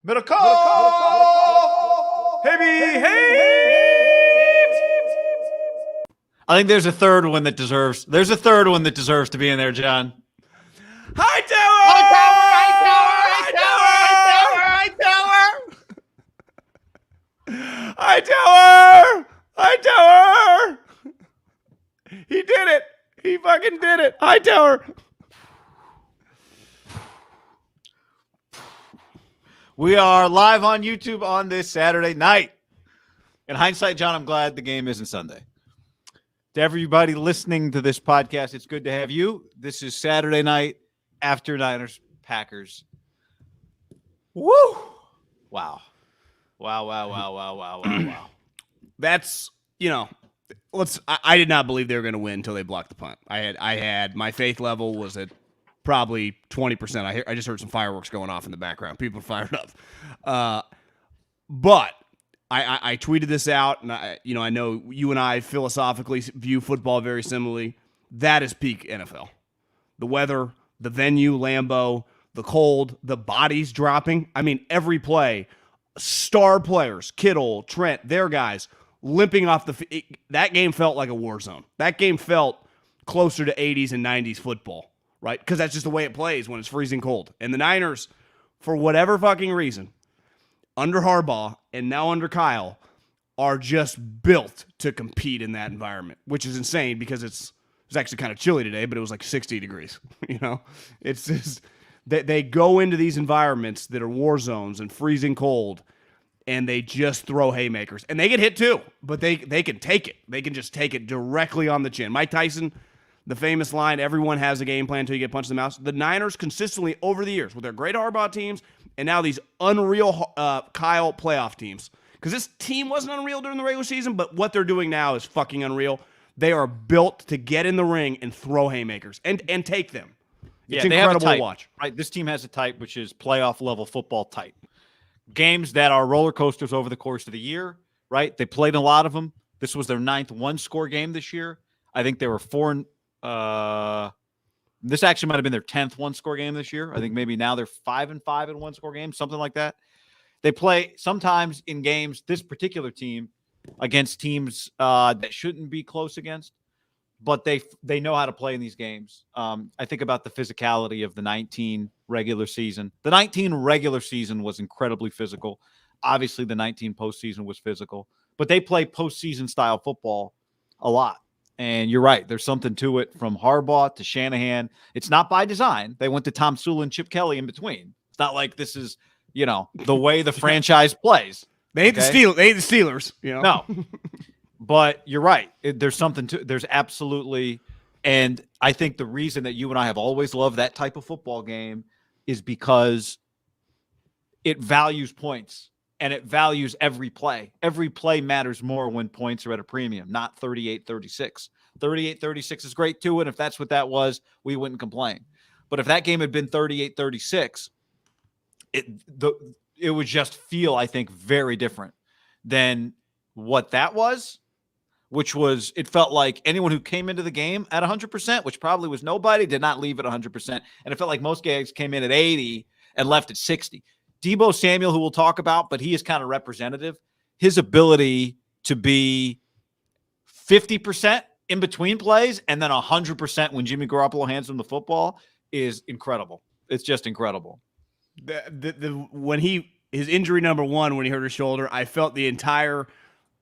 MIDDLEKAUFF! I think there's a third one that deserves to be in there, John. Hightower! He did it. He fucking did it. Hightower. We are live on YouTube on this Saturday night. In hindsight, John, I'm glad the game isn't Sunday. To everybody listening to this podcast, it's good to have you. This is Saturday night after Niners-Packers. Woo! Wow. That's, I did not believe they were going to win until they blocked the punt. I had my faith level was at probably 20%. I just heard some fireworks going off in the background. People are fired up. But I tweeted this out, and I know you and I philosophically view football very similarly. That is peak NFL. The weather, the venue, Lambeau, the cold, the bodies dropping. I mean, every play, star players, Kittle, Trent, their guys, limping off the field. That game felt like a war zone. That game felt closer to 80s and 90s football, right? Because that's just the way it plays when it's freezing cold. And the Niners, for whatever fucking reason, under Harbaugh and now under Kyle, are just built to compete in that environment, which is insane because it's actually kind of chilly today, but it was like 60 degrees. It's just they go into these environments that are war zones and freezing cold, and they just throw haymakers. And they get hit too, but they can take it. They can just take it directly on the chin. Mike Tyson, the famous line, everyone has a game plan until you get punched in the mouth. The Niners consistently over the years with their great Harbaugh teams and now these unreal Kyle playoff teams. Because this team wasn't unreal during the regular season, but what they're doing now is fucking unreal. They are built to get in the ring and throw haymakers and take them. It's incredible to watch. Right? This team has a type, which is playoff-level football type. Games that are roller coasters over the course of the year, right? They played a lot of them. This was their 9th one-score game this year. I think they were this actually might have been their 10th one-score game this year. I think maybe now they're 5-5 in one-score games, something like that. They play sometimes in games, this particular team, against teams that shouldn't be close against, but they know how to play in these games. I think about the physicality of the 19 regular season. The 19 regular season was incredibly physical. Obviously, the 19 postseason was physical, but they play postseason style football a lot. And you're right. There's something to it from Harbaugh to Shanahan. It's not by design. They went to Tom Sula and Chip Kelly in between. It's not like this is, the way the franchise plays. They hate the Steelers. No. But you're right. There's absolutely, and I think the reason that you and I have always loved that type of football game is because it values points and it values every play. Every play matters more when points are at a premium, not 38-36. 38-36 is great too, and if that's what that was, we wouldn't complain. But if that game had been 38-36, it would just feel, I think, very different than what that was. Which was, it felt like anyone who came into the game at 100%, which probably was nobody, did not leave at 100%. And it felt like most guys came in at 80 and left at 60. Deebo Samuel, who we'll talk about, but he is kind of representative. His ability to be 50% in between plays and then 100% when Jimmy Garoppolo hands him the football is incredible. It's just incredible. When his injury number one, when he hurt his shoulder, I felt the entire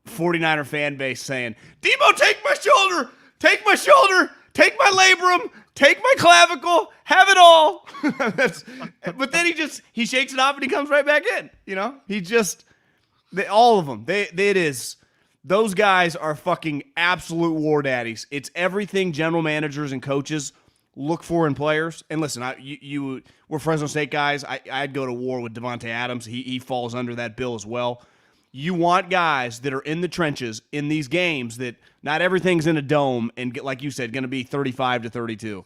49er fan base saying, Deebo, take my shoulder, take my labrum, take my clavicle, have it all. But then he shakes it off and he comes right back in. All of them. Those guys are fucking absolute war daddies. It's everything general managers and coaches look for in players. And listen, we're Fresno State guys. I'd go to war with Davante Adams. He falls under that bill as well. You want guys that are in the trenches in these games that not everything's in a dome and, like you said, going to be 35-32.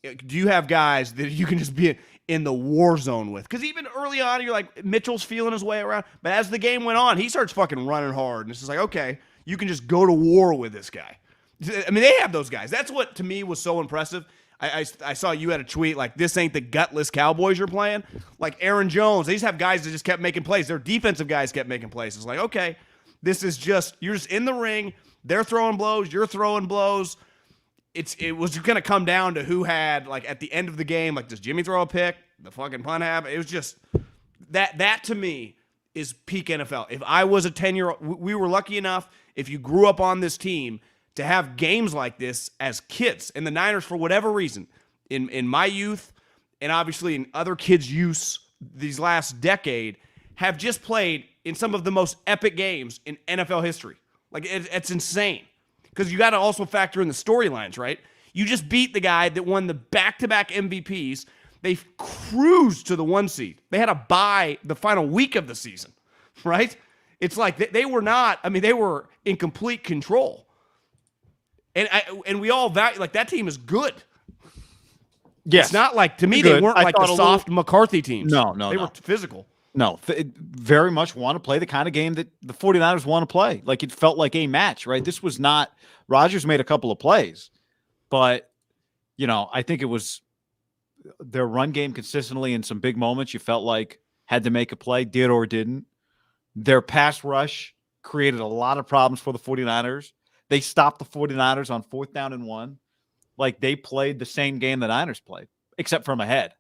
Do you have guys that you can just be in the war zone with? Because even early on, you're like, Mitchell's feeling his way around. But as the game went on, he starts fucking running hard. And it's just like, okay, you can just go to war with this guy. I mean, they have those guys. That's what, to me, was so impressive. I saw you had a tweet like, this ain't the gutless Cowboys you're playing. Like Aaron Jones, they just have guys that just kept making plays. Their defensive guys kept making plays. It's like, okay, this is just, you're just in the ring. They're throwing blows. You're throwing blows. It was going to come down to who had, like, at the end of the game, like, does Jimmy throw a pick? The fucking punt happen? It was just, that to me is peak NFL. If I was a 10-year-old, we were lucky enough, if you grew up on this team, to have games like this as kids. And the Niners, for whatever reason, in my youth and obviously in other kids' use these last decade, have just played in some of the most epic games in NFL history. Like, it's insane. Because you got to also factor in the storylines, right? You just beat the guy that won the back-to-back MVPs. They cruised to the 1 seed. They had a bye the final week of the season, right? It's like they were not, I mean, they were in complete control. And we all value, like, that team is good. Yes. It's not like, to me, they weren't like the soft McCarthy teams. No. They were physical. No, very much want to play the kind of game that the 49ers want to play. Like, it felt like a match, right? This was not, Rodgers made a couple of plays, but, I think it was their run game consistently in some big moments. You felt like had to make a play, did or didn't. Their pass rush created a lot of problems for the 49ers. They stopped the 49ers on 4th down and 1. Like, they played the same game the Niners played, except from ahead.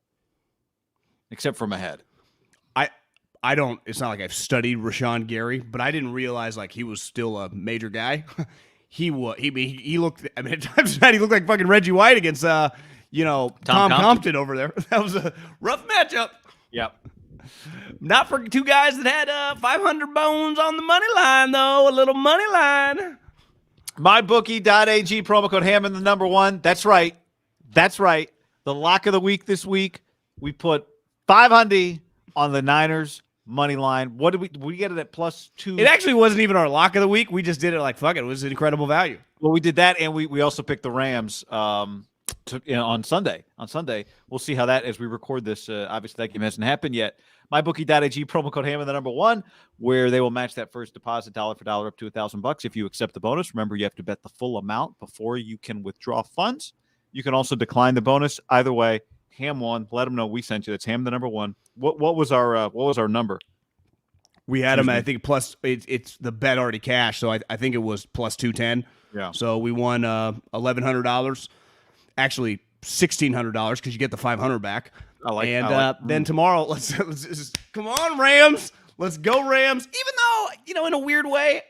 I don't, it's not like I've studied Rashawn Gary, but I didn't realize, like, he was still a major guy. He looked, I mean, at times he looked like fucking Reggie White against, Tom Compton over there. That was a rough matchup. Yep. Not for two guys that had 500 bones on the money line, though. A little money line. MyBookie.ag, promo code Hammond, the number one. That's right. The lock of the week this week, we put 500 on the Niners money line. What did we get it at +2? It actually wasn't even our lock of the week. We just did it like, fuck it. It was incredible value. Well, we did that, and we also picked the Rams on Sunday. On Sunday, we'll see how that, as we record this, obviously that game hasn't happened yet. MyBookie.ag, promo code Hammond, the number one, where they will match that first deposit dollar for dollar up to $1,000 if you accept the bonus. Remember, you have to bet the full amount before you can withdraw funds. You can also decline the bonus. Either way, Ham won. Let them know we sent you. That's Ham, the number one. What was our number? We had him, I think, plus it's the bet already cashed, so I think it was +210. Yeah. So we won $1,100. Actually, $1,600 because you get the $500 back. Then tomorrow, let's just, come on, Rams. Let's go, Rams. Even though, in a weird way,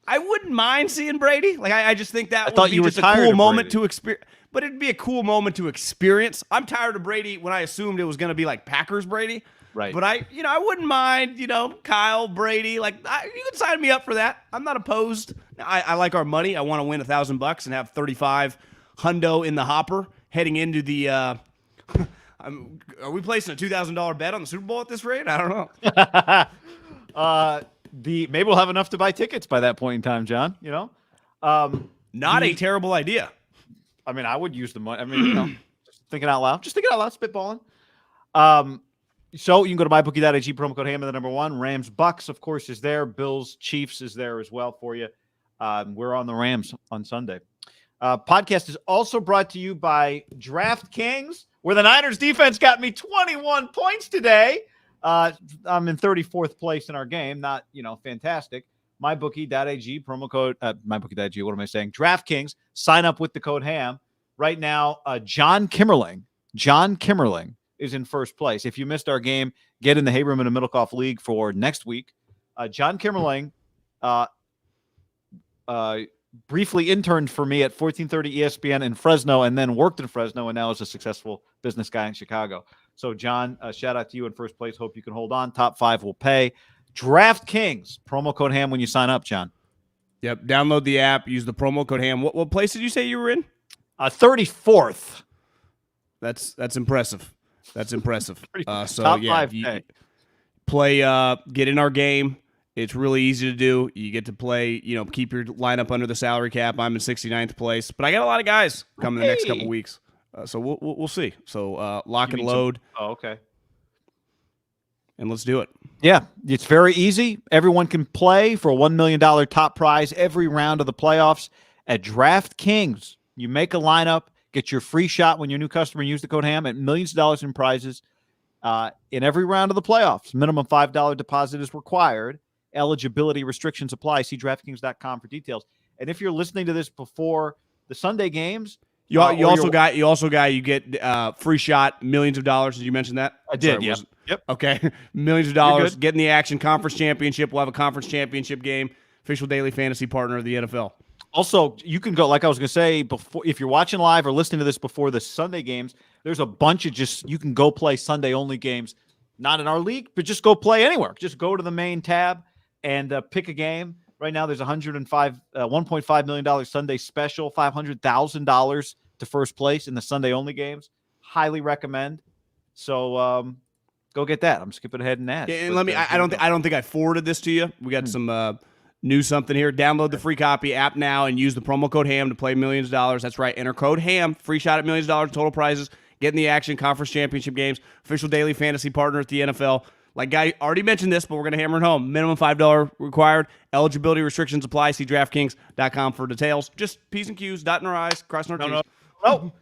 I wouldn't mind seeing Brady. Like, I just think that would be just a cool moment to experience. But it'd be a cool moment to experience. I'm tired of Brady when I assumed it was going to be like Packers Brady. Right. But I wouldn't mind, Kyle Brady. Like, you could sign me up for that. I'm not opposed. I like our money. I want to win $1,000 and have 35 hundo in the hopper heading into the. Are we placing a $2,000 bet on the Super Bowl at this rate? I don't know. Maybe we'll have enough to buy tickets by that point in time, John. Not a terrible idea. I mean, I would use the money. I mean, just thinking out loud, spitballing. So you can go to mybookie.ag, promo code Hammond, the number one. Rams Bucks, of course, is there. Bills Chiefs is there as well for you. We're on the Rams on Sunday. Podcast is also brought to you by DraftKings, where the Niners defense got me 21 points today. I'm in 34th place in our game. Not, fantastic. MyBookie.ag, promo code, MyBookie.ag, what am I saying? DraftKings, sign up with the code HAM. Right now, John Kimmerling is in first place. If you missed our game, get in the Haberman and MIDDLEKAUFF League for next week. John Kimmerling briefly interned for me at 1430 ESPN in Fresno and then worked in Fresno and now is a successful business guy in Chicago. So, John, shout out to you in first place. Hope you can hold on. Top 5 will pay. DraftKings, promo code HAM when you sign up, John. Yep. Download the app. Use the promo code HAM. What place did you say you were in? 34th. That's impressive. That's impressive. So top yeah, 5 play. Get in our game. It's really easy to do. You get to play. Keep your lineup under the salary cap. I'm in 69th place, but I got a lot of guys coming the next couple weeks. So we'll see. So lock and load. Okay. And let's do it. Yeah, it's very easy. Everyone can play for a $1 million top prize every round of the playoffs at DraftKings. You make a lineup, get your free shot when you're a new customer, and use the code HAM at millions of dollars in prizes in every round of the playoffs. Minimum $5 deposit is required. Eligibility restrictions apply. See DraftKings.com for details. And if you're listening to this before the Sunday games, you also get free shot, millions of dollars. Did you mention that? I did. Yep. Okay, millions of dollars. Get in the action. Conference championship. We'll have a conference championship game. Official daily fantasy partner of the NFL. Also, you can go, like I was going to say, before, if you're watching live or listening to this before the Sunday games, there's a bunch of you can go play Sunday only games, not in our league, but just go play anywhere. Just go to the main tab and pick a game. Right now, there's $1.5 million Sunday special, $500,000 to first place in the Sunday only games. Highly recommend. So go get that. I'm skipping ahead and ask. Yeah, and I don't think I forwarded this to you. We got some new something here. Download the free copy app now and use the promo code HAM to play millions of dollars. That's right. Enter code HAM. Free shot at millions of dollars total prizes. Get in the action. Conference championship games. Official daily fantasy partner at the NFL. Like Guy already mentioned this, but we're going to hammer it home. Minimum $5 required. Eligibility restrictions apply. See DraftKings.com for details. Just P's and Q's, dotting our I's, crossing our T's. No.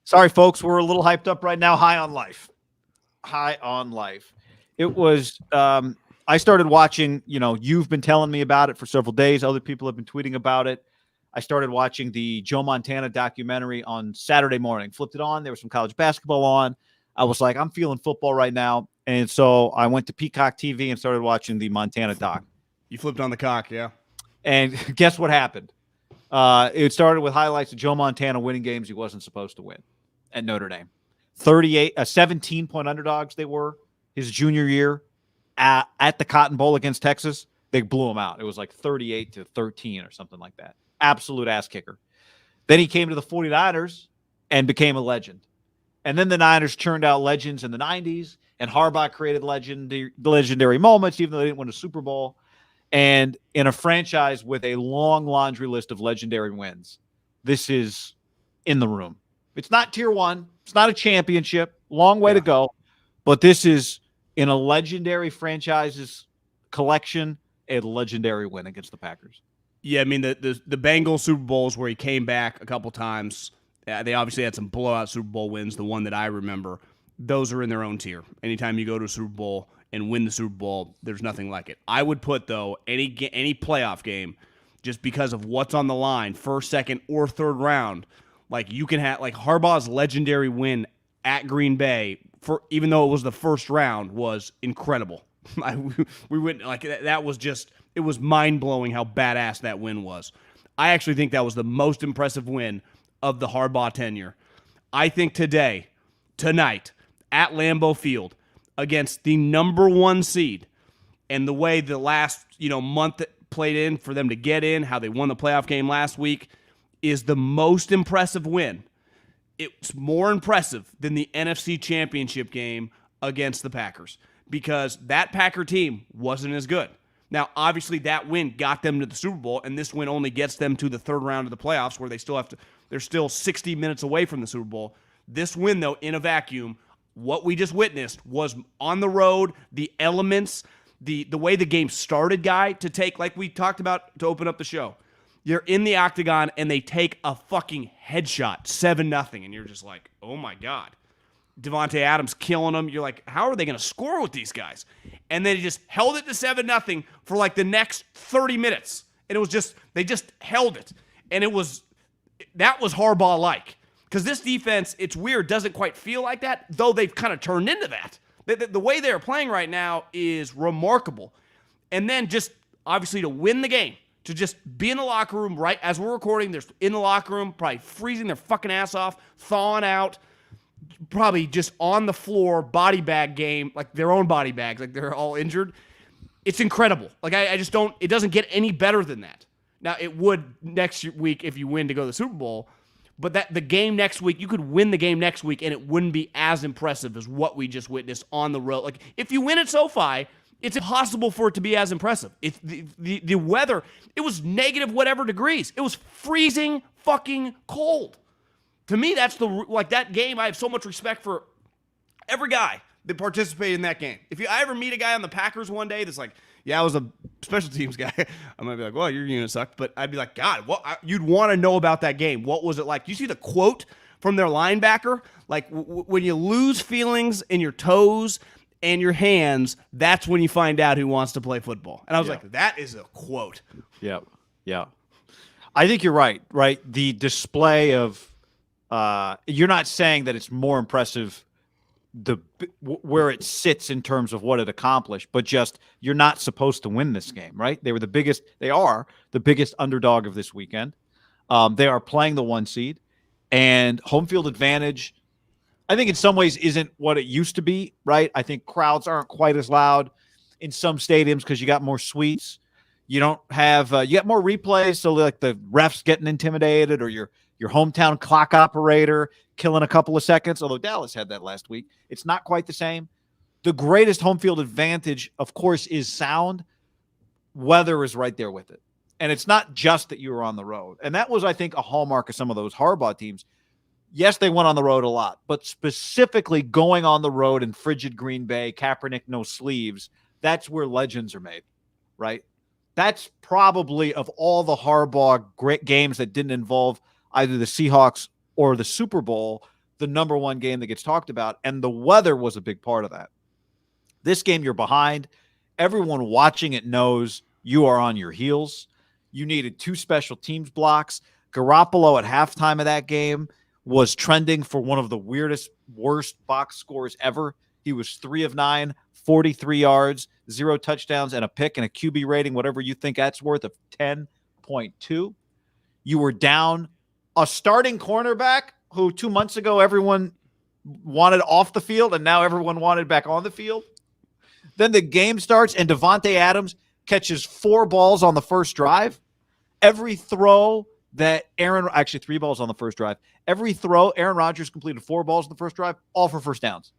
Sorry, folks. We're a little hyped up right now. High on life. It was I started watching, you've been telling me about it for several days. Other people have been tweeting about it. I started watching the Joe Montana documentary on Saturday morning. Flipped it on. There was some college basketball on. I was like, I'm feeling football right now. And so I went to Peacock TV and started watching the Montana doc. You flipped on the cock, yeah. And guess what happened? It started with highlights of Joe Montana winning games he wasn't supposed to win at Notre Dame. 17-point underdogs they were his junior year at the Cotton Bowl against Texas. They blew him out. It was like 38-13 or something like that. Absolute ass kicker. Then he came to the 49ers and became a legend. And then the Niners churned out legends in the 90s, and Harbaugh created legendary moments, even though they didn't win a Super Bowl. And in a franchise with a long laundry list of legendary wins, this is in the room. It's not tier one. It's not a championship. Long way to go. But this is, in a legendary franchise's collection, a legendary win against the Packers. Yeah, I mean, the Bengals Super Bowls where he came back a couple times, they obviously had some blowout Super Bowl wins, the one that I remember. Those are in their own tier. Anytime you go to a Super Bowl and win the Super Bowl, there's nothing like it. I would put, though, any playoff game, just because of what's on the line, first, second, or third round, like you can have, like Harbaugh's legendary win at Green Bay, even though it was the first round, was incredible. We went like that was just, it was mind-blowing how badass that win was. I actually think that was the most impressive win of the Harbaugh tenure. I think tonight, at Lambeau Field, against the number one seed, and the way the last month played in for them to get in, how they won the playoff game last week, is the most impressive win. It's more impressive than the NFC Championship game against the Packers, because that Packer team wasn't as good. Now, obviously, that win got them to the Super Bowl, and this win only gets them to the third round of the playoffs, where they're still 60 minutes away from the Super Bowl. This win, though, in a vacuum, what we just witnessed was on the road, the elements, the way the game started, Guy, to take, like we talked about to open up the show. You're in the octagon, and they take a fucking headshot, 7-0, and you're just like, oh, my God. Davante Adams killing them. You're like, how are they going to score with these guys? And then he just held it to 7-0 for like the next 30 minutes. And it was just, they just held it. And that was Harbaugh-like. Because this defense, it's weird, doesn't quite feel like that, though they've kind of turned into that. The way they're playing right now is remarkable. And then just, obviously, to win the game, to just be in the locker room right as we're recording, they're in the locker room, probably freezing their fucking ass off, thawing out, probably just on the floor, body bag game, like their own body bags, like they're all injured. It's incredible. Like, I just don't, it doesn't get any better than that. Now, it would next week if you win to go to the Super Bowl, but the game next week, you could win the game next week and it wouldn't be as impressive as what we just witnessed on the road. Like, if you win at SoFi, it's impossible for it to be as impressive. It's the weather, it was negative whatever degrees. It was freezing fucking cold. To me, that's that game. I have so much respect for every guy that participated in that game. If I ever meet a guy on the Packers one day that's like, Yeah, I was a special teams guy. I might be like, well, your unit sucked. But I'd be like, God, you'd want to know about that game. What was it like? You see the quote from their linebacker? Like, when you lose feelings in your toes and your hands, that's when you find out who wants to play football. And I was like, that is a quote. Yeah. Yeah. I think you're right, The display of you're not saying that it's more impressive where it sits in terms of what it accomplished, but just you're not supposed to win this game, right? They are the biggest underdog of this weekend. They are playing the 1 seed, and home field advantage, I think in some ways isn't what it used to be, right? I think crowds aren't quite as loud in some stadiums because you got more suites. You don't have you got more replays, so like the refs getting intimidated, or your hometown clock operator killing a couple of seconds, although Dallas had that last week. It's not quite the same. The greatest home field advantage, of course, is sound. Weather is right there with it. And it's not just that you were on the road. And that was, I think, a hallmark of some of those Harbaugh teams. Yes, they went on the road a lot, but specifically going on the road in frigid Green Bay, Kaepernick, no sleeves, that's where legends are made, right? That's probably, of all the Harbaugh great games that didn't involve either the Seahawks or the Super Bowl, the number one game that gets talked about, and the weather was a big part of that. This game, you're behind. Everyone watching it knows you are on your heels. You needed 2 special teams blocks. Garoppolo at halftime of that game was trending for one of the worst box scores ever. He was 3 of 9, 43 yards, 0 touchdowns, and a pick, and a QB rating, whatever you think that's worth, of 10.2. You were down a starting cornerback who 2 months ago everyone wanted off the field, and now everyone wanted back on the field. Then the game starts, and Davante Adams catches 4 balls on the first drive. Every throw that actually 3 balls on the first drive. Every throw, Aaron Rodgers completed 4 balls in the first drive, all for first downs.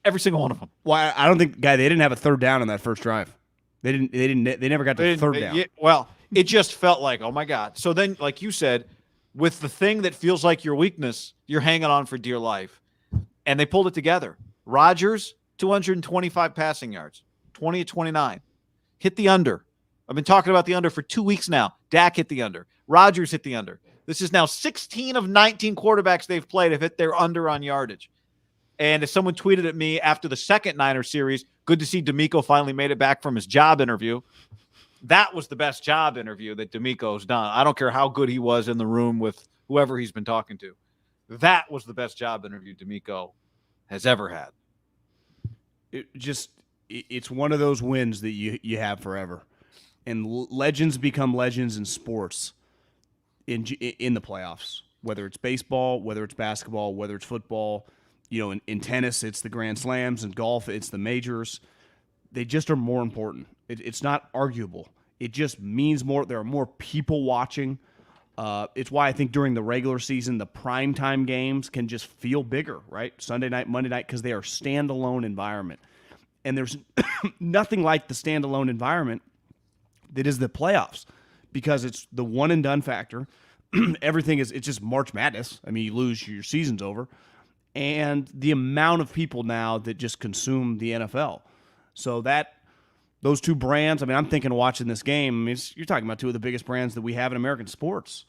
Every single one of them. Well, I don't think, they didn't have a third down on that first drive. They never got to third down. Well, it just felt like, oh my God. So then, like you said, with the thing that feels like your weakness, you're hanging on for dear life. And they pulled it together. Rodgers, 225 passing yards, 20 of 29. Hit the under. I've been talking about the under for 2 weeks now. Dak hit the under. Rodgers hit the under. This is now 16 of 19 quarterbacks they've played have hit their under on yardage. And as someone tweeted at me after the second Niner series, good to see D'Amico finally made it back from his job interview. That was the best job interview that D'Amico's done. I don't care how good he was in the room with whoever he's been talking to. That was the best job interview D'Amico has ever had. It's one of those wins that you have forever. And legends become legends in sports in the playoffs, whether it's baseball, whether it's basketball, whether it's football. In tennis, it's the Grand Slams. In golf, it's the majors. They just are more important. It's not arguable. It just means more. There are more people watching. It's why I think during the regular season, the primetime games can just feel bigger, right? Sunday night, Monday night, because they are standalone environment. And there's nothing like the standalone environment that is the playoffs, because it's the one and done factor. It's just March Madness. I mean, you lose, your season's over. And the amount of people now that just consume the NFL. So those 2 brands, I mean, I'm thinking of watching this game. I mean, you're talking about 2 of the biggest brands that we have in American sports.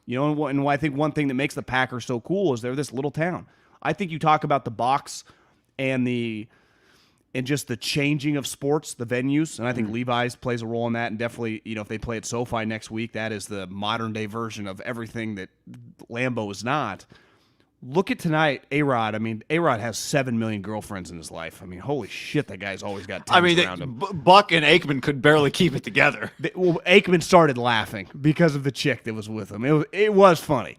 And I think one thing that makes the Packers so cool is they're this little town. I think you talk about the box and just the changing of sports, the venues, and I think Levi's plays a role in that. And definitely, if they play at SoFi next week, that is the modern day version of everything that Lambeau is not. Look at tonight, A-Rod. I mean, A-Rod has 7 million girlfriends in his life. I mean, holy shit, that guy's always got 10 around him. Buck and Aikman could barely keep it together. Aikman started laughing because of the chick that was with him. It was funny.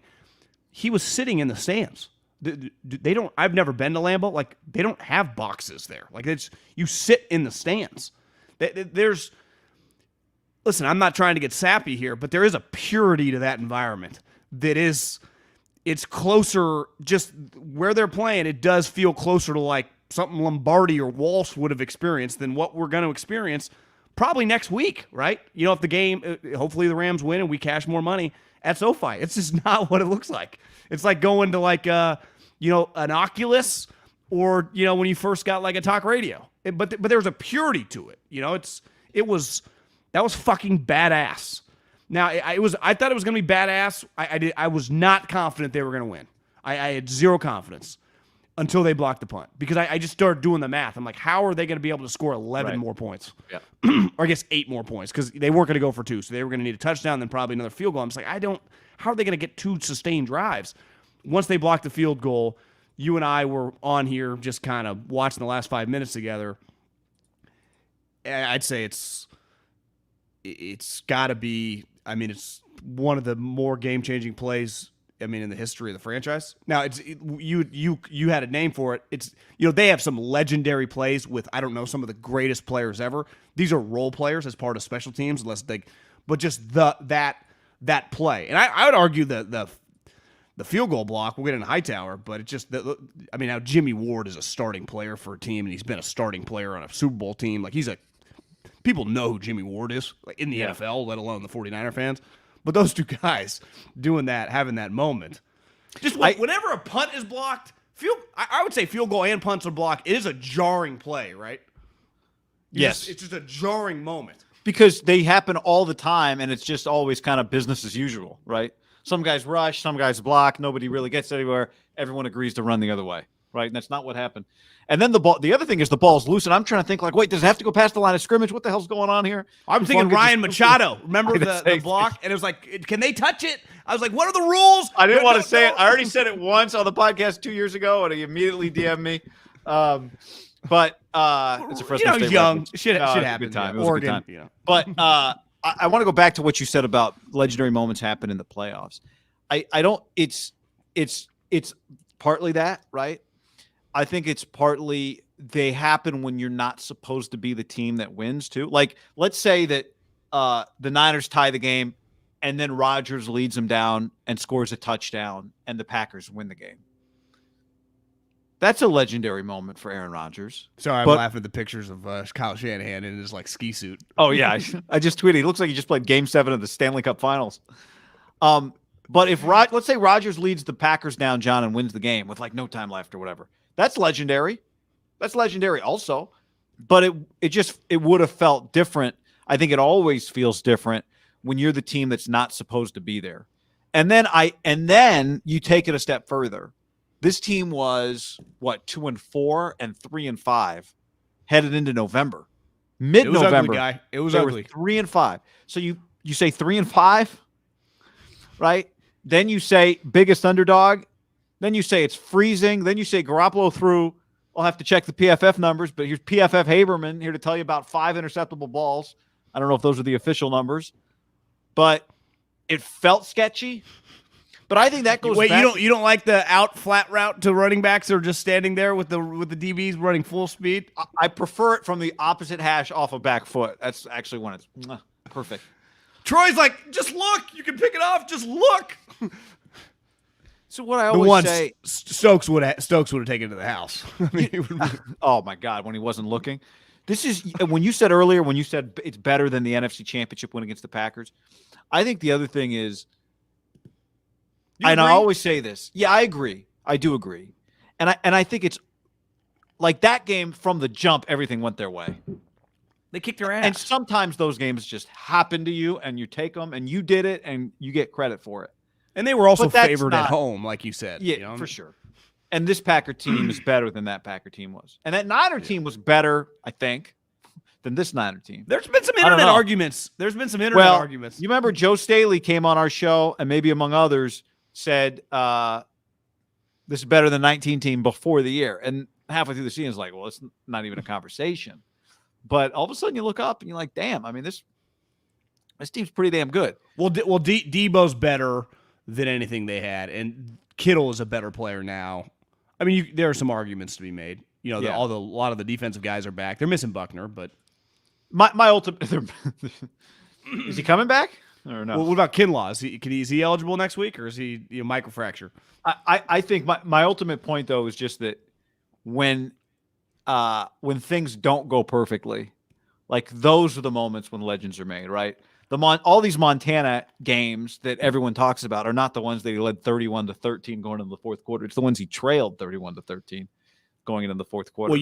He was sitting in the stands. They don't. I've never been to Lambeau. Like, they don't have boxes there. Like, you sit in the stands. Listen, I'm not trying to get sappy here, but there is a purity to that environment that is. It's closer, just where they're playing, it does feel closer to like something Lombardi or Walsh would have experienced than what we're going to experience probably next week, right? If the game, hopefully the Rams win and we cash more money at SoFi. It's just not what it looks like. It's like going to like, an Oculus or, when you first got like a talk radio. But there's a purity to it. That was fucking badass. Now, I thought it was going to be badass. I was not confident they were going to win. I had zero confidence until they blocked the punt because I just started doing the math. I'm like, how are they going to be able to score 11 more points? Yeah. Or I guess 8 more points because they weren't going to go for 2. So they were going to need a touchdown, then probably another field goal. I'm just like, how are they going to get 2 sustained drives? Once they blocked the field goal, you and I were on here just kind of watching the last 5 minutes together. I'd say it's got to be, I mean, it's one of the more game-changing plays, I mean, in the history of the franchise. Now, you had a name for it. It's, they have some legendary plays with, I don't know, some of the greatest players ever. These are role players as part of special teams, but just that play. And I would argue the field goal block, we'll get into Hightower, but it's just, now Jimmy Ward is a starting player for a team, and he's been a starting player on a Super Bowl team. Like, people know who Jimmy Ward is, like in the NFL, let alone the 49er fans. But those two guys doing that, having that moment. Just whenever a punt is blocked, I would say field goal and punts are blocked. It is a jarring play, right? Yes. It's just a jarring moment. Because they happen all the time, and it's just always kind of business as usual, right? Some guys rush, some guys block. Nobody really gets anywhere. Everyone agrees to run the other way, right? And that's not what happened. And then the other thing is the ball's loose, and I'm trying to think wait, does it have to go past the line of scrimmage? What the hell's going on here? I'm thinking Ryan Machado. Remember the block? And it was like, can they touch it? I was like, what are the rules? I didn't want to say it. I already said it once on the podcast 2 years ago, and he immediately DM'd me. But it's a Fresno State young. reference. Shit happened. It was a good time. Oregon. But I want to go back to what you said about legendary moments happen in the playoffs. It's partly that, right? I think it's partly they happen when you're not supposed to be the team that wins too. Like, let's say that the Niners tie the game and then Rodgers leads them down and scores a touchdown and the Packers win the game. That's a legendary moment for Aaron Rodgers. Sorry, I'm laughing at the pictures of Kyle Shanahan in his ski suit. Oh yeah, I just tweeted. He looks like he just played Game 7 of the Stanley Cup Finals. But if let's say Rodgers leads the Packers down, John, and wins the game with no time left or whatever, that's legendary. That's legendary also. But it would have felt different. I think it always feels different when you're the team that's not supposed to be there. And then you take it a step further. This team was 2-4 and 3-5 headed into November. Mid-November. It was ugly. 3-5. So you say 3-5, right? Then you say biggest underdog. Then you say it's freezing. Then you say Garoppolo threw. I'll have to check the PFF numbers, but here's PFF Haberman here to tell you about 5 interceptable balls. I don't know if those are the official numbers, but it felt sketchy. But I think that goes back. You don't like the out flat route to running backs or just standing there with the DBs running full speed? I prefer it from the opposite hash off of back foot. That's actually when it's perfect. Troy's like, just look. You can pick it off. Just look. So what I always say, Stokes would have taken it to the house. Oh my God, when he wasn't looking. This is when you said earlier, when you said it's better than the NFC Championship win against the Packers. I think the other thing is, and I always say this. Yeah, I agree. I do agree. And I think it's like that game from the jump, everything went their way. They kicked their ass. And sometimes those games just happen to you and you take them and you did it and you get credit for it. And they were also favored at home, like you said. Yeah, for sure. And this Packer team is better than that Packer team was. And that Niner team was better, I think, than this Niner team. There's been some internet arguments. You remember Joe Staley came on our show and maybe among others said this is better than 19 team before the year. And halfway through the season, it's like, well, it's not even a conversation. But all of a sudden you look up and you're like, damn, I mean, this team's pretty damn good. Well, Deebo's better than anything they had, and Kittle is a better player now. I mean, there are some arguments to be made. A lot of the defensive guys are back. They're missing Buckner, but my ultimate is he coming back or no? Well, what about Kinlaw? Is he eligible next week, or is he microfracture? I think my ultimate point though is just that when things don't go perfectly, like those are the moments when legends are made, right? All these Montana games that everyone talks about are not the ones that he led 31-13 going into the fourth quarter. It's the ones he trailed 31-13 going into the fourth quarter. Well,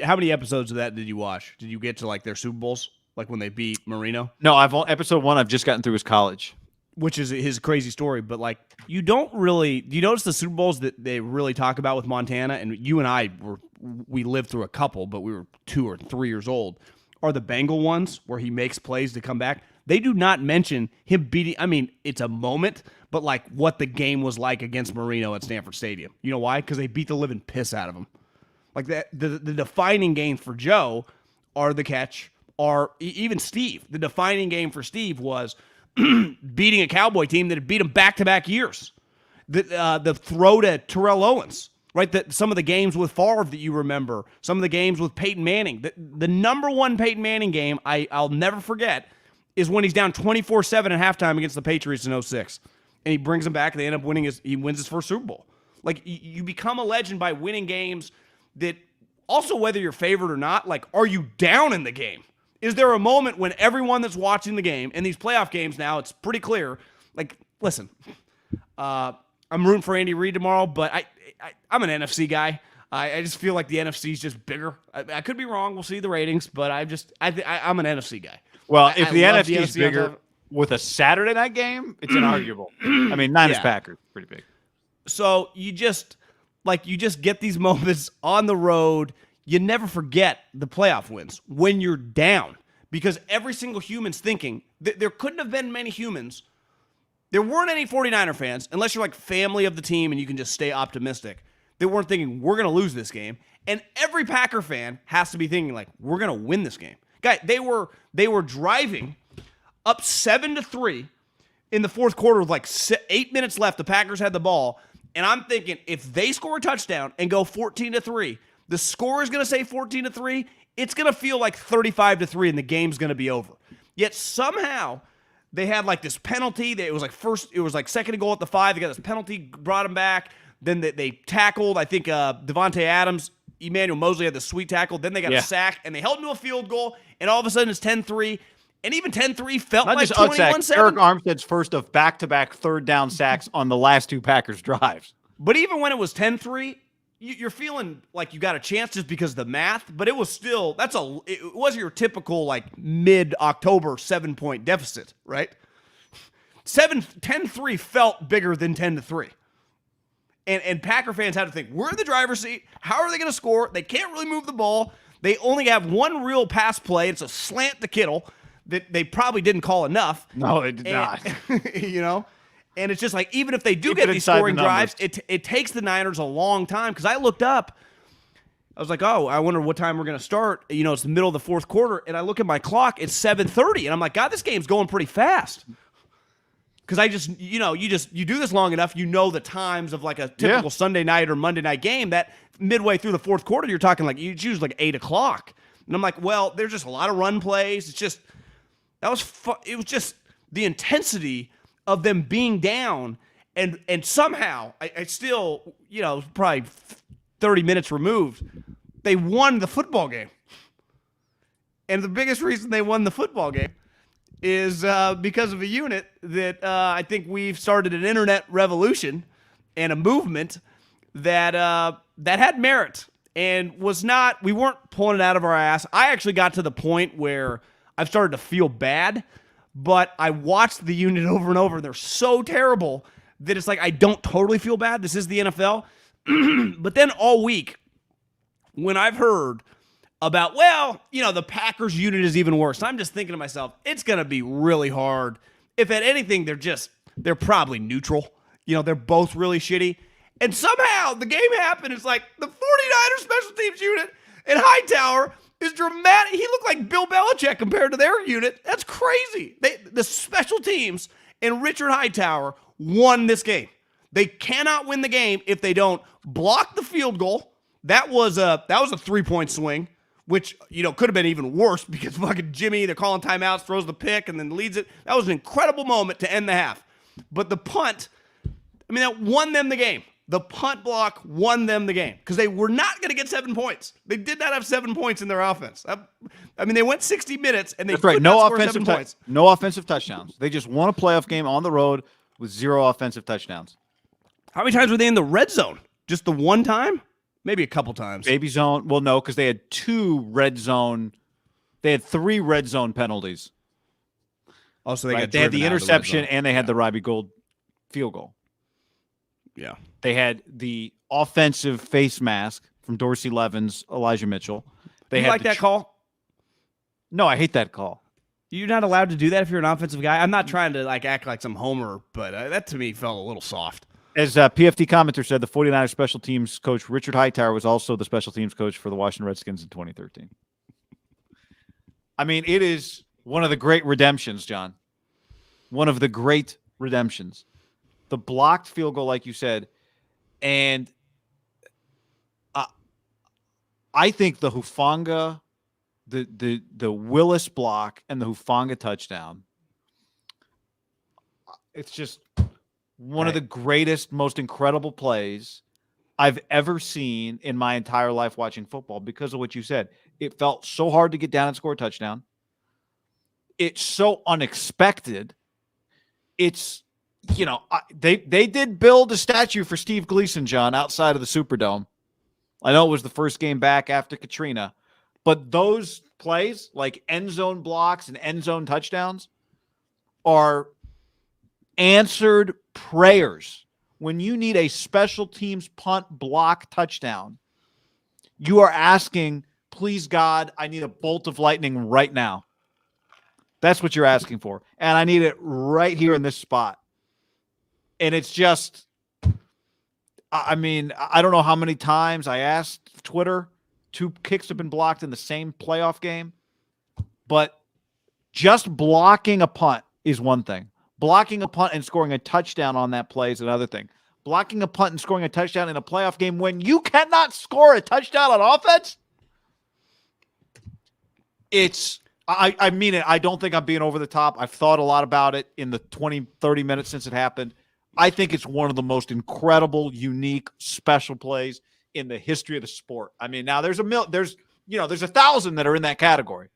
how many episodes of that did you watch? Did you get to their Super Bowls? like when they beat Marino. No, episode 1. I've just gotten through his college, which is his crazy story. But like, you don't really, do you notice the Super Bowls that they really talk about with Montana? And you and I we lived through a couple, but we were 2 or 3 years old. Are the Bengal ones where he makes plays to come back? They do not mention him beating. I mean, it's a moment, but like what the game was like against Marino at Stanford Stadium. You know why? Because they beat the living piss out of him. Like that, the defining game for Joe are the catch, or even Steve. The defining game for Steve was beating a Cowboy team that had beat him back-to-back years. The throw to Terrell Owens, right? Some of the games with Favre that you remember, some of the games with Peyton Manning. The number one Peyton Manning game I'll never forget is when he's down 24-7 at halftime against the Patriots in 2006. And he brings them back, and they end up winning he wins his first Super Bowl. Like, you become a legend by winning games that also, whether you're favored or not, like, are you down in the game? Is there a moment when everyone that's watching the game, and these playoff games now, it's pretty clear, like, listen, I'm rooting for Andy Reid tomorrow, but I'm an NFC guy. I just feel like the NFC is just bigger. I could be wrong. We'll see the ratings, but I'm an NFC guy. Well, if the NFC is bigger with a Saturday night game, it's inarguable. I mean, Niners-Packers, pretty big. So you just get these moments on the road. You never forget the playoff wins when you're down, because every single human's thinking there couldn't have been many humans. There weren't any 49er fans, unless you're like family of the team and you can just stay optimistic. They weren't thinking we're going to lose this game. And every Packer fan has to be thinking like, we're going to win this game. Guys, they were driving up 7-3 in the fourth quarter with like 8 minutes left. The Packers had the ball. And I'm thinking, if they score a touchdown and go 14-3, the score is going to say 14-3. It's going to feel like 35-3, and the game's going to be over. Yet somehow they had like this penalty. It was like second and goal at the 5. They got this penalty, brought them back. Then they tackled. I think Davante Adams, Emmanuel Mosley had the sweet tackle. Then they got a sack, and they held to a field goal. And all of a sudden it's 10-3. And even 10-3 felt not like just 21-7. Arik Armstead's first of back-to-back third down sacks on the last 2 Packers drives. But even when it was 10-3, you're feeling like you got a chance just because of the math. But it was still, it was your typical like mid-October 7-point deficit, right? 10-3 felt bigger than 10-3. And Packer fans had to think, we're in the driver's seat. How are they going to score? They can't really move the ball. They only have one real pass play. It's a slant to Kittle that they probably didn't call enough. No, they did not. You know? And it's just like, even if they do get these scoring drives, it takes the Niners a long time. Because I looked up. I was like, oh, I wonder what time we're going to start. You know, it's the middle of the fourth quarter. And I look at my clock. It's 7:30. And I'm like, God, this game's going pretty fast. Because I just, you do this long enough, you know the times of like a typical Sunday night or Monday night game, that midway through the fourth quarter, you're talking like, it's usually like 8 o'clock. And I'm like, well, there's just a lot of run plays. It's just, it was just the intensity of them being down. And somehow, I still, probably 30 minutes removed, they won the football game. And the biggest reason they won the football game is because of a unit that I think we've started an internet revolution and a movement that had merit and we weren't pulling it out of our ass. I actually got to the point where I've started to feel bad, but I watched the unit over and over. They're so terrible that it's like I don't totally feel bad. This is the NFL. But then all week, when I've heard about, the Packers unit is even worse, I'm just thinking to myself, it's going to be really hard. If at anything, they're probably neutral. They're both really shitty. And somehow the game happened. It's like the 49ers special teams unit and Hightower is dramatic. He looked like Bill Belichick compared to their unit. That's crazy. The special teams and Richard Hightower won this game. They cannot win the game if they don't block the field goal. That was a 3-point swing, which, could have been even worse because fucking Jimmy, they're calling timeouts, throws the pick, and then leads it. That was an incredible moment to end the half. But the punt, that won them the game. The punt block won them the game because they were not going to get 7 points. They did not have 7 points in their offense. They went 60 minutes, and they could not score 7 points. No offensive touchdowns. They just won a playoff game on the road with 0 offensive touchdowns. How many times were they in the red zone? Just the one time? Maybe a couple times. Baby zone. Well, no, because they had 2 red zone They had 3 red zone penalties. Also, They had the interception and they had the Robbie Gould field goal. Yeah. They had the offensive face mask from Dorsey Levens, Elijah Mitchell. They You had like that call? No, I hate that call. You're not allowed to do that if you're an offensive guy. I'm not trying to act like some homer, but that to me felt a little soft. As PFT commenter said, the 49ers special teams coach Richard Hightower was also the special teams coach for the Washington Redskins in 2013. I mean, it is one of the great redemptions, John. One of the great redemptions. The blocked field goal, like you said, and I think the Hufanga, the Willis block and the Hufanga touchdown, it's just one of the greatest, most incredible plays I've ever seen in my entire life watching football because of what you said. It felt so hard to get down and score a touchdown. It's so unexpected. It's, they did build a statue for Steve Gleason, John, outside of the Superdome. I know it was the first game back after Katrina, but those plays, like end zone blocks and end zone touchdowns, are answered prayers. When you need a special teams punt block touchdown, you are asking, please God, I need a bolt of lightning right now. That's what you're asking for. And I need it right here in this spot. And it's just, I mean, I don't know how many times I asked Twitter, 2 kicks have been blocked in the same playoff game, but just blocking a punt is one thing. Blocking a punt and scoring a touchdown on that play is another thing. Blocking a punt and scoring a touchdown in a playoff game when you cannot score a touchdown on offense, I mean it. I don't think I'm being over the top. I've thought a lot about it in the 20, 30 minutes since it happened. I think it's one of the most incredible, unique, special plays in the history of the sport. I mean, now there's 1,000 that are in that category.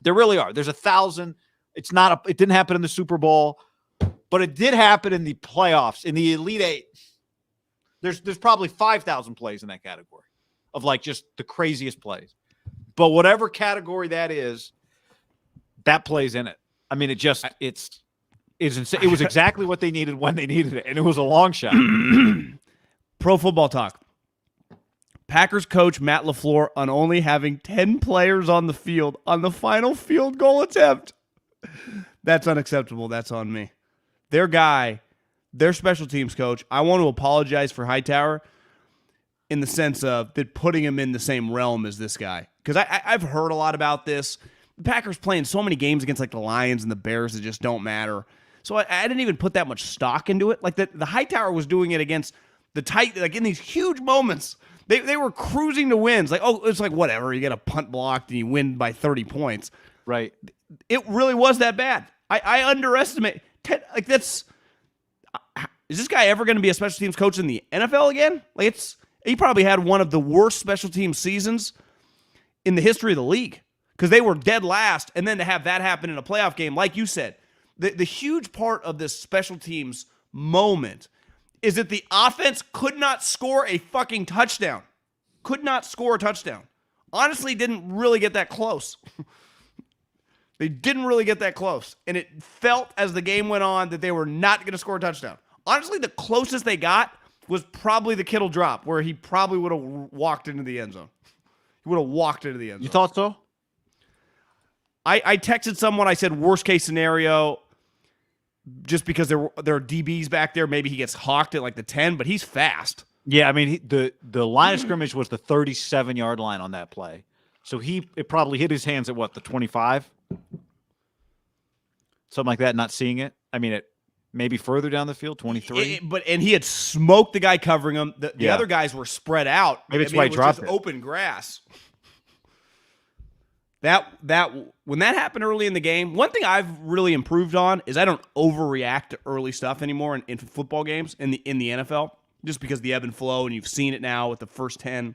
There really are. There's 1,000. It didn't happen in the Super Bowl, but it did happen in the playoffs, in the Elite Eight. There's probably 5,000 plays in that category of just the craziest plays. But whatever category that is, that plays in it. I mean, it's insane. It was exactly what they needed when they needed it, and it was a long shot. Pro Football Talk. Packers coach Matt LaFleur on only having 10 players on the field on the final field goal attempt. That's unacceptable. That's on me. Their guy, their special teams coach, I want to apologize for Hightower in the sense of that putting him in the same realm as this guy. Because I've heard a lot about this. The Packers playing so many games against the Lions and the Bears that just don't matter. So I didn't even put that much stock into it. The Hightower was doing it against the tight, in these huge moments. They were cruising to wins. It's whatever. You get a punt blocked and you win by 30 points. Right. It really was that bad. I underestimate. Is this guy ever going to be a special teams coach in the NFL again? He probably had one of the worst special teams seasons in the history of the league because they were dead last, and then to have that happen in a playoff game, like you said, the huge part of this special teams moment is that the offense could not score a fucking touchdown. Could not score a touchdown. Honestly, didn't really get that close. They didn't really get that close. And it felt as the game went on that they were not going to score a touchdown. Honestly, the closest they got was probably the Kittle drop, where he probably would have walked into the end zone. He would have walked into the end zone. You thought so? I texted someone, I said worst case scenario, just because there are DBs back there. Maybe he gets hawked at the 10, but he's fast. Yeah, I mean, the line of scrimmage was the 37-yard line on that play. So it probably hit his hands at the 25? Something like that, not seeing it. I mean, it maybe further down the field, 23. And he had smoked the guy covering him. The other guys were spread out. Maybe it's why he dropped it. Open grass. When that happened early in the game, one thing I've really improved on is I don't overreact to early stuff anymore in football games in the NFL, just because the ebb and flow, and you've seen it now with the first 10.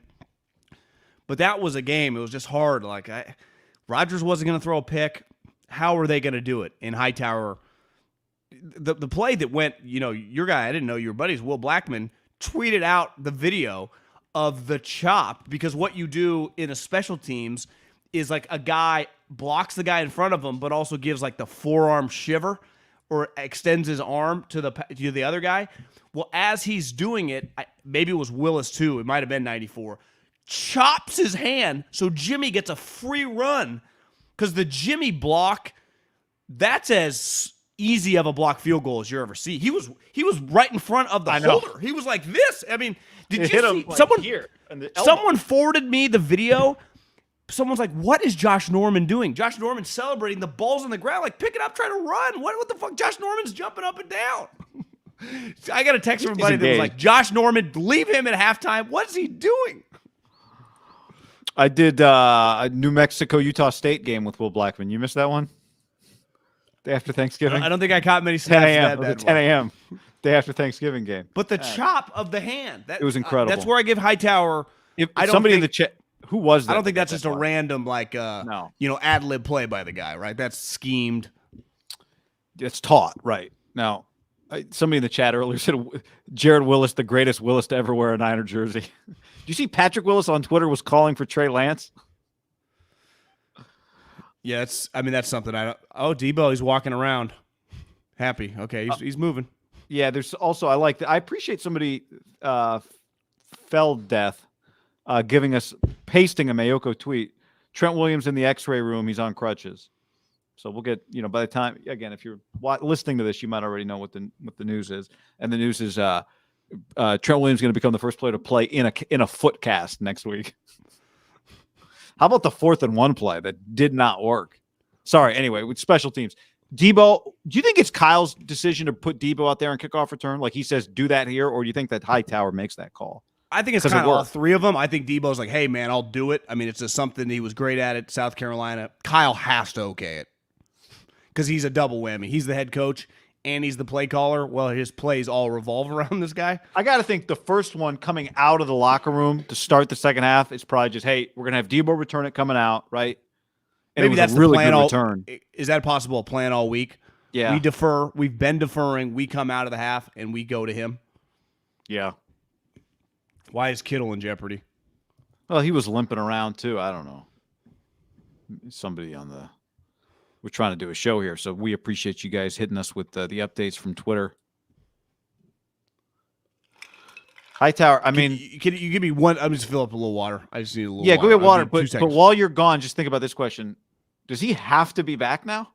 But that was a game. It was just hard. Rodgers wasn't going to throw a pick. How are they going to do it? In Hightower, the play that went, your guy, I didn't know your buddies, Will Blackman, tweeted out the video of the chop, because what you do in a special teams is like a guy blocks the guy in front of him, but also gives like the forearm shiver or extends his arm to the other guy. Well, as he's doing it, maybe it was Willis too. It might have been 94. Chops his hand, so Jimmy gets a free run because the Jimmy block, that's as easy of a block field goal as you ever see. He was right in front of the holder. He was like this. I mean, did you see someone here? Someone forwarded me the video. Someone's like, "What is Josh Norman doing?" Josh Norman's celebrating. The ball's on the ground. Like, pick it up, try to run. What the fuck? Josh Norman's jumping up and down. I got a text from everybody that was like, "Josh Norman, leave him at halftime. What's he doing?" I did a New Mexico-Utah State game with Will Blackman. You missed that one? Day after Thanksgiving? I don't think I caught many snaps. 10 a.m. It was a 10 a.m. Day after Thanksgiving game. But the chop of the hand. It was incredible. That's where I give Hightower. Somebody in the chat. Who was that? I don't think that's just a random, ad-lib play by the guy, right? That's schemed. It's taught, right. Now, somebody in the chat earlier said Jared Willis, the greatest Willis to ever wear a Niner jersey. Do you see Patrick Willis on Twitter was calling for Trey Lance? Yeah, that's something I don't. Oh, Deebo, he's walking around, happy. Okay, he's moving. Yeah, there's also I appreciate somebody fell death pasting a Mayoko tweet. Trent Williams in the X-ray room. He's on crutches. So we'll get by the time again, if you're listening to this, you might already know what the news is. And the news is Trent Williams is going to become the first player to play in a foot cast next week. How about the 4th and 1 play that did not work? Sorry. Anyway, with special teams, Deebo. Do you think it's Kyle's decision to put Deebo out there and kickoff return? Like he says, do that here, or do you think that Hightower makes that call? I think it's kind of all three of them. I think Deebo's like, hey man, I'll do it. I mean, it's just something he was great at South Carolina. Kyle has to okay it because he's a double whammy. He's the head coach and he's the play caller. Well, his plays all revolve around this guy. I got to think the first one coming out of the locker room to start the second half is probably just, hey, we're going to have Deebo return it coming out, right? And maybe that's a really the plan good return. Is that possible? A plan all week? Yeah. We defer. We've been deferring. We come out of the half and we go to him. Yeah. Why is Kittle in jeopardy? Well, he was limping around too. I don't know. We're trying to do a show here, so we appreciate you guys hitting us with the updates from Twitter. Hightower, can you give me one? I'm just fill up a little water. I just need a little. Yeah, water. go get water. But while you're gone, just think about this question: does he have to be back now?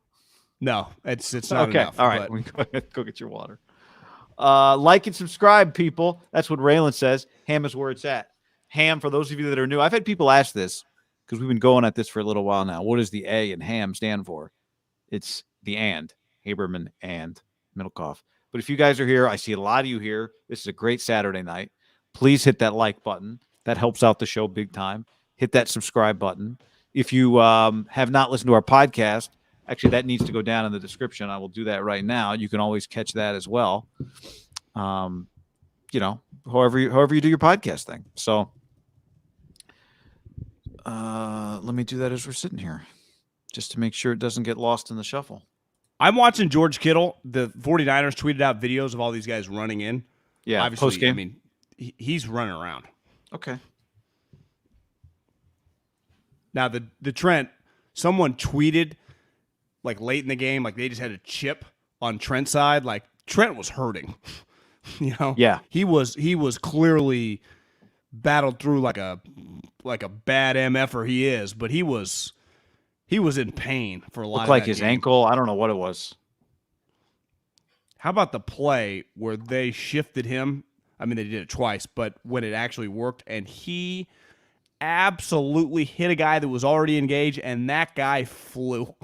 No, it's not okay. Enough, all right, go get your water. Like and subscribe, people. That's what Raylan says. Ham is where it's at. Ham, for those of you that are new, I've had people ask this because we've been going at this for a little while now. What does the A in ham stand for? It's the and. Haberman and MIDDLEKAUFF. But if you guys are here, I see a lot of you here. This is a great Saturday night. Please hit that like button. That helps out the show big time. Hit that subscribe button. If you have not listened to our podcast, actually, that needs to go down in the description. I will do that right now. You can always catch that as well. However you do your podcast thing. So let me do that as we're sitting here, just to make sure it doesn't get lost in the shuffle. I'm watching George Kittle. The 49ers tweeted out videos of all these guys running in. Yeah, obviously, post-game. I mean, he's running around. Okay. Now, the Trent, someone tweeted like late in the game, like they just had a chip on Trent's side. Like Trent was hurting, Yeah, he was clearly battled through like a bad MFer he is, but he was in pain for a lot. Looked like his ankle. I don't know what it was. How about the play where they shifted him? I mean, they did it twice, but when it actually worked, and he absolutely hit a guy that was already engaged, and that guy flew.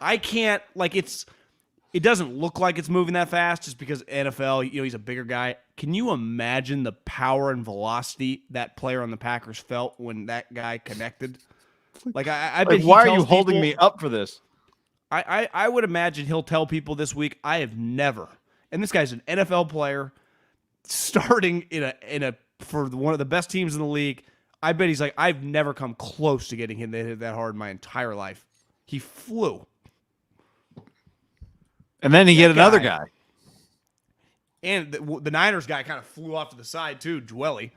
I can't, it doesn't look like it's moving that fast just because NFL, he's a bigger guy. Can you imagine the power and velocity that player on the Packers felt when that guy connected? Why are you holding me up for this? I would imagine he'll tell people this week, I have never, and this guy's an NFL player starting for one of the best teams in the league. I bet he's like, I've never come close to getting hit that hard in my entire life. He flew. And then he hit another guy. And the Niners guy kind of flew off to the side too, Dwelly.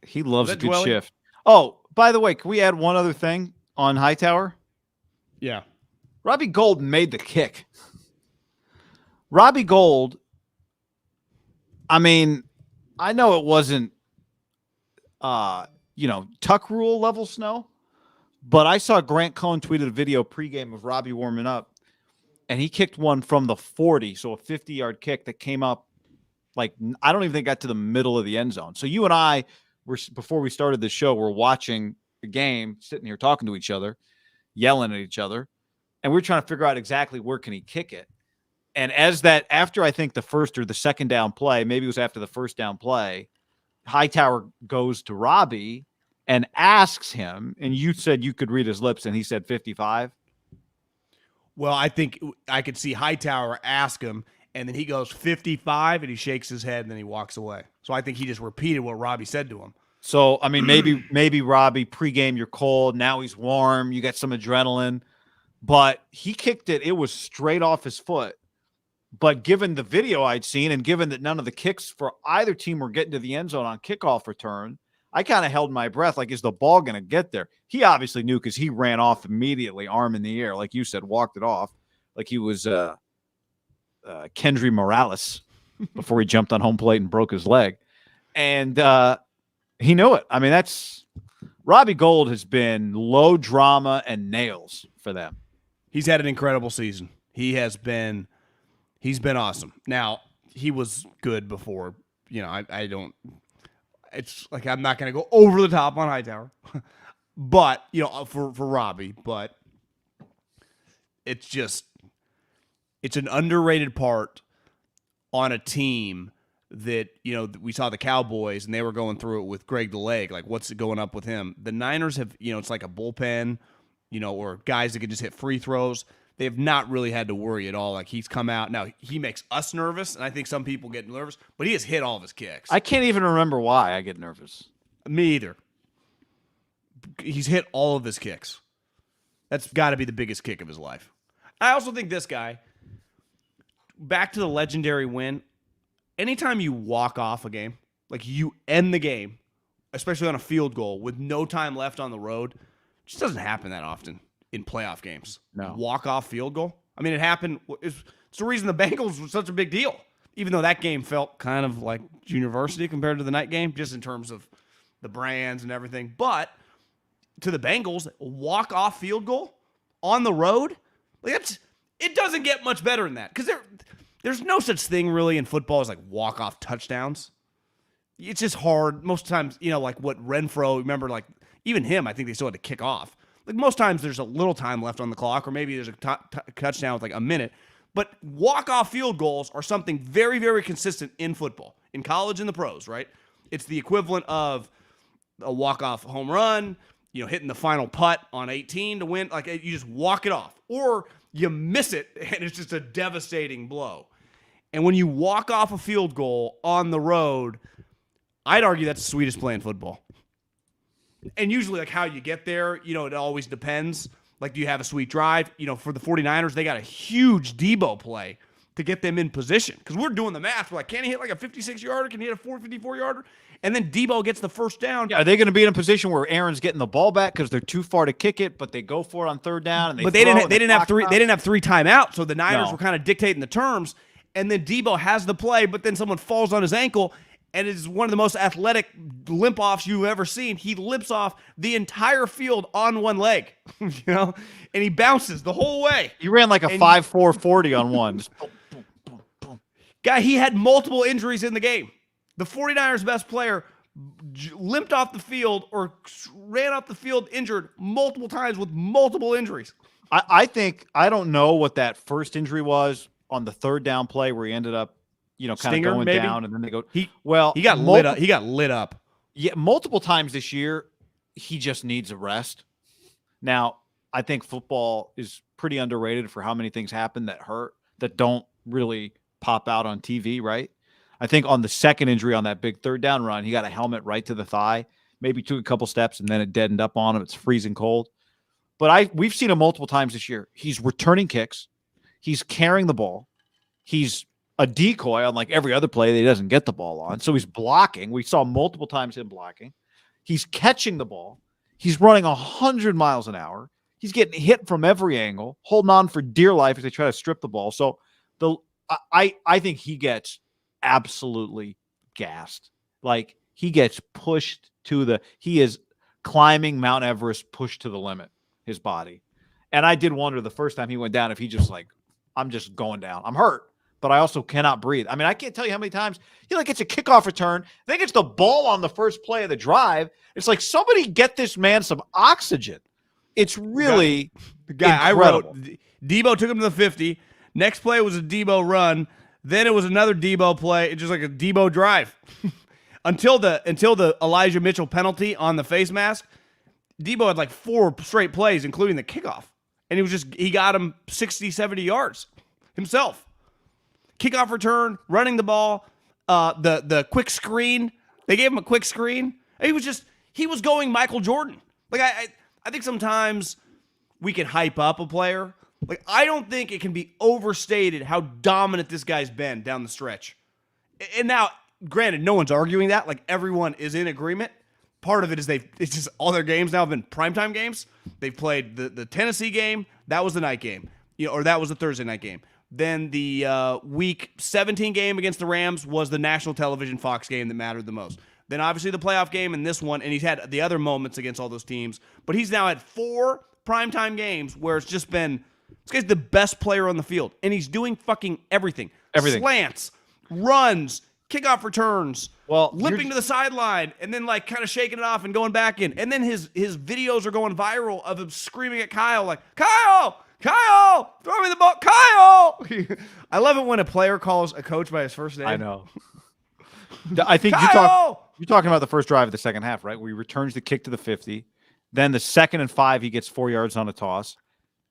He loves a good Dwelly? shift. Oh, by the way, can we add one other thing on Hightower? Yeah. Robbie Gould made the kick. Robbie Gould, I mean, I know it wasn't, tuck rule level snow, but I saw Grant Cohn tweeted a video pregame of Robbie warming up, and he kicked one from the 40, so a 50-yard kick that came up, like, I don't even think got to the middle of the end zone. So you and I were, before we started the show, we're watching the game, sitting here talking to each other, yelling at each other, and we're trying to figure out exactly where can he kick it. And after I think the first or the second down play, maybe it was after the first down play, Hightower goes to Robbie and asks him, and you said you could read his lips, and he said 55. Well, I think I could see Hightower ask him, and then he goes 55, and he shakes his head, and then he walks away. So I think he just repeated what Robbie said to him. So, I mean, maybe Robbie, pregame, you're cold. Now he's warm. You got some adrenaline. But he kicked it. It was straight off his foot. But given the video I'd seen and given that none of the kicks for either team were getting to the end zone on kickoff return, I kind of held my breath. Like, is the ball going to get there? He obviously knew because he ran off immediately, arm in the air. Like you said, walked it off like he was Kendry Morales before he jumped on home plate and broke his leg. And he knew it. I mean, Robbie Gould has been low drama and nails for them. He's had an incredible season. He's been awesome. Now, he was good before. I don't – it's like I'm not going to go over the top on Hightower. But, for Robbie. But it's just – it's an underrated part on a team that, we saw the Cowboys, and they were going through it with Greg the Leg. Like, what's going up with him? The Niners have – it's like a bullpen, or guys that can just hit free throws. They have not really had to worry at all. Like, he's come out. Now, he makes us nervous, and I think some people get nervous, but he has hit all of his kicks. I can't even remember why I get nervous. Me either. He's hit all of his kicks. That's got to be the biggest kick of his life. I also think this guy, back to the legendary win, anytime you walk off a game, like you end the game, especially on a field goal with no time left on the road, it just doesn't happen that often. In playoff games. No. Walk-off field goal. I mean, it happened. It's the reason the Bengals was such a big deal, even though that game felt kind of like junior varsity compared to the night game, just in terms of the brands and everything. But to the Bengals, walk-off field goal on the road, it doesn't get much better than that because there's no such thing really in football as like walk-off touchdowns. It's just hard. Most times, like what Renfro, remember, like even him, I think they still had to kick off. Like most times there's a little time left on the clock, or maybe there's a touchdown with like a minute. But walk-off field goals are something very, very consistent in football, in college and the pros, right? It's the equivalent of a walk-off home run, hitting the final putt on 18 to win. Like you just walk it off. Or you miss it, and it's just a devastating blow. And when you walk off a field goal on the road, I'd argue that's the sweetest play in football. And usually, like, how you get there, it always depends. Like, do you have a sweet drive? For the 49ers, they got a huge Deebo play to get them in position. Because we're doing the math. We're like, can he hit like a 56-yarder? Can he hit a 454-yarder? And then Deebo gets the first down. Yeah, are they going to be in a position where Aaron's getting the ball back because they're too far to kick it, but they go for it on third down? And they didn't have three timeouts, so the Niners were kind of dictating the terms. And then Deebo has the play, but then someone falls on his ankle. And it's one of the most athletic limp-offs you've ever seen. He limps off the entire field on one leg, and he bounces the whole way. He ran like a 5.4 40 on one. Just boom, boom, boom, boom. Guy, he had multiple injuries in the game. The 49ers' best player limped off the field or ran off the field injured multiple times with multiple injuries. I don't know what that first injury was on the third down play where he ended up kind of going maybe down, and then they go. He got lit up. He got lit up. Yeah, multiple times this year. He just needs a rest. Now, I think football is pretty underrated for how many things happen that hurt that don't really pop out on TV. Right? I think on the second injury on that big third down run, he got a helmet right to the thigh. Maybe took a couple steps and then it deadened up on him. It's freezing cold. But we've seen him multiple times this year. He's returning kicks. He's carrying the ball. He's a decoy on like every other play that he doesn't get the ball on. So he's blocking. We saw multiple times him blocking. He's catching the ball. He's running 100 miles an hour. He's getting hit from every angle, holding on for dear life as they try to strip the ball. So I think he gets absolutely gassed. Like, he gets pushed to he is climbing Mount Everest, pushed to the limit, his body. And I did wonder the first time he went down if he just like, I'm just going down. I'm hurt, but I also cannot breathe. I mean, I can't tell you how many times he like gets a kickoff return, then gets the ball on the first play of the drive. It's like, somebody get this man some oxygen. It's really the guy incredible. I wrote. Deebo took him to the 50. Next play was a Deebo run. Then it was another Deebo play. It's just like a Deebo drive. Until the Elijah Mitchell penalty on the face mask, Deebo had like 4 straight plays, including the kickoff. And he got him 60, 70 yards himself. Kickoff return, running the ball, the quick screen. They gave him a quick screen. He was going Michael Jordan. Like, I think sometimes we can hype up a player. Like, I don't think it can be overstated how dominant this guy's been down the stretch. And now, granted, no one's arguing that. Like, everyone is in agreement. Part of it is it's just all their games now have been primetime games. They've played the Tennessee game. That was the night game, or that was the Thursday night game. Then the Week 17 game against the Rams was the national television Fox game that mattered the most. Then obviously the playoff game and this one, and he's had the other moments against all those teams. But he's now had 4 primetime games where it's just been, this guy's the best player on the field, and he's doing fucking everything. Slants, runs, kickoff returns, limping to the sideline, and then like kind of shaking it off and going back in. And then his videos are going viral of him screaming at Kyle like, Kyle, throw me the ball, Kyle. I love it when a player calls a coach by his first name. I know. I think you're talking about the first drive of the second half, right? Where he returns the kick to the 50. Then the 2nd and 5, he gets 4 yards on a toss.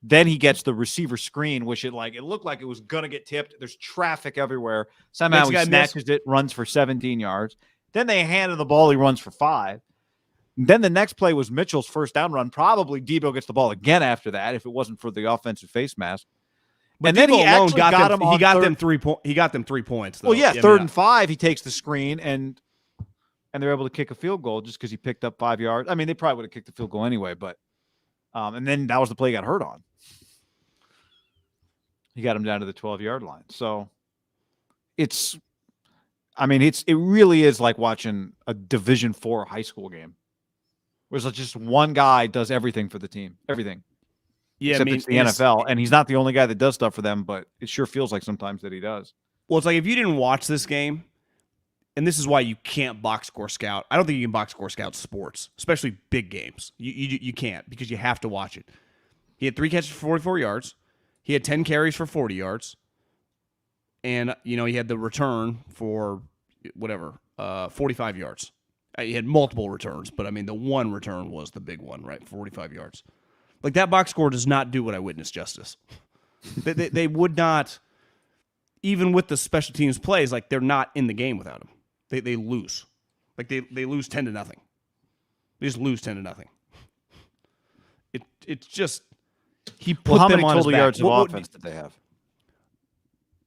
Then he gets the receiver screen, which it looked like it was going to get tipped. There's traffic everywhere. Somehow he snatches it, runs for 17 yards. Then they handed the ball. He runs for 5. Then the next play was Mitchell's first down run. Probably Deebo gets the ball again after that if it wasn't for the offensive face mask. But and then he actually got them. He got them 3 points. He got them 3 points. Though. Well, yeah, 3rd and 5, he takes the screen and they're able to kick a field goal just because he picked up 5 yards. I mean, they probably would have kicked the field goal anyway, but and then that was the play he got hurt on. He got him down to the 12-yard line. So it really is like watching a Division IV high school game. Where it's just one guy does everything for the team. Everything. Yeah, Except it's the NFL, and he's not the only guy that does stuff for them, but it sure feels like sometimes that he does. Well, it's like if you didn't watch this game, and this is why you can't box score scout. I don't think you can box score scout sports, especially big games. You can't because you have to watch it. He had 3 catches for 44 yards. He had 10 carries for 40 yards. And, he had the return for 45 yards. He had multiple returns, but, the one return was the big one, right? 45 yards. Like, that box score does not do what I witnessed justice. they would not, even with the special teams plays, like, they're not in the game without him. They lose. Like, they lose 10-0. They just lose 10-0. It's just, he put how them many on total his back. yards of offense did they have?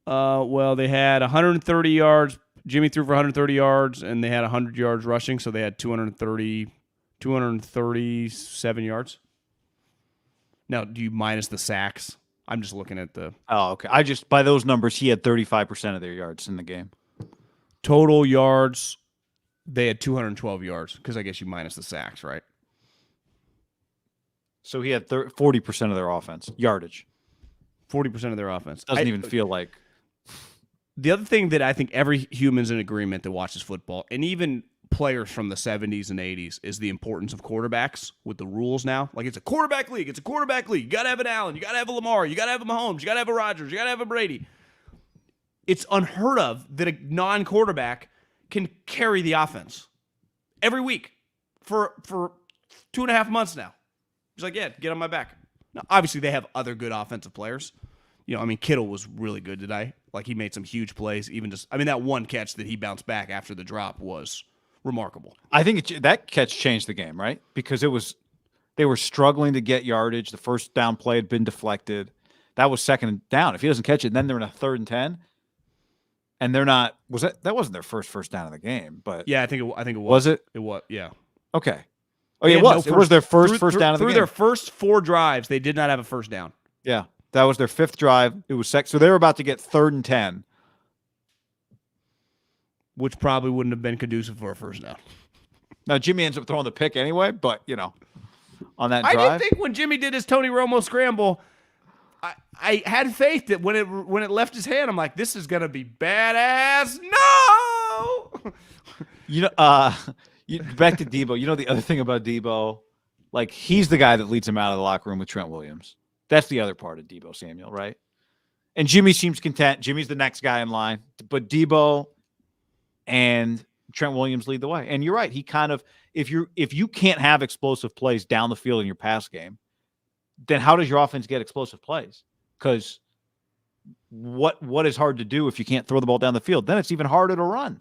Well, they had 130 yards. Jimmy threw for 130 yards, and they had 100 yards rushing, so they had 237 yards. Now, do you minus the sacks? I'm just looking at the... Oh, okay. By those numbers, he had 35% of their yards in the game. Total yards, they had 212 yards, because I guess you minus the sacks, right? So he had 40% of their offense, yardage. 40% of their offense. Doesn't even feel like... The other thing that I think every human's in agreement that watches football, and even players from the 70s and 80s, is the importance of quarterbacks with the rules now. Like, it's a quarterback league. It's a quarterback league. You got to have an Allen. You got to have a Lamar. You got to have a Mahomes. You got to have a Rodgers. You got to have a Brady. It's unheard of that a non-quarterback can carry the offense every week for 2.5 months now. He's like, yeah, get on my back. Now, obviously, they have other good offensive players. Kittle was really good today. Like, he made some huge plays. That one catch that he bounced back after the drop was remarkable. I think that catch changed the game, right? Because they were struggling to get yardage. The first down play had been deflected. That was 2nd down. If he doesn't catch it, then they're in a 3rd and 10. And they're not. That wasn't their first down of the game, but yeah, I think it was. Was it? It was. Yeah. Okay. Oh, yeah, They it had was. no It was their first down of the through game. their first 4 drives, they did not have a first down. Yeah, that was their 5th drive. It was so they were about to get 3rd and 10. Which probably wouldn't have been conducive for a first down. Now, Jimmy ends up throwing the pick anyway, but, on that I drive. did think when Jimmy did his Tony Romo scramble, I had faith that when it left his hand, I'm like, this is going to be badass. No! Back to Deebo. The other thing about Deebo, like, he's the guy that leads him out of the locker room with Trent Williams. That's the other part of Deebo Samuel, right? And Jimmy seems content. Jimmy's the next guy in line. But Deebo and Trent Williams lead the way. And you're right. He kind of, if you can't have explosive plays down the field in your pass game, then how does your offense get explosive plays? Because what is hard to do if you can't throw the ball down the field? Then it's even harder to run.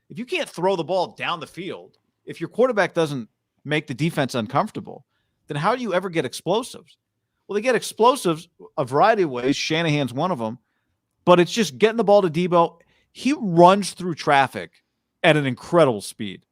If you can't throw the ball down the field, if your quarterback doesn't make the defense uncomfortable, then how do you ever get explosives? Well, they get explosives a variety of ways. Shanahan's one of them. But it's just getting the ball to Deebo. He runs through traffic at an incredible speed.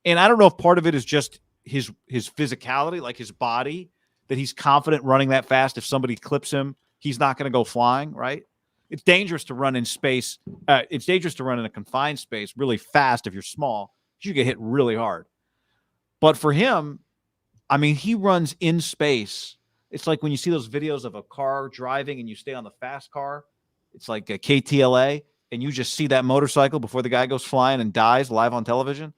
And I don't know if part of it is just his physicality, like his body, that he's confident running that fast. If somebody clips him, he's not going to go flying, right? It's dangerous to run in space. It's dangerous to run in a confined space really fast if you're small. You get hit really hard. But for him, I mean, he runs in space. It's like when you see those videos of a car driving and you stay on the fast car. It's like a KTLA, and you just see that motorcycle before the guy goes flying and dies live on television.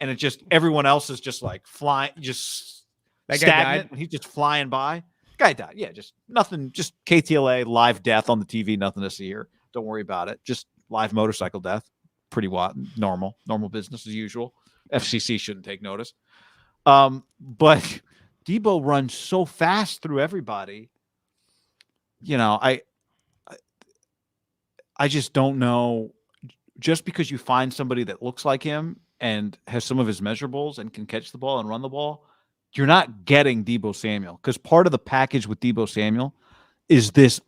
And it just, everyone else is just like flying, just that stagnant. He's just flying by. Guy died. Yeah, just nothing, just KTLA, live death on the TV, nothing to see here. Don't worry about it. Just live motorcycle death. Pretty normal business as usual. FCC shouldn't take notice. But Deebo runs so fast through everybody. I just don't know. Just because you find somebody that looks like him and has some of his measurables and can catch the ball and run the ball, you're not getting Deebo Samuel. Because part of the package with Deebo Samuel is this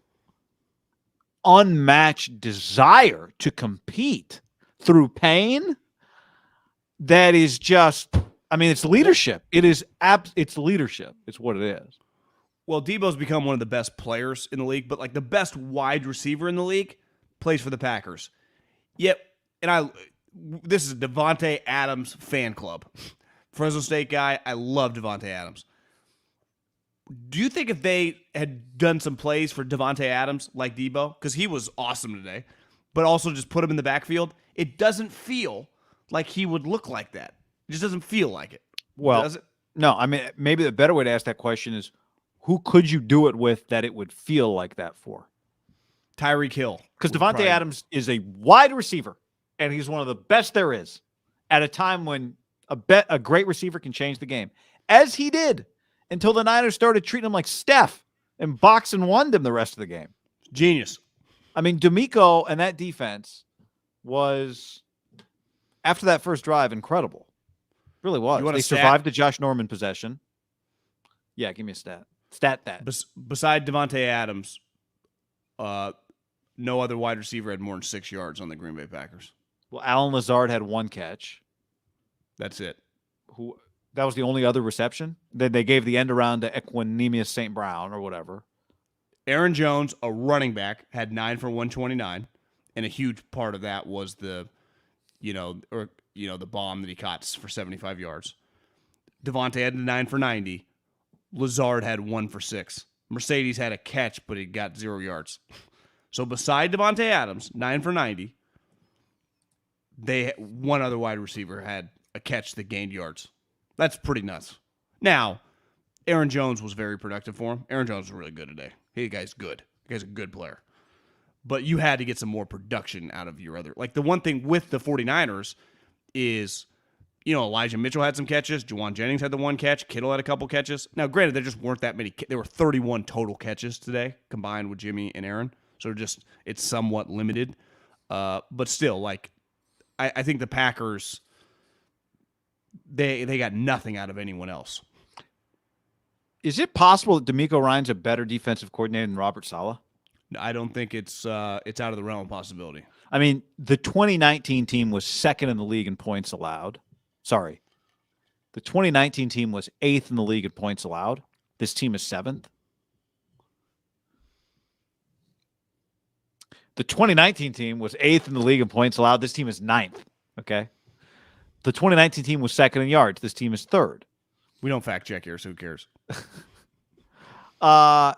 unmatched desire to compete through pain that is just, I mean, it's leadership. It's leadership. It's what it is. Well, Deebo's become one of the best players in the league, but like the best wide receiver in the league plays for the Packers. Yep, this is a Davante Adams fan club. Fresno State guy, I love Davante Adams. Do you think if they had done some plays for Davante Adams like Deebo, because he was awesome today, but also just put him in the backfield, it doesn't feel like he would look like that. It just doesn't feel like it. Well, does it? No, I mean, maybe the better way to ask that question is, who could you do it with that it would feel like that for? Tyreek Hill. Because Davante Adams is a wide receiver, and he's one of the best there is at a time when a great receiver can change the game, as he did until the Niners started treating him like Steph and box and won him the rest of the game. Genius. I mean, D'Amico and that defense was, after that first drive, incredible. Really was. They survived the Josh Norman possession. Yeah, give me a stat. Stat that. Beside Davante Adams, no other wide receiver had more than 6 yards on the Green Bay Packers. Well, Allen Lazard had 1 catch. That's it. That was the only other reception? Then they gave the end around to Equanimous St. Brown or whatever. Aaron Jones, a running back, had 9 for 129, and a huge part of that was the bomb that he caught for 75 yards. Davante had 9 for 90. Lazard had 1 for 6. Mercedes had a catch, but he got 0 yards. So beside Davante Adams, 9 for 90, one other wide receiver had a catch that gained yards. That's pretty nuts. Now, Aaron Jones was very productive for him. Aaron Jones was really good today. The guy's good. The guy's a good player. But you had to get some more production out of your other. Like the one thing with the 49ers is, Elijah Mitchell had some catches. Juwan Jennings had the 1 catch. Kittle had a couple catches. Now, granted, there just weren't that many. There were 31 total catches today combined with Jimmy and Aaron. So it's somewhat limited. But still, I think the Packers, they got nothing out of anyone else. Is it possible that D'Amico Ryan's a better defensive coordinator than Robert Saleh? I don't think it's out of the realm of possibility. I mean, the 2019 team was second in the league in points allowed. Sorry. The 2019 team was 8th in the league in points allowed. This team is 7th. The 2019 team was 8th in the league in points allowed. This team is 9th. Okay. The 2019 team was 2nd in yards. This team is 3rd. We don't fact check here, so who cares? I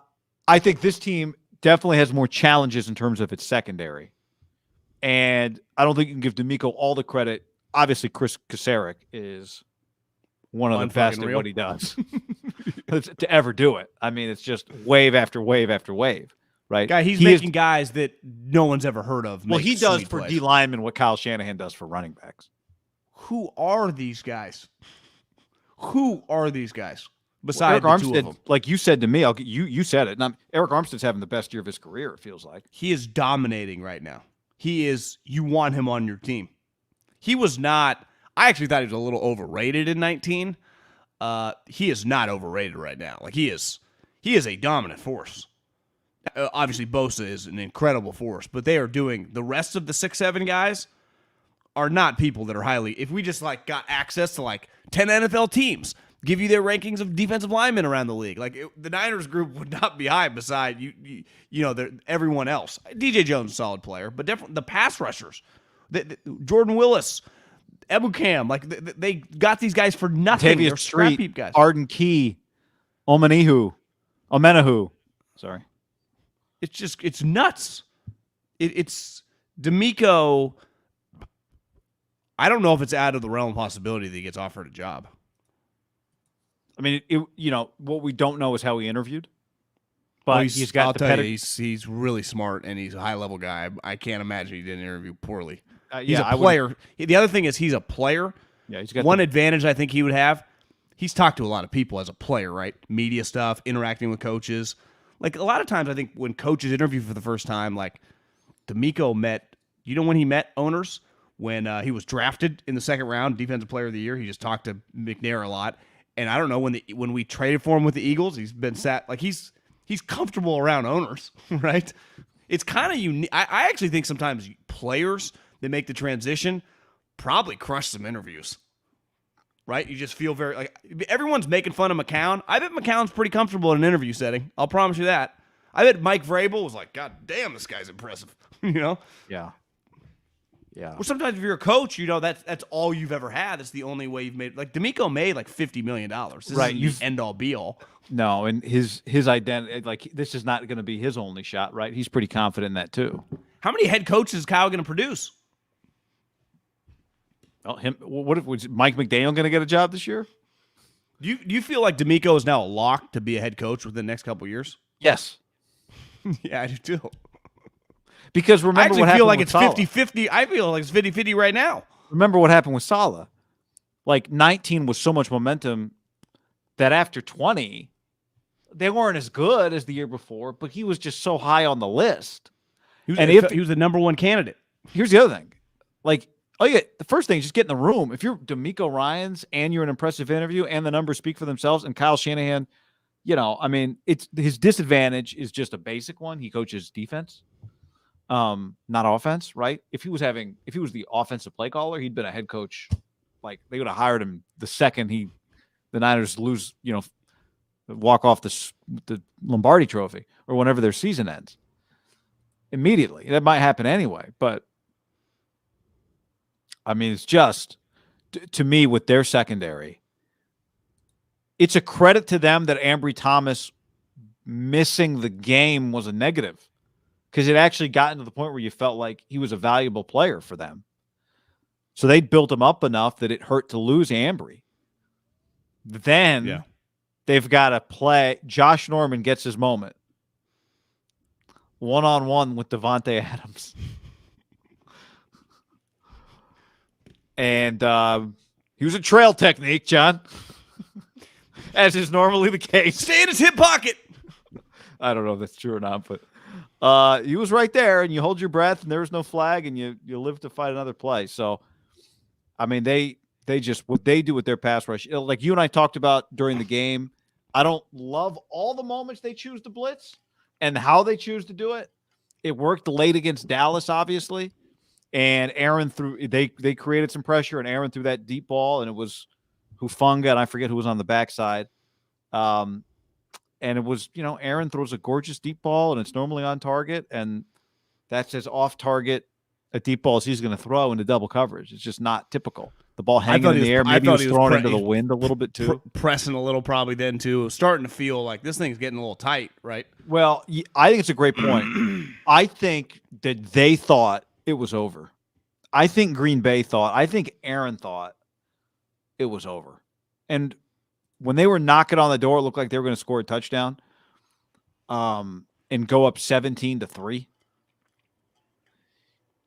think this team definitely has more challenges in terms of its secondary. And I don't think you can give D'Amico all the credit. Obviously, Chris Kasarik is one of the best at what he does to ever do it. I mean, it's just wave after wave after wave, right? He's making guys that no one's ever heard of. Well, he does for D linemen what Kyle Shanahan does for running backs. Who are these guys? Who are these guys? Besides Arik the two Armstead, of them. like you said to me, you said it. And Arik Armstead's having the best year of his career, it feels like. He is dominating right now. He is, you want him on your team. He was not, I actually thought he was a little overrated in 19. He is not overrated right now. Like he is a dominant force. Obviously, Bosa is an incredible force, but they are doing, the rest of the 6'7" guys are not people that are highly, if we just like got access to like 10 NFL teams, give you their rankings of defensive linemen around the league. Like the Niners group would not be high beside everyone else. DJ Jones, a solid player, but definitely the pass rushers, Jordan Willis, Ebukam, like they got these guys for nothing. They're scrap heap guys. Arden Key, Omenahu. Sorry, it's nuts. It's D'Amico. I don't know if it's out of the realm of possibility that he gets offered a job. I mean, what we don't know is how he interviewed. But he's got I'll the tell pedigree. you, he's really smart and he's a high-level guy. I can't imagine he didn't interview poorly. He's Yeah, a player. The other thing is he's a player. Yeah, he's got one advantage I think he would have. He's talked to a lot of people as a player, right? Media stuff, interacting with coaches. Like a lot of times, I think when coaches interview for the first time, like D'Amico met. You know when he met owners when he was drafted in the 2nd round, defensive player of the year. He just talked to McNair a lot. And I don't know when we traded for him with the Eagles, he's been sat like he's comfortable around owners, right? It's kind of unique. I actually think sometimes players that make the transition probably crush some interviews, right? You just feel very like everyone's making fun of McCown. I bet McCown's pretty comfortable in an interview setting. I'll promise you that. I bet Mike Vrabel was like, God damn, this guy's impressive. Yeah. Yeah. Well, sometimes if you're a coach, that's all you've ever had. That's the only way you've made. Like D'Amico made like $50 million. This right. Isn't the end all be all. No, and his identity, like this is not going to be his only shot, right? He's pretty confident in that too. How many head coaches is Kyle going to produce? Well, what if was Mike McDaniel going to get a job this year? Do you feel like D'Amico is now locked to be a head coach within the next couple of years? Yes. Yeah, I do too. Because remember what happened feel like with it's 50-50. I feel like it's 50-50 right now. Remember what happened with Saleh. Like 19 was so much momentum that after 20, they weren't as good as the year before, but he was just so high on the list. He was the number one candidate. Here's the other thing. Like, the first thing is just get in the room. If you're D'Amico Ryans and you're an impressive interview and the numbers speak for themselves and Kyle Shanahan, it's his disadvantage is just a basic one. He coaches defense. Not offense, right? If he was the offensive play caller, he'd been a head coach. Like they would have hired him the second the Niners lose, walk off the Lombardi Trophy or whenever their season ends. Immediately, that might happen anyway. But I mean, it's just to me with their secondary, it's a credit to them that Ambry Thomas missing the game was a negative. Because it actually gotten to the point where you felt like he was a valuable player for them. So they built him up enough that it hurt to lose Ambry. Then they've got to play. Josh Norman gets his moment. One-on-one with Davante Adams. And he was a trail technique, John. As is normally the case. Stay in his hip pocket. I don't know if that's true or not, but he was right there, and you hold your breath, and there was no flag, and you live to fight another play. So, I mean, they just what they do with their pass rush, like you and I talked about during the game. I don't love all the moments they choose to blitz and how they choose to do it. It worked late against Dallas, obviously, and Aaron they created some pressure, and Aaron threw that deep ball, and it was Hufanga, and I forget who was on the backside. And it was, Aaron throws a gorgeous deep ball, and it's normally on target, and that's as off target a deep ball as he's going to throw into double coverage. It's just not typical. The ball hanging in the air. Maybe he was thrown into the wind a little bit too. Pressing a little probably then too. Starting to feel like this thing's getting a little tight, right? Well, I think it's a great point. I think that they thought it was over. I think Green Bay thought. I think Aaron thought it was over. And when they were knocking on the door, it looked like they were going to score a touchdown and go up 17-3.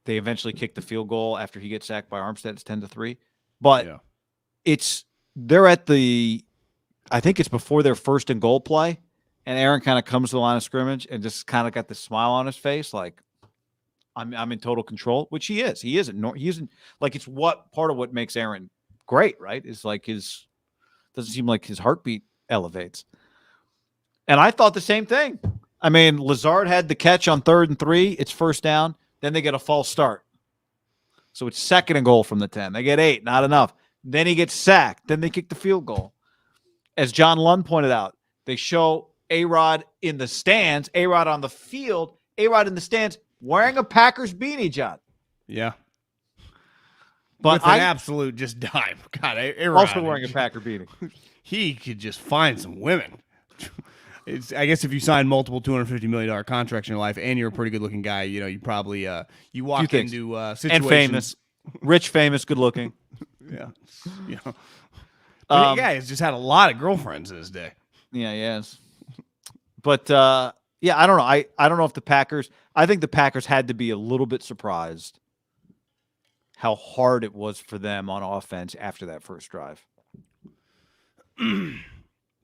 They eventually kicked the field goal after he gets sacked by Armstead. It's 10-3. But they're at I think it's before their 1st and goal play, and Aaron kind of comes to the line of scrimmage and just kind of got this smile on his face, like I'm in total control, which he is. He isn't like it's part of what makes Aaron great, right? Is like doesn't seem like his heartbeat elevates. And I thought the same thing. I mean, Lazard had the catch on 3rd and 3. It's first down. Then they get a false start. So it's 2nd and goal from the 10. They get 8, not enough. Then he gets sacked. Then they kick the field goal. As John Lund pointed out, they show A-Rod in the stands, A-Rod on the field, A-Rod in the stands wearing a Packers beanie, John. Yeah. But with an absolute just dime. God, A-Rod. Also wearing a Packer beanie. He could just find some women. I guess if you sign multiple $250 million contracts in your life and you're a pretty good-looking guy, you probably you walk into situations. And famous. Rich, famous, good-looking. Yeah. But he's just had a lot of girlfriends in his day. Yeah, he has. But, I don't know. I don't know if the Packers – I think the Packers had to be a little bit surprised how hard it was for them on offense after that first drive.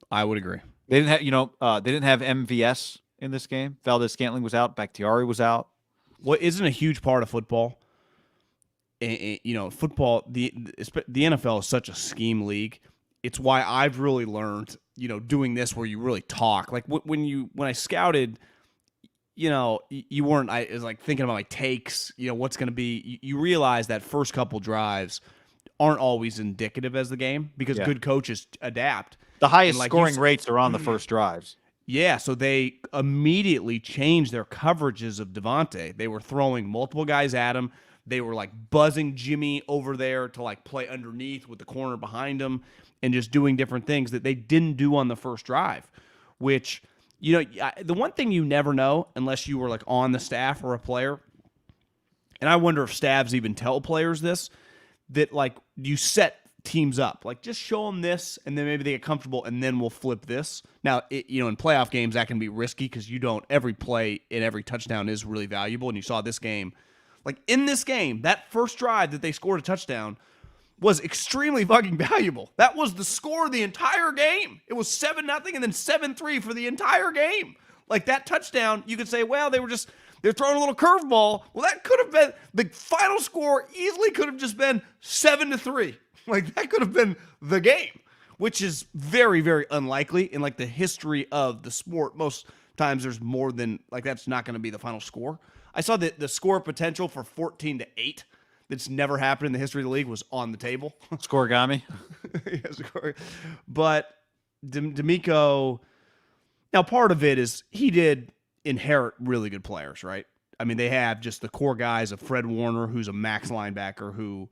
I would agree. They didn't have, they didn't have MVS in this game. Valdez-Scantling was out. Bakhtiari was out. What isn't a huge part of football? Football. The NFL is such a scheme league. It's why I've really learned, doing this where you really talk. Like when I scouted, you weren't. I was like thinking about my takes. What's going to be. You realize that first couple drives aren't always indicative as the game because good coaches adapt. The highest scoring rates are on the first drives. Yeah, so they immediately changed their coverages of Davante. They were throwing multiple guys at him. They were like buzzing Jimmy over there to like play underneath with the corner behind him and just doing different things that they didn't do on the first drive, which, the one thing you never know unless you were like on the staff or a player, and I wonder if staffs even tell players this, that like you set teams up, like just show them this and then maybe they get comfortable and then we'll flip this. Now, in playoff games that can be risky because every play and every touchdown is really valuable. And you saw this game, like in this game, that first drive that they scored a touchdown was extremely fucking valuable. That was the score of the entire game. It was 7-0 and then 7-3 for the entire game. Like that touchdown, you could say, well, they're throwing a little curveball. Well, that could have been the final score. Easily could have just been 7-3. Like that could have been the game, which is very, very unlikely in like the history of the sport. Most times there's more than like that's not going to be the final score. I saw that the score potential for 14-8 that's never happened in the history of the league was on the table. Scorigami. But D'Amico, now part of it is he did inherit really good players, right? I mean, they have just the core guys of Fred Warner, who's a max linebacker who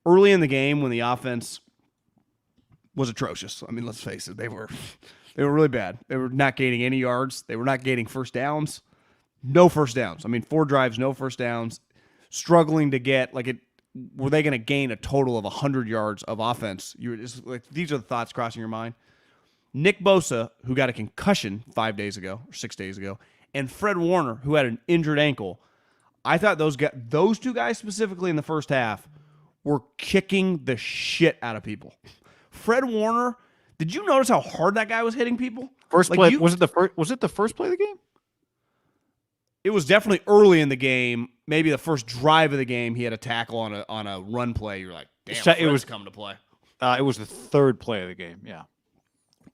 early in the game when the offense was atrocious. I mean, let's face it, they were really bad. They were not gaining any yards. They were not gaining first downs. No first downs. I mean, 4 drives, no first downs. Struggling to get were they going to gain a total of 100 yards of offense? These are the thoughts crossing your mind. Nick Bosa, who got a concussion 5 days ago or 6 days ago, and Fred Warner, who had an injured ankle. I thought those two guys specifically in the first half were kicking the shit out of people. Fred Warner, did you notice how hard that guy was hitting people? First play, was it the first play of the game? It was definitely early in the game. Maybe the first drive of the game, he had a tackle on a run play. You're like, damn, Fred's coming to play. It was the third play of the game, yeah.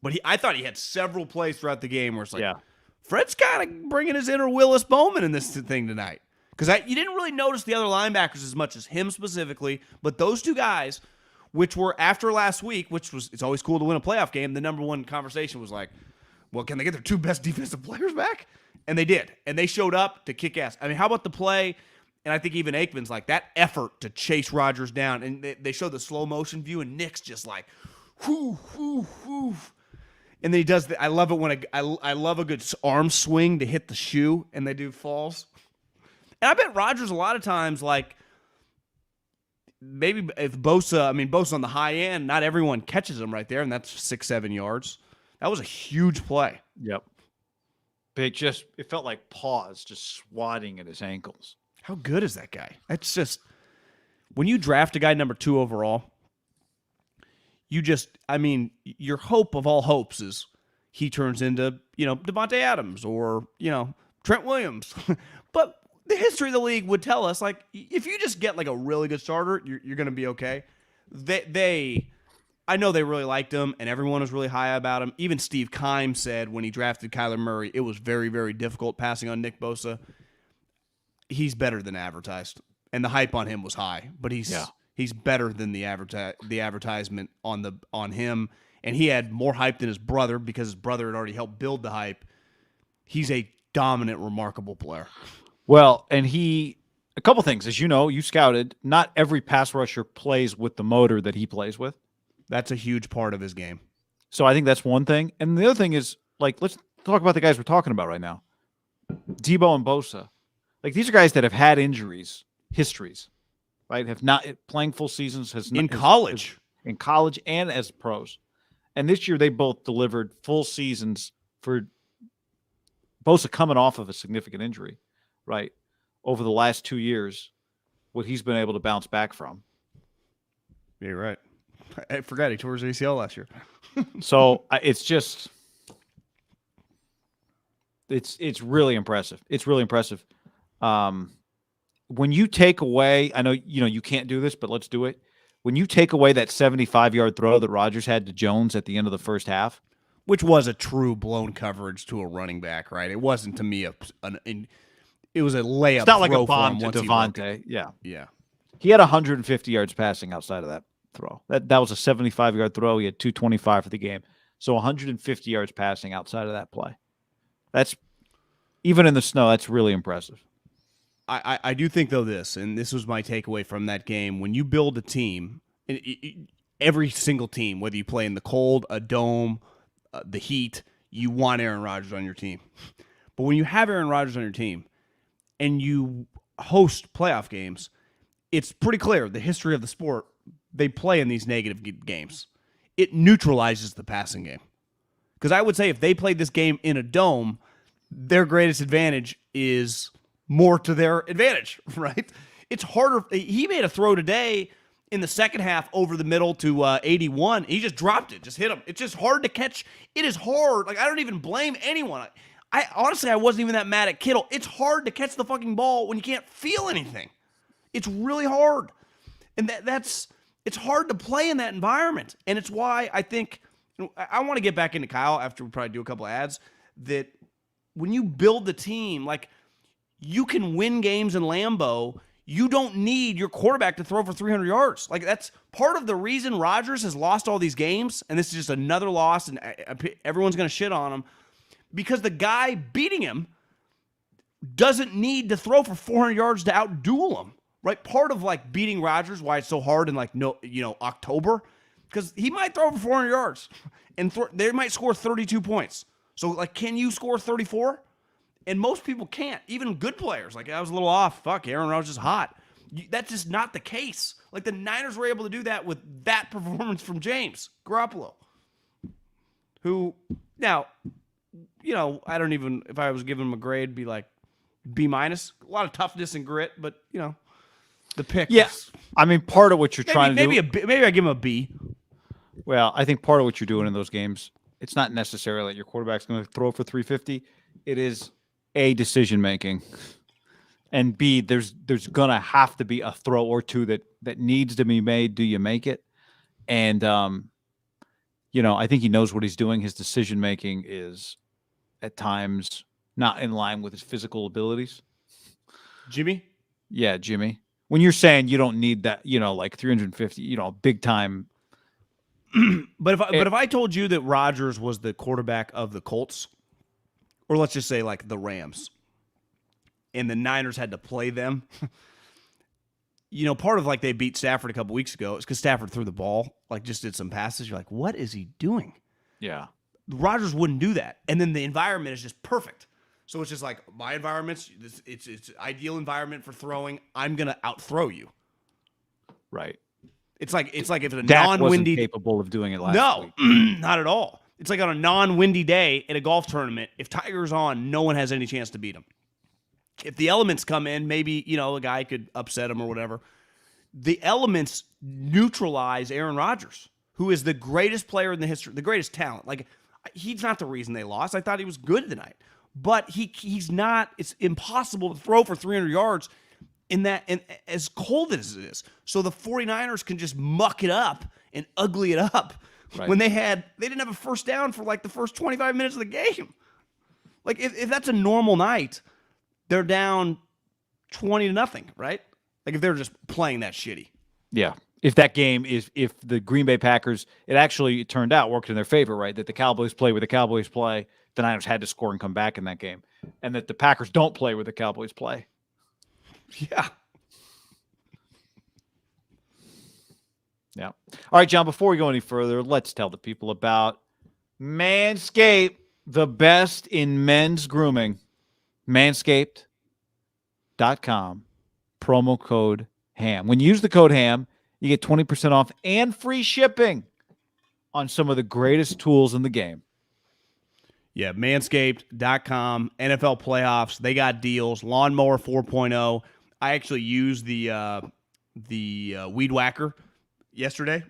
But I thought he had several plays throughout the game where it's like, Fred's kind of bringing his inner Willis Bowman in this thing tonight. Because you didn't really notice the other linebackers as much as him specifically, but those two guys which were after last week, it's always cool to win a playoff game. The number one conversation was like, well, can they get their two best defensive players back? And they did. And they showed up to kick ass. I mean, how about the play? And I think even Aikman's like that effort to chase Rodgers down. And they showed the slow motion view, and Nick's just like, whoo, whoo, whoo. And then he does I love it when I love a good arm swing to hit the shoe, and they do falls. And I bet Rodgers a lot of times, like, maybe if Bosa on the high end, not everyone catches him right there, and that's 6-7 yards. That was a huge play. Yep. But it felt like paws just swatting at his ankles. How good is that guy? That's just, when you draft a guy number 2 overall, your hope of all hopes is he turns into, Davante Adams or, Trent Williams. But the history of the league would tell us, like, if you just get like a really good starter, you're going to be okay. I know they really liked him, and everyone was really high about him. Even Steve Keim said when he drafted Kyler Murray, it was very, very difficult passing on Nick Bosa. He's better than advertised, and the hype on him was high. But he's better than the advertisement on him, and he had more hype than his brother because his brother had already helped build the hype. He's a dominant, remarkable player. Well, and a couple things, as you know, you scouted. Not every pass rusher plays with the motor that he plays with. That's a huge part of his game. So I think that's one thing. And the other thing is, like, let's talk about the guys we're talking about right now. Deebo and Bosa. Like, these are guys that have had histories, right? Have not playing full seasons. In college and as pros. And this year they both delivered full seasons for Bosa coming off of a significant injury, right? Over the last 2 years, what he's been able to bounce back from. Yeah, you're right. I forgot he tore his ACL last year. So it's just, it's really impressive. It's really impressive. When you take away, I know, you can't do this, but let's do it. When you take away that 75-yard throw that Rodgers had to Jones at the end of the first half, which was a true blown coverage to a running back, right? It wasn't to me it was a layup. It's not like a bomb to Davante. Yeah. He had 150 yards passing outside of that throw. That was a 75-yard throw. He had 225 for the game. So 150 yards passing outside of that play. That's, even in the snow, that's really impressive. I do think, though, and this was my takeaway from that game, when you build a team, every single team, whether you play in the cold, a dome, the heat, you want Aaron Rodgers on your team. But when you have Aaron Rodgers on your team and you host playoff games, it's pretty clear the history of the sport, they play in these negative games. It neutralizes the passing game. Because I would say if they played this game in a dome, their greatest advantage is more to their advantage, right? It's harder. He made a throw today in the second half over the middle to 81. He just dropped it, just hit him. It's just hard to catch. It is hard. Like, I don't even blame anyone. I honestly, I wasn't even that mad at Kittle. It's hard to catch the fucking ball when you can't feel anything. It's really hard. And it's hard to play in that environment. And it's why I think, I want to get back into Kyle after we probably do a couple of ads, that when you build the team, like, you can win games in Lambeau. You don't need your quarterback to throw for 300 yards. Like, that's part of the reason Rodgers has lost all these games, and this is just another loss, and everyone's going to shit on him, because the guy beating him doesn't need to throw for 400 yards to outduel him, right? Part of, like, beating Rodgers, why it's so hard in, like, October, because he might throw for 400 yards, and they might score 32 points. So, like, can you score 34? And most people can't. Even good players. Like, I was a little off. Fuck, Aaron Rodgers is hot. That's just not the case. Like, the Niners were able to do that with that performance from James Garoppolo, who, now, I don't even, if I was giving him a grade, be like B-. A lot of toughness and grit, but, the pick. Yes. I mean, part of what you're trying to do. Maybe I give him a B. Well, I think part of what you're doing in those games, it's not necessarily that your quarterback's going to throw for 350. It is A, decision making, and B, there's gonna have to be a throw or two that needs to be made. Do you make it? And I think he knows what he's doing. His decision making is at times not in line with his physical abilities. Jimmy? Yeah, Jimmy. When you're saying you don't need that, like 350, big time But if I told you that Rodgers was the quarterback of the Colts, or let's just say like the Rams, and the Niners had to play them, part of like they beat Stafford a couple weeks ago is because Stafford threw the ball, like just did some passes. You're like, what is he doing? Yeah. Rodgers wouldn't do that. And then the environment is just perfect. So it's just like my environment's it's ideal environment for throwing. I'm gonna outthrow you. Right. It's like if it's a Dak non-windy, wasn't capable of doing it last week. No, not at all. It's like on a non-windy day at a golf tournament. If Tiger's on, no one has any chance to beat him. If the elements come in, maybe a guy could upset him or whatever. The elements neutralize Aaron Rodgers, who is the greatest player in the history, the greatest talent. Like he's not the reason they lost. I thought he was good tonight. But he's not. It's impossible to throw for 300 yards in that, and as cold as it is. So the 49ers can just muck it up and ugly it up when they didn't have a first down for like the first 25 minutes of the game. Like if that's a normal night, they're down 20-0, right? Like if they're just playing that shitty. Yeah. If that game if the Green Bay Packers, it turned out worked in their favor, right? That the Cowboys play where the Cowboys play. The Niners had to score and come back in that game. And that the Packers don't play where the Cowboys play. Yeah. Yeah. All right, John, before we go any further, let's tell the people about Manscaped, the best in men's grooming. Manscaped.com, promo code HAM. When you use the code HAM, you get 20% off and free shipping on some of the greatest tools in the game. Yeah, manscaped.com, NFL playoffs, they got deals. Lawnmower 4.0. I actually used the weed whacker yesterday.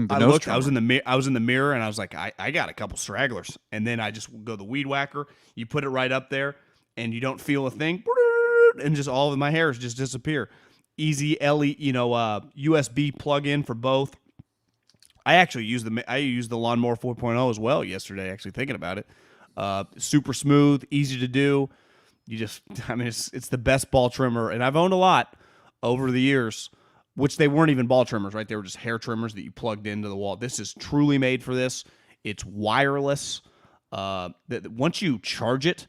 I was in the mirror and I was like, I got a couple stragglers. And then I just go the weed whacker. You put it right up there and you don't feel a thing. And just all of my hairs just disappear. Easy USB plug-in for both. I actually used the Lawnmower 4.0 as well yesterday, actually thinking about it. Super smooth, easy to do. It's the best ball trimmer, and I've owned a lot over the years, which they weren't even ball trimmers, right? They were just hair trimmers that you plugged into the wall. This is truly made for this. It's wireless. Once you charge it,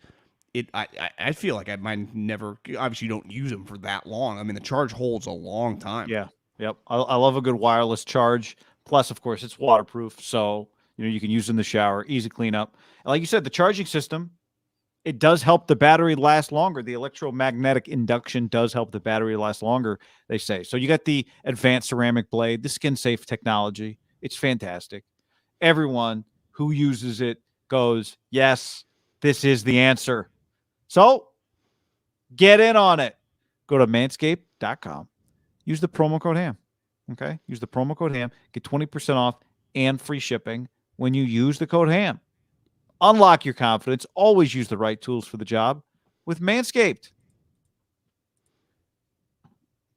I feel like I might never. Obviously, you don't use them for that long. I mean, the charge holds a long time. Yeah, yep. I love a good wireless charge. Plus, of course, it's waterproof, so you can use it in the shower, easy cleanup. And like you said, the charging system, it does help the battery last longer. The electromagnetic induction does help the battery last longer, they say. So you got the advanced ceramic blade, the skin-safe technology. It's fantastic. Everyone who uses it goes, yes, this is the answer. So get in on it. Go to manscaped.com. Use the promo code HAM. Okay? Use the promo code HAM. Get 20% off and free shipping when you use the code HAM. Unlock your confidence. Always use the right tools for the job with Manscaped.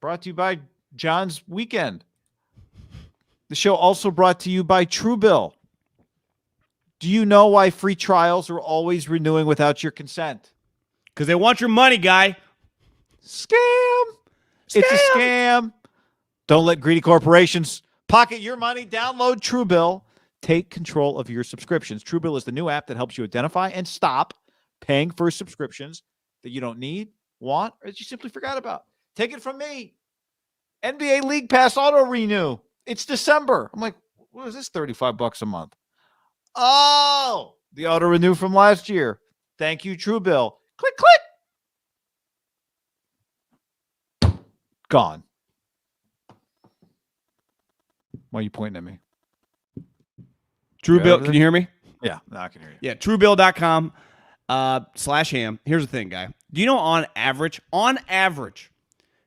Brought to you by John's Weekend. The show also brought to you by Truebill. Do you know why free trials are always renewing without your consent? Because they want your money, guy. Scam. It's a scam. Don't let greedy corporations pocket your money. Download Truebill. Take control of your subscriptions. Truebill is the new app that helps you identify and stop paying for subscriptions that you don't need, want, or that you simply forgot about. Take it from me. NBA League Pass auto renew. It's December. I'm like, what is this? $35 a month. Oh, the auto renew from last year. Thank you, Truebill. Click, click. Gone. Why are you pointing at me? Truebill, can you hear me? Yeah, no, I can hear you. Yeah, truebill.com /ham. Here's the thing, guy. Do you know on average,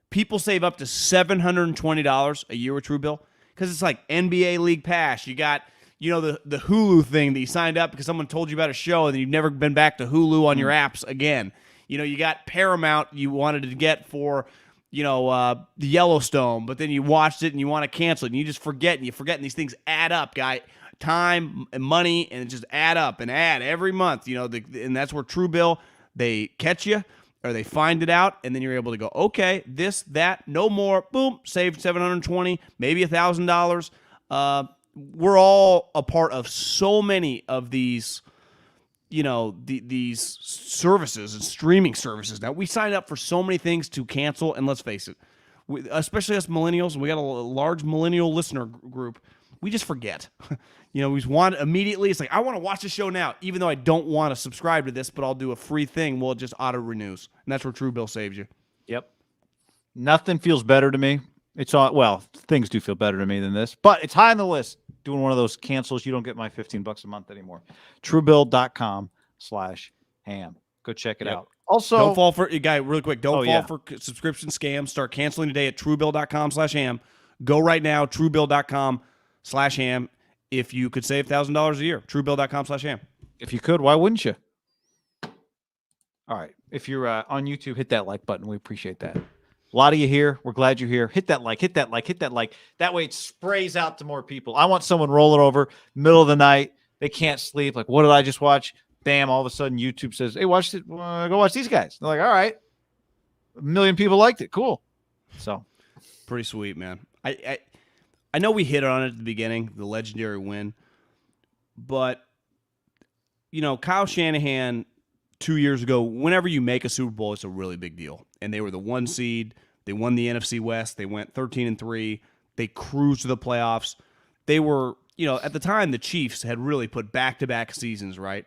people save up to $720 a year with Truebill? Because it's like NBA League Pass. You got, the Hulu thing that you signed up because someone told you about a show and then you've never been back to Hulu on your apps again. You got Paramount you wanted to get for, the Yellowstone, but then you watched it and you want to cancel it and you just forget and these things add up, guy. Time and money, and it just add up and add every month, and that's where Truebill, they catch you or they find it out, and then you're able to go, okay, this, that, no more, boom, save $720, maybe $1,000 we're all a part of so many of these, these services and streaming services. Now, we sign up for so many things to cancel, and let's face it, especially us millennials, and we got a large millennial listener group, we just forget. We just want immediately, it's like, I want to watch the show now, even though I don't want to subscribe to this, but I'll do a free thing. Well, it just auto-renews, and that's where Truebill saves you. Yep. Nothing feels better to me. It's all, well, things do feel better to me than this, but it's high on the list. Doing one of those cancels, you don't get my $15 a month anymore. Truebill.com/ham. Go check it out. Also, don't fall for really quick. Don't fall for subscription scams. Start canceling today at Truebill.com/ham. Go right now. Truebill.com/ham. If you could save $1,000 a year, Truebill.com/ham. If you could, why wouldn't you? All right. If you're on YouTube, hit that like button. We appreciate that. A lot of you here. We're glad you're here. Hit that like, hit that like, hit that like. That way it sprays out to more people. I want someone rolling over, middle of the night. They can't sleep. Like, what did I just watch? Bam, all of a sudden YouTube says, hey, watch it. Go watch these guys. They're like, all right. 1 million people liked it. Cool. So pretty sweet, man. I know we hit on it at the beginning, the legendary win. But, Kyle Shanahan 2 years ago, whenever you make a Super Bowl, it's a really big deal. And they were the 1 seed. They won the NFC West. They went 13-3. They cruised to the playoffs. They were, at the time, the Chiefs had really put back-to-back seasons, right?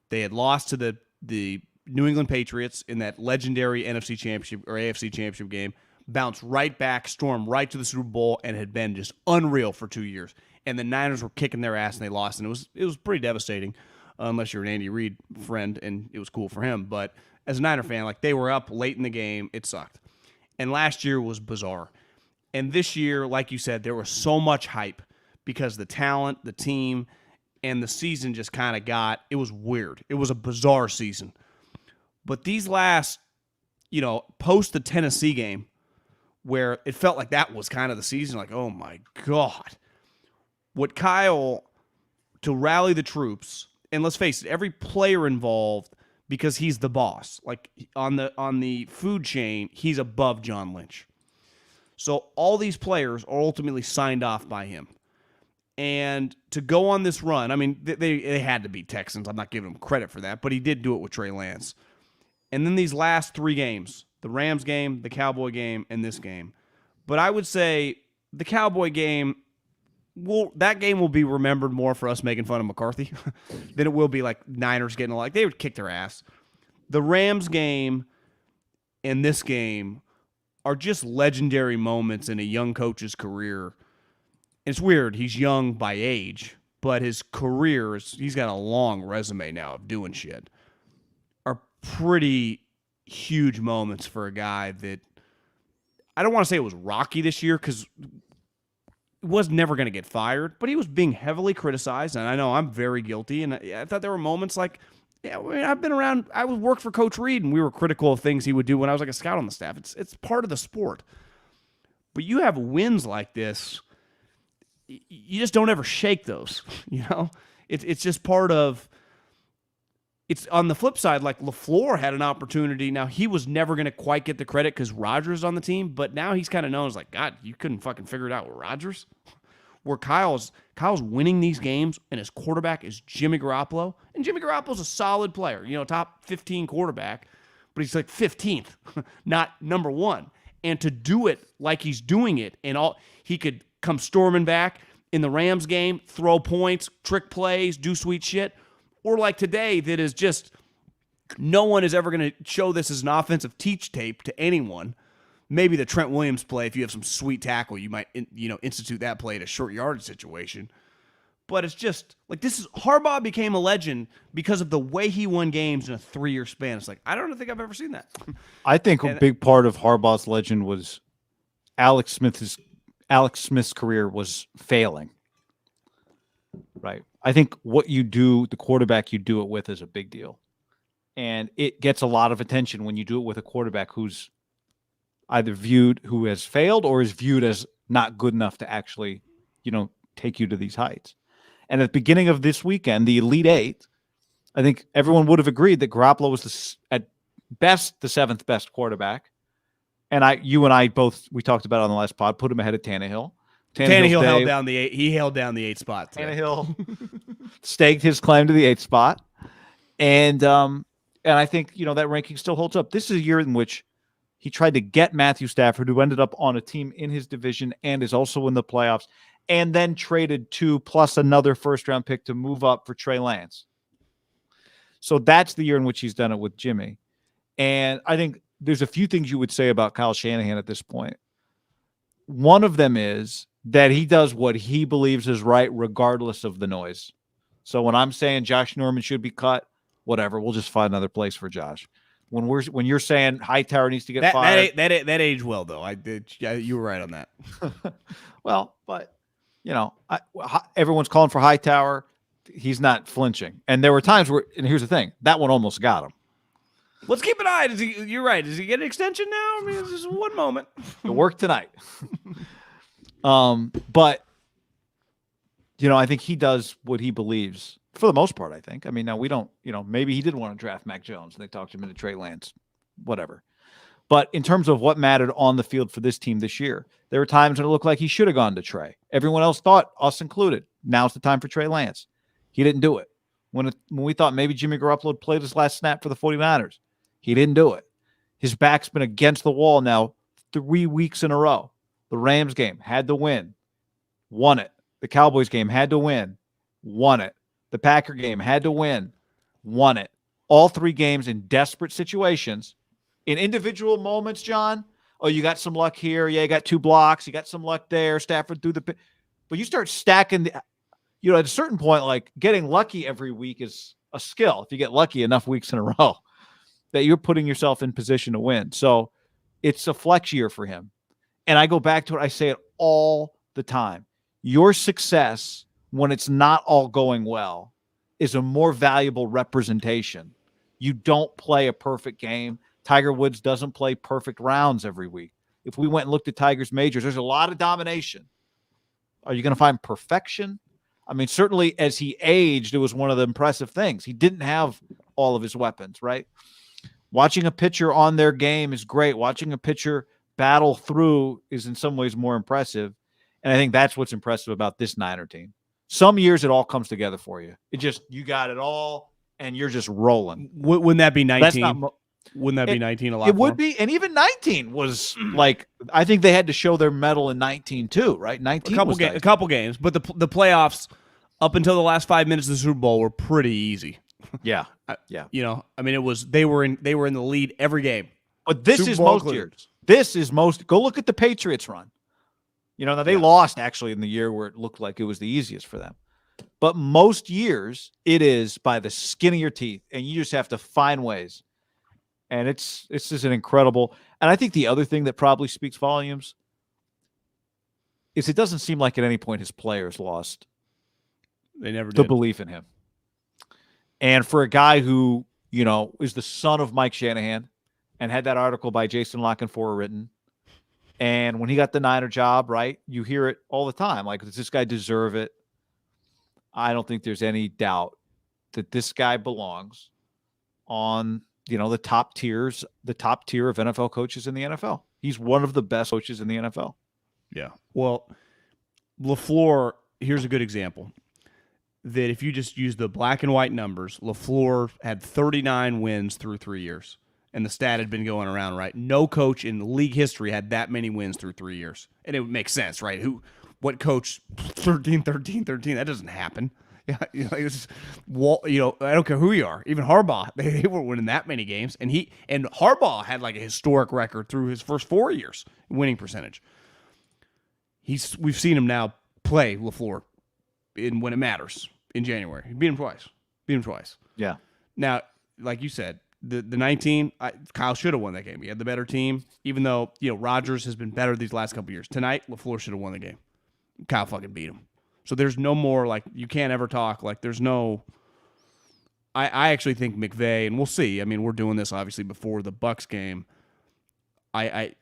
They had lost to the New England Patriots in that legendary NFC Championship or AFC Championship game, bounced right back, stormed right to the Super Bowl, and had been just unreal for 2 years. And the Niners were kicking their ass, and they lost, and it was pretty devastating. Unless you're an Andy Reid friend, and it was cool for him. But as a Niner fan, they were up late in the game. It sucked. And last year was bizarre. And this year, like you said, there was so much hype because the talent, the team, and the season just kind of it was weird. It was a bizarre season. But these last, post the Tennessee game, where it felt like that was kind of the season, like, oh my God. What Kyle, to rally the troops, and let's face it, every player involved, because he's the boss. Like on the food chain, he's above John Lynch. So all these players are ultimately signed off by him. And to go on this run, I mean, they had to beat Texans. I'm not giving him credit for that, but he did do it with Trey Lance. And then these last 3 games, the Rams game, the Cowboy game, and this game. But I would say the Cowboy game, that game will be remembered more for us making fun of McCarthy than it will be like Niners getting they would kick their ass. The Rams game and this game are just legendary moments in a young coach's career. It's weird. He's young by age, but his career, he's got a long resume now of doing shit, are pretty huge moments for a guy that I don't want to say it was rocky this year because was never going to get fired, but he was being heavily criticized, and I know I'm very guilty, and I thought there were moments like, I've been around, I worked for Coach Reed, and we were critical of things he would do when I was like a scout on the staff. It's part of the sport. But you have wins like this, you just don't ever shake those, It's just part of, it's on the flip side, like LaFleur had an opportunity. Now, he was never going to quite get the credit because Rodgers is on the team, but now he's kind of known as like, God, you couldn't fucking figure it out with Rodgers. Where Kyle's winning these games, and his quarterback is Jimmy Garoppolo. And Jimmy Garoppolo's a solid player, top 15 quarterback, but he's like 15th, not number 1. And to do it like he's doing it, and he could come storming back in the Rams game, throw points, trick plays, do sweet shit. Or like today, that is just no one is ever going to show this as an offensive teach tape to anyone. Maybe the Trent Williams play, if you have some sweet tackle, you might institute that play at a short yardage situation. But it's just like Harbaugh became a legend because of the way he won games in a 3-year span. It's like I don't think I've ever seen that. I think a big part of Harbaugh's legend was Alex Smith's career was failing. Right. I think what you do, the quarterback you do it with, is a big deal. And it gets a lot of attention when you do it with a quarterback who's either who has failed or is viewed as not good enough to actually, take you to these heights. And at the beginning of this weekend, the Elite Eight, I think everyone would have agreed that Garoppolo was at best the 7th best quarterback. And you and I both, we talked about it on the last pod, put him ahead of Tannehill. Tannehill held down the 8. He held down the 8 spot today. Tannehill staked his claim to the 8th spot. And I think, that ranking still holds up. This is a year in which he tried to get Matthew Stafford, who ended up on a team in his division and is also in the playoffs, and then traded 2 plus another first-round pick to move up for Trey Lance. So that's the year in which he's done it with Jimmy. And I think there's a few things you would say about Kyle Shanahan at this point. One of them is that he does what he believes is right regardless of the noise. So when I'm saying Josh Norman should be cut, whatever, we'll just find another place for Josh. When you're saying Hightower needs to get fired, that aged well though. You were right on that. Well, but everyone's calling for Hightower. He's not flinching, and there were times where. And here's the thing: that one almost got him. Let's keep an eye. You're right. Does he get an extension now? I mean, this is one moment. It'll work tonight. But I think he does what he believes. For the most part, I think. I mean, now we don't, maybe he did want to draft Mac Jones and they talked him into Trey Lance, whatever. But in terms of what mattered on the field for this team this year, there were times when it looked like he should have gone to Trey. Everyone else thought, us included, now's the time for Trey Lance. He didn't do it. When we thought maybe Jimmy Garoppolo had played his last snap for the 49ers, he didn't do it. His back's been against the wall now 3 weeks in a row. The Rams game had to win, won it. The Cowboys game had to win, won it. The Packer game had to win, won it. All 3 games in desperate situations. In individual moments, John, you got some luck here. Yeah, you got 2 blocks. You got some luck there. Stafford threw the – but you start stacking at a certain point, like getting lucky every week is a skill. If you get lucky enough weeks in a row that you're putting yourself in position to win. So it's a flex year for him. And I go back to it. I say it all the time. Your success – when it's not all going well, is a more valuable representation. You don't play a perfect game. Tiger Woods doesn't play perfect rounds every week. If we went and looked at Tiger's majors, there's a lot of domination. Are you going to find perfection? I mean, certainly as he aged, it was one of the impressive things. He didn't have all of his weapons, right? Watching a pitcher on their game is great. Watching a pitcher battle through is in some ways more impressive. And I think that's what's impressive about this Niner team. Some years it all comes together for you. You got it all, and you're just rolling. Wouldn't that be 19? Wouldn't that be 19 a lot? It would be, and even 19 was like, I think they had to show their mettle in 19 too, right? 19 a couple games, but the playoffs up until the last 5 minutes of the Super Bowl were pretty easy. Yeah, yeah. I mean, it was they were in the lead every game. But this Super is Bowl most included. Years. This is most. Go look at the Patriots run. Now they lost actually in the year where it looked like it was the easiest for them. But most years, it is by the skin of your teeth, and you just have to find ways. And it's just an incredible. And I think the other thing that probably speaks volumes is it doesn't seem like at any point his players lost the belief in him. And for a guy who, is the son of Mike Shanahan and had that article by Jason Lockenfor written, and when he got the Niner job, right, you hear it all the time. Like, does this guy deserve it? I don't think there's any doubt that this guy belongs on, the top tier of NFL coaches in the NFL. He's one of the best coaches in the NFL. Yeah. Well, LaFleur, here's a good example. That if you just use the black and white numbers, LaFleur had 39 wins through 3 years. And the stat had been going around, right? No coach in league history had that many wins through 3 years. And it would make sense, right? What coach 13? That doesn't happen. Yeah, I don't care who you are. Even Harbaugh, they weren't winning that many games. And Harbaugh had like a historic record through his first 4 years winning percentage. We've seen him now play LaFleur when it matters in January. He beat him twice. Yeah. Now, like you said, the 19, Kyle should have won that game. He had the better team, even though, Rodgers has been better these last couple of years. Tonight, LaFleur should have won the game. Kyle fucking beat him. So there's no more, like, you can't ever talk. Like, there's no – I actually think McVay, and we'll see. I mean, we're doing this, obviously, before the Bucs game. I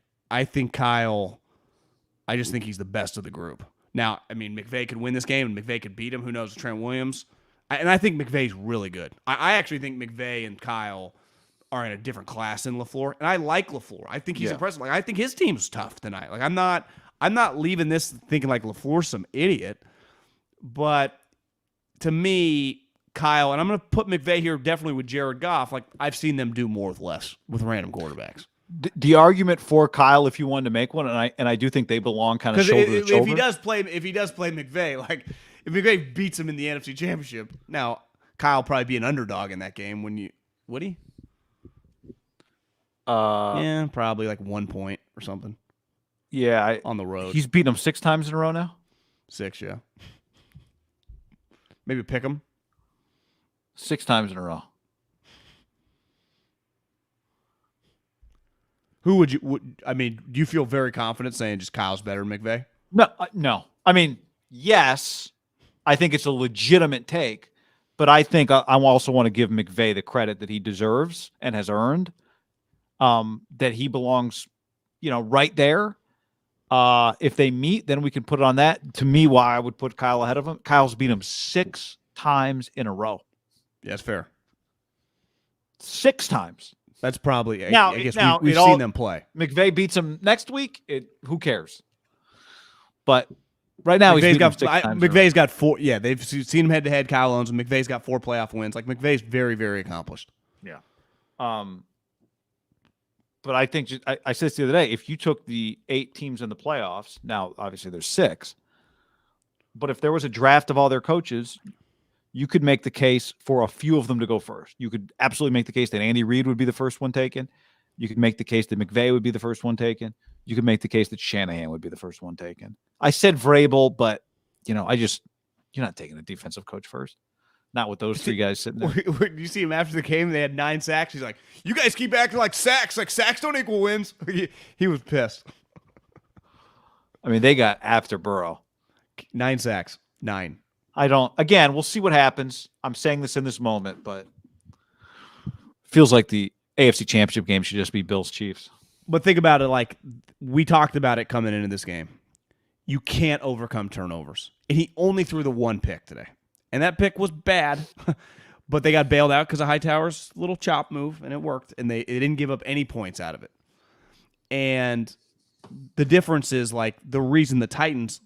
think Kyle – I just think he's the best of the group. Now, I mean, McVay could win this game, and McVay could beat him. Who knows, Trent Williams. And I think McVay's really good. I actually think McVay and Kyle – are in a different class than LaFleur, and I like LaFleur. I think he's impressive. Like, I think his team's tough tonight. Like, I'm not leaving this thinking like LaFleur's some idiot, but to me, Kyle, and I'm going to put McVay here definitely with Jared Goff, like I've seen them do more with less with random quarterbacks. The argument for Kyle, if you wanted to make one, and I do think they belong kind of shoulder to shoulder. If he does play McVay, like if McVay beats him in the NFC Championship, now Kyle will probably be an underdog in that game. Would he? Yeah, probably like 1 point or something. Yeah, on the road. He's beaten him 6 times in a row now. 6, yeah. Maybe pick him 6 times in a row. Who would you? Do you feel very confident saying just Kyle's better than McVay? No. I mean, yes, I think it's a legitimate take, but I think I also want to give McVay the credit that he deserves and has earned. That he belongs, right there. If they meet, then we can put it on that. To me, why I would put Kyle ahead of him. Kyle's beat him 6 times in a row. Yeah, that's fair. 6 times. That's probably. Now, I guess we've seen them play. McVay beats him next week. Who cares? But right now, McVay's got 4. Yeah, they've seen him head to head. Kyle owns him. McVay's got 4 playoff wins. Like McVay's very, very accomplished. Yeah. But I think I said this the other day. If you took the 8 teams in the playoffs, now obviously there's 6, but if there was a draft of all their coaches, you could make the case for a few of them to go first. You could absolutely make the case that Andy Reid would be the first one taken. You could make the case that McVay would be the first one taken. You could make the case that Shanahan would be the first one taken. I said Vrabel, but you're not taking a defensive coach first. Not with those 3 guys sitting there. You see him after the game, they had 9 sacks. He's like, you guys keep acting like sacks don't equal wins. He was pissed. I mean, they got after Burrow. 9 sacks. 9. Again, we'll see what happens. I'm saying this in this moment, but feels like the AFC Championship game should just be Bills-Chiefs. But think about it like we talked about it coming into this game. You can't overcome turnovers. And he only threw the 1 pick today. And that pick was bad, but they got bailed out because of Hightower's little chop move, and it worked. And they didn't give up any points out of it. And the difference is, like, the reason the Titans,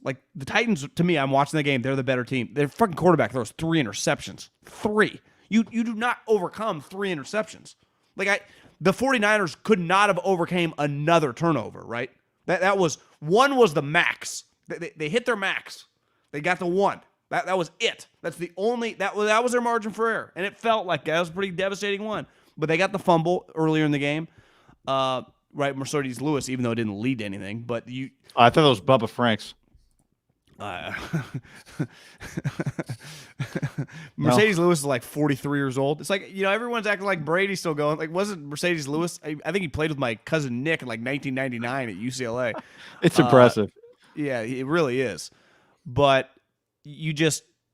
to me, I'm watching the game, they're the better team. Their fucking quarterback throws 3 interceptions. 3. You do not overcome 3 interceptions. Like, the 49ers could not have overcame another turnover, right? That was, 1 was the max. They hit their max. They got the 1. That was it. That's the only that was their margin for error, and it felt like that was a pretty devastating one. But they got the fumble earlier in the game, right? Mercedes Lewis, even though it didn't lead to anything. But I thought it was Bubba Franks. Mercedes Lewis is like 43 years old. It's like everyone's acting like Brady's still going. Like, wasn't Mercedes Lewis? I think he played with my cousin Nick in like 1999 at UCLA. It's impressive. Yeah, it really is. But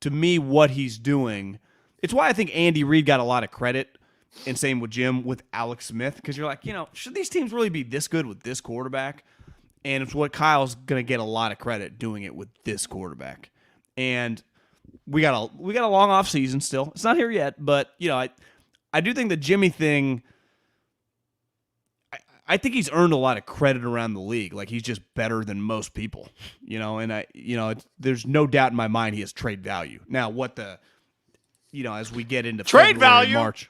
to me, what he's doing, it's why I think Andy Reid got a lot of credit, and same with Jim, with Alex Smith, because you're like, should these teams really be this good with this quarterback? And it's what Kyle's going to get a lot of credit doing it with this quarterback. And we got a long off season still. It's not here yet, but I do think the Jimmy thing, I think he's earned a lot of credit around the league. Like, he's just better than most people, and there's no doubt in my mind he has trade value. Now, as we get into trade February, value, March,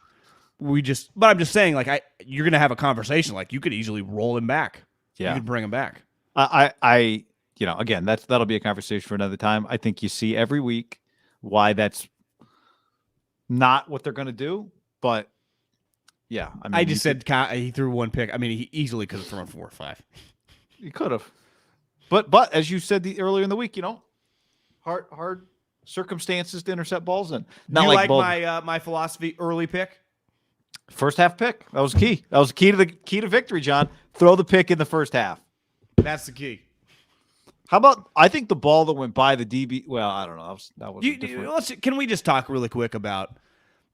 but I'm just saying, like, you're going to have a conversation. Like, you could easily roll him back. Yeah. You could bring him back. Again, that'll be a conversation for another time. I think you see every week why that's not what they're going to do, but yeah, I just said he threw 1 pick. I mean, he easily could have thrown 4 or 5. He could have, but as you said earlier in the week, hard circumstances to intercept balls in. Not like my philosophy. Early pick, first half pick. That was key. That was key to victory, John. Throw the pick in the first half. That's the key. How about? I think the ball that went by the DB. Well, I don't know. That was different. Can we just talk really quick about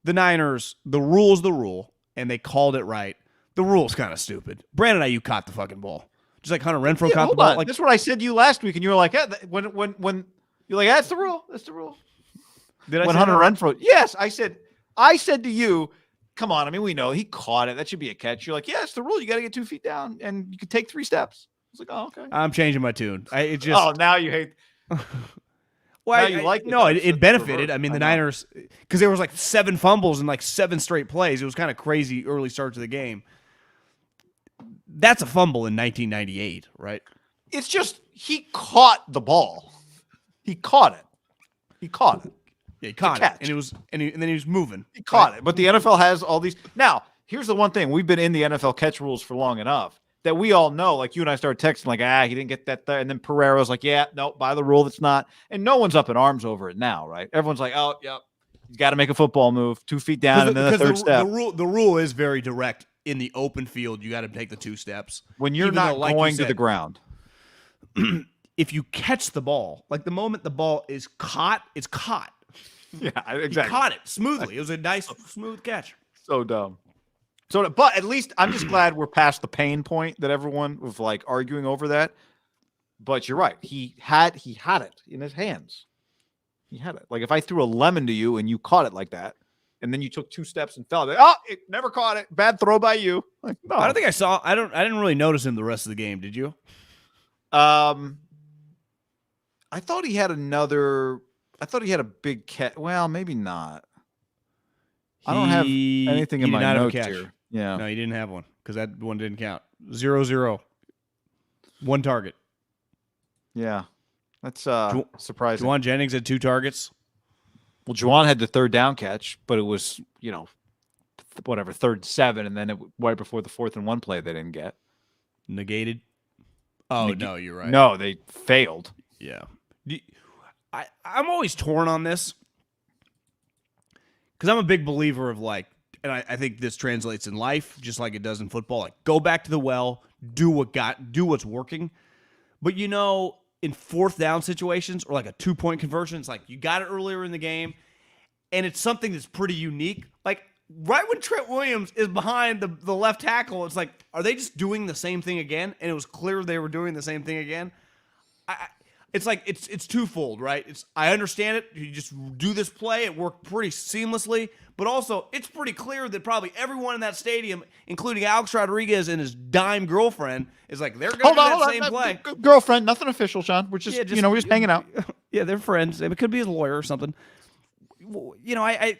the Niners? The rule's the rule. And they called it right. The rule's kind of stupid. Brandon Ayuk caught the fucking ball. Just like Hunter Renfrow caught the ball. Like, that's what I said to you last week, and you were like, when you're like, that's the rule. That's the rule. Did I when say Hunter that? Renfrow? Yes, I said to you, come on. I mean, we know he caught it. That should be a catch. You're like, yeah, it's the rule. You got to get 2 feet down, and you can take 3 steps. was like, oh, okay. I'm changing my tune. It just. Oh, now you hate. Well, now you like it, no, though. it benefited. Reverse. I mean, the know. Niners, because there was like 7 fumbles and like 7 straight plays. It was kind of crazy early start to the game. That's a fumble in 1998, right? It's just he caught the ball. He caught it. Yeah, he caught it, catch. and then he was moving. He caught it. But the NFL has all these. Now, here's the one thing: we've been in the NFL catch rules for long enough that we all know. Like you and I started texting, like, he didn't get that there, and then Pereiro's like, yeah, no, by the rule, that's not. And no one's up in arms over it now, right? Everyone's like, oh, yep, he's got to make a football move, 2 feet down, and then the third step. The rule is very direct. In the open field, you got to take the 2 steps when you're not going to the ground. If you catch the ball, like the moment the ball is caught, it's caught. Yeah, exactly. He caught it smoothly. It was a nice, smooth catch. So dumb. But at least I'm just glad we're past the pain point that everyone was like arguing over that. But you're right. He had it in his hands. He had it. Like if I threw a lemon to you and you caught it like that, and then you took 2 steps and fell, like, oh, it never caught it. Bad throw by you. Like, no. I don't think I saw. I didn't really notice him the rest of the game. Did you? I thought he had another. I thought he had a big catch. Well, maybe not. I don't have anything in my notes here. Yeah. No, he didn't have one because that one didn't count. 0-0. 1 target. Yeah. That's surprising. Juwan Jennings had 2 targets. Well, Juwan had the 3rd down catch, but it was, whatever, 3rd and 7, and then right before the 4th and 1 play they didn't get. Negated. Oh, no, you're right. No, they failed. Yeah. I'm always torn on this because I'm a big believer of like, and I think this translates in life just like it does in football. Like, go back to the well, do what's working. But in 4th down situations or like a 2-point conversion, it's like you got it earlier in the game, and it's something that's pretty unique. Like right when Trent Williams is behind the left tackle, it's like, are they just doing the same thing again? And it was clear they were doing the same thing again. It's like it's twofold, right? I understand it. You just do this play. It worked pretty seamlessly. But also, it's pretty clear that probably everyone in that stadium, including Alex Rodriguez and his dime girlfriend, is like, they're going to do that same play. Girlfriend, nothing official, Sean. We're just we're just hanging out. Yeah, they're friends. It could be his lawyer or something. I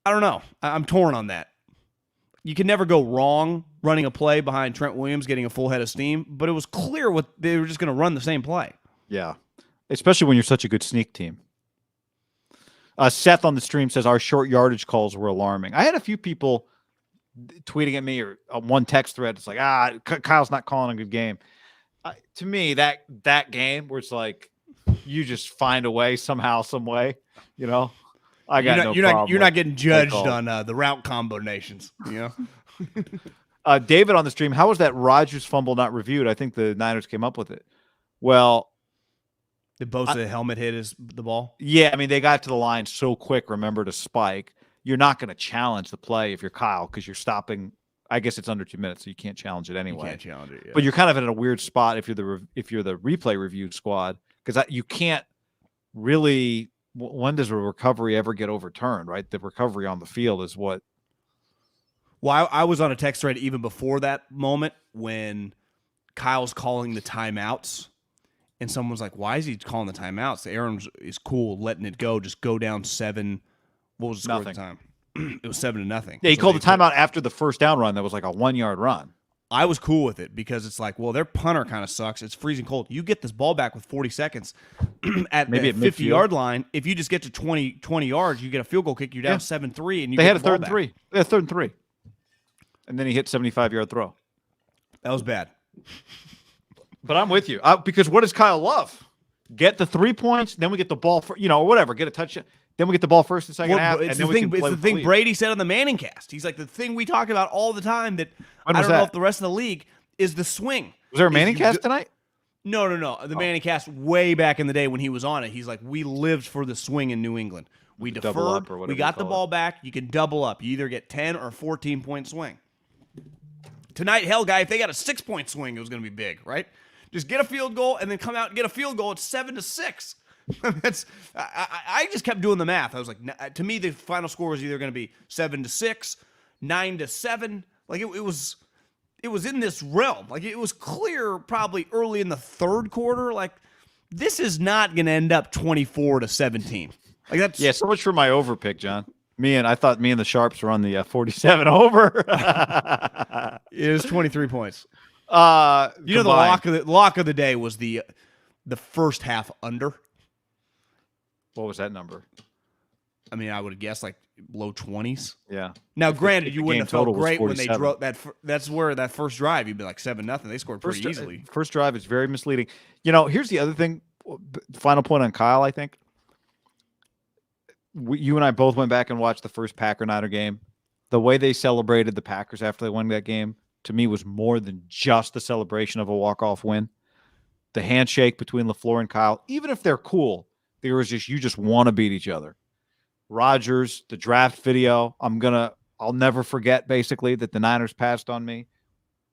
don't know. I'm torn on that. You can never go wrong running a play behind Trent Williams getting a full head of steam, but it was clear they were just going to run the same play. Yeah, especially when you're such a good sneak team. Seth on the stream says our short yardage calls were alarming. I had a few people tweeting at me or one text thread. It's like, Kyle's not calling a good game. To me, that game where it's like you just find a way somehow, some way. I got no problem. You're not getting judged on the route combinations. David on the stream, how was that Rodgers fumble not reviewed? I think the Niners came up with it. Well, did Bosa helmet hit the ball? Yeah, I mean, they got to the line so quick, remember, to spike. You're not going to challenge the play if you're Kyle because you're stopping. I guess it's under 2 minutes, so you can't challenge it anyway. You can't challenge it, yeah. But you're kind of in a weird spot if you're the replay review squad because you can't really – when does a recovery ever get overturned, right? The recovery on the field is what – Well, I was on a text thread even before that moment when Kyle's calling the timeouts. And someone's like, why is he calling the timeouts? Aaron is cool letting it go. Just go down 7. What was the score at the time? It was 7-0. Yeah, he called the timeout after the first down run that was like a 1-yard run. I was cool with it because it's like, well, their punter kind of sucks. It's freezing cold. You get this ball back with 40 seconds at the 50-yard line. If you just get to 20 yards, you get a field goal kick. You're down 7-3. And they had a 3rd and 3. They had 3rd and 3. And then he hit 75-yard throw. That was bad. But I'm with you because what does Kyle love? Get the 3 points, then we get the ball for or whatever. Get a touchdown, then we get the ball first and second half. It's and the thing Brady said on the Manning cast. He's like the thing we talk about all the time that I don't know if the rest of the league is the swing. Was there a Manning cast tonight? No. The Manning cast way back in the day when he was on it. He's like, we lived for the swing in New England. We deferred. We got the ball back. You can double up. You either get 10 or 14-point swing. Tonight, hell, guy, if they got a 6-point swing, it was going to be big, right? Just get a field goal and then come out and get a field goal. It's 7-6. I just kept doing the math. I was like, to me, the final score was either going to be 7-6, 9-7. Like it it was in this realm. Like, it was clear probably early in the third quarter, like, this is not going to end up 24-17. Like, that's so much for my over pick, John. I thought me and the Sharps were on the 47 over. It was 23 points. The lock of the day was the first half under. What was that number? I mean, I would guess like low 20s. Yeah. Now, granted, you wouldn't have felt great when they drove that. That's where that first drive, you'd be like 7-0. They scored pretty easily. First drive is very misleading. Here's the other thing. Final point on Kyle, I think. You and I both went back and watched the first Packer-Niner game. The way they celebrated the Packers after they won that game, to me, was more than just the celebration of a walk-off win. The handshake between LaFleur and Kyle, even if they're cool, there was you just want to beat each other. Rodgers, the draft video, I'll never forget, basically, that the Niners passed on me,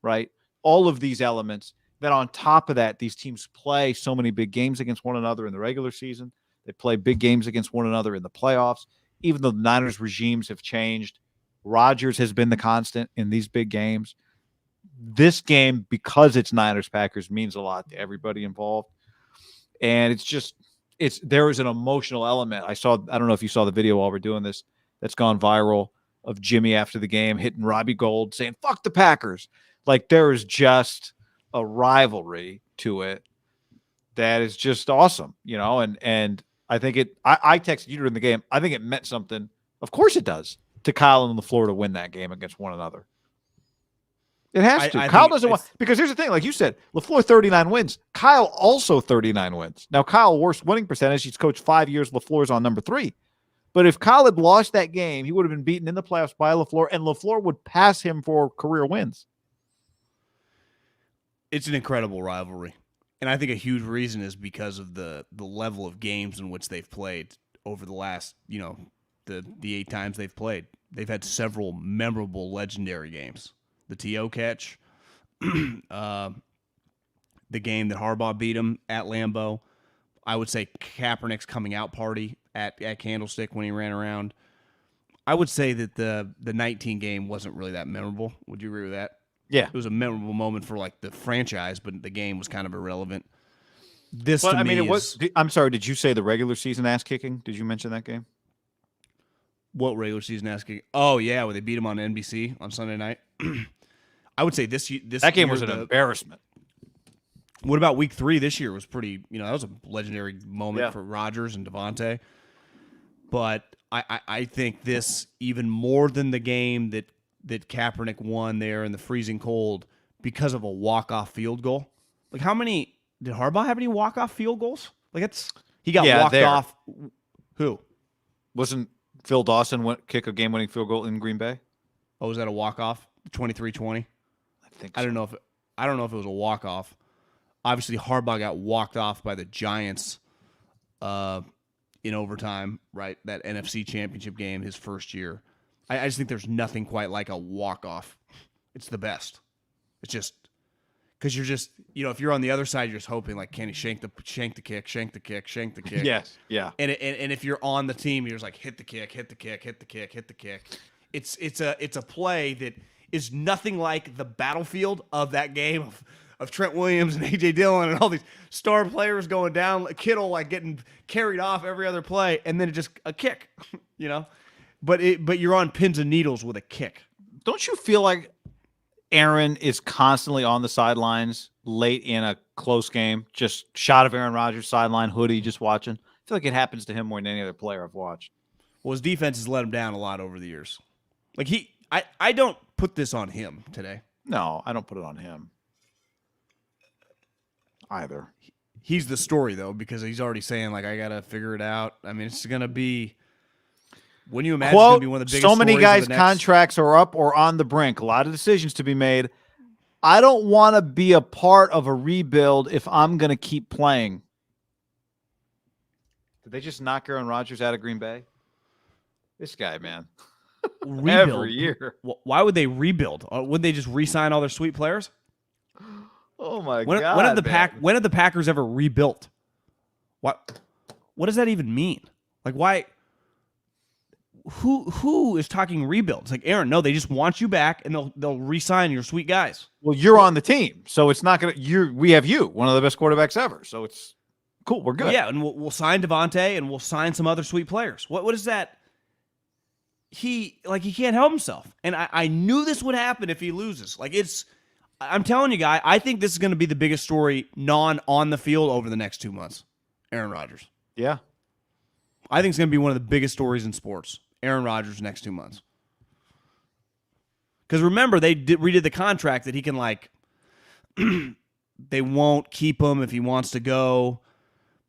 right? All of these elements. Then on top of that, these teams play so many big games against one another in the regular season. They play big games against one another in the playoffs. Even though the Niners regimes have changed, Rodgers has been the constant in these big games. This game, because it's Niners-Packers, means a lot to everybody involved. And there is an emotional element. I don't know if you saw the video while we're doing this, that's gone viral, of Jimmy after the game hitting Robbie Gould saying, "Fuck the Packers." Like, there is just a rivalry to it that is just awesome, and I think I texted you during the game. I think it meant something. Of course it does, to Kyle and LaFleur to win that game against one another. It has to. Kyle doesn't want, because here's the thing, like you said, LaFleur 39 wins. Kyle also 39 wins. Now, Kyle, worst winning percentage. He's coached 5 years. LaFleur's on number 3. But if Kyle had lost that game, he would have been beaten in the playoffs by LaFleur, and LaFleur would pass him for career wins. It's an incredible rivalry. And I think a huge reason is because of the level of games in which they've played over the last, the 8 times they've played. They've had several memorable, legendary games. The T.O. catch, the game that Harbaugh beat him at Lambeau. I would say Kaepernick's coming out party at Candlestick when he ran around. I would say that the 19 game wasn't really that memorable. Would you agree with that? Yeah. It was a memorable moment for like the franchise, but the game was kind of irrelevant. I'm sorry, did you say the regular season ass kicking? Did you mention that game? What regular season ass kicking? Oh, yeah, where they beat him on NBC on Sunday night. I would say this that game was an embarrassment. What about week 3 this year was pretty, that was a legendary moment for Rodgers and Davante. But I think this, even more than the game that Kaepernick won there in the freezing cold, because of a walk-off field goal. Like, how many did Harbaugh have any walk-off field goals? Like, he got walked off. Who? Wasn't Phil Dawson kick a game-winning field goal in Green Bay? Oh, was that a walk-off? 23-20? I think so. I don't know if it was a walk-off. Obviously, Harbaugh got walked off by the Giants in overtime, right? That NFC Championship game, his first year. I just think there's nothing quite like a walk-off. It's the best. It's just because you're just, if you're on the other side, you're just hoping, like, can he shank the kick? Yes, yeah. And if you're on the team, you're just like, hit the kick. It's a play that is nothing like the battlefield of that game of Trent Williams and A.J. Dillon and all these star players going down, Kittle like getting carried off every other play, and then it just a kick, But you're on pins and needles with a kick. Don't you feel like Aaron is constantly on the sidelines late in a close game? Just shot of Aaron Rodgers sideline hoodie, just watching. I feel like it happens to him more than any other player I've watched. Well, his defense has let him down a lot over the years. Like I don't put this on him today. No, I don't put it on him either. He's the story though, because he's already saying like I gotta figure it out. I mean, it's gonna be. When you imagine it's going to be one of the biggest so many guys' contracts are up or on the brink. A lot of decisions to be made. I don't want to be a part of a rebuild if I'm going to keep playing. Did they just knock Aaron Rodgers out of Green Bay? This guy, man. Rebuild. Every year. Why would they rebuild? Would they just re-sign all their sweet players? Oh, my God. When have the Packers ever rebuilt? What does that even mean? Like, why? who is talking rebuild? It's like, Aaron, no, they just want you back, and they'll re-sign your sweet guys. Well, you're on the team, so it's not going to. We have you, one of the best quarterbacks ever. So it's cool. We're good. Well, yeah, and we'll sign Davante, and we'll sign some other sweet players. What is that? He can't help himself, and I knew this would happen if he loses. I'm telling you, guy, I think this is going to be the biggest story on the field over the next 2 months. Aaron Rodgers. Yeah. I think it's going to be one of the biggest stories in sports. Aaron Rodgers next 2 months. Because remember, they redid the contract that he can, they won't keep him if he wants to go.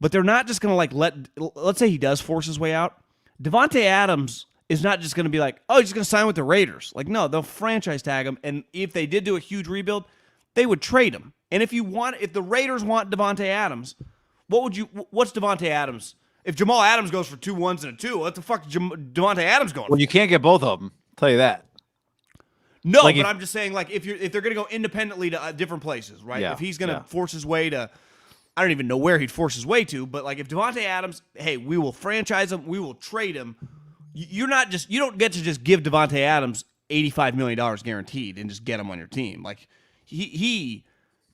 But they're not just going to, let's say he does force his way out. Davante Adams is not just going to be like, oh, he's just going to sign with the Raiders. No, they'll franchise tag him. And if they did do a huge rebuild, they would trade him. And if the Raiders want Davante Adams, what's Davante Adams? If Jamal Adams goes for 2 1s and a 2, what the fuck is Davante Adams going for? Well, you can't get both of them. I'll tell you that. No, but I'm just saying, if they're going to go independently to different places, right? Yeah, if he's going to force his way to, I don't even know where he'd force his way to, but if Davante Adams, hey, we will franchise him, we will trade him. You don't get to just give Davante Adams $85 million guaranteed and just get him on your team. He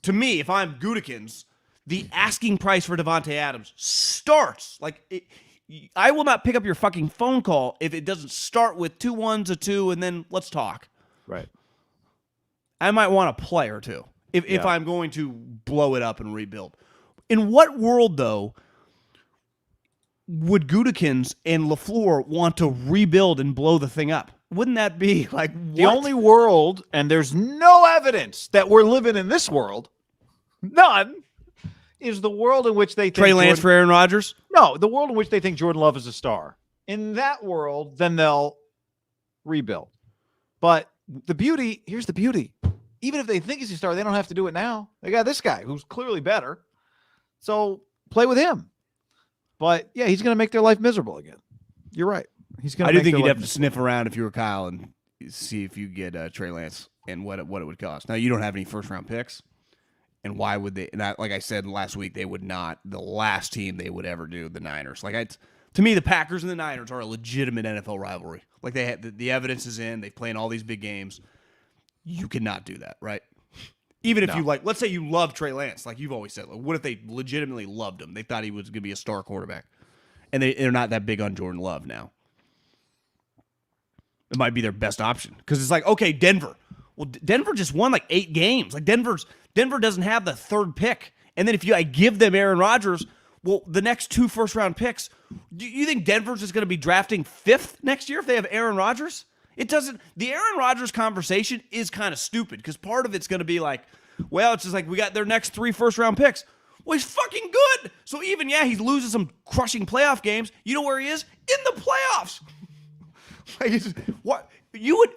to me, if I'm Gutekunst, the asking price for Davante Adams starts I will not pick up your fucking phone call if it doesn't start with 2 1s, a 2, and then let's talk. Right. I might want a player too if I'm going to blow it up and rebuild. In what world though would Gutekunst and LaFleur want to rebuild and blow the thing up? Wouldn't that be the only world? And there's no evidence that we're living in this world. None. Is the world in which they think Trey Lance for Aaron Rodgers? No, the world in which they think Jordan Love is a star. In that world, then they'll rebuild. But here's the beauty. Even if they think he's a star, they don't have to do it now. They got this guy who's clearly better. So play with him. But yeah, he's going to make their life miserable again. You're right. I do think you'd have to sniff around if you were Kyle and see if you get Trey Lance and what it would cost. Now, you don't have any first-round picks. And why would they? Like I said last week, they would not. The last team they would ever do, the Niners. To me, the Packers and the Niners are a legitimate NFL rivalry. They had the evidence is in. They play in all these big games. You cannot do that, right? Even if you let's say you love Trey Lance, like you've always said. What if they legitimately loved him? They thought he was going to be a star quarterback, and they're not that big on Jordan Love now. It might be their best option because it's okay, Denver. Well, Denver just won 8 games. Denver doesn't have the third pick. And then if I give them Aaron Rodgers, well, the next 2 first-round picks, do you think Denver's just going to be drafting 5th next year if they have Aaron Rodgers? It doesn't. The Aaron Rodgers conversation is kind of stupid because part of it's going to be it's just we got their next 3 first-round picks. Well, he's fucking good. So even, he's losing some crushing playoff games. You know where he is? In the playoffs.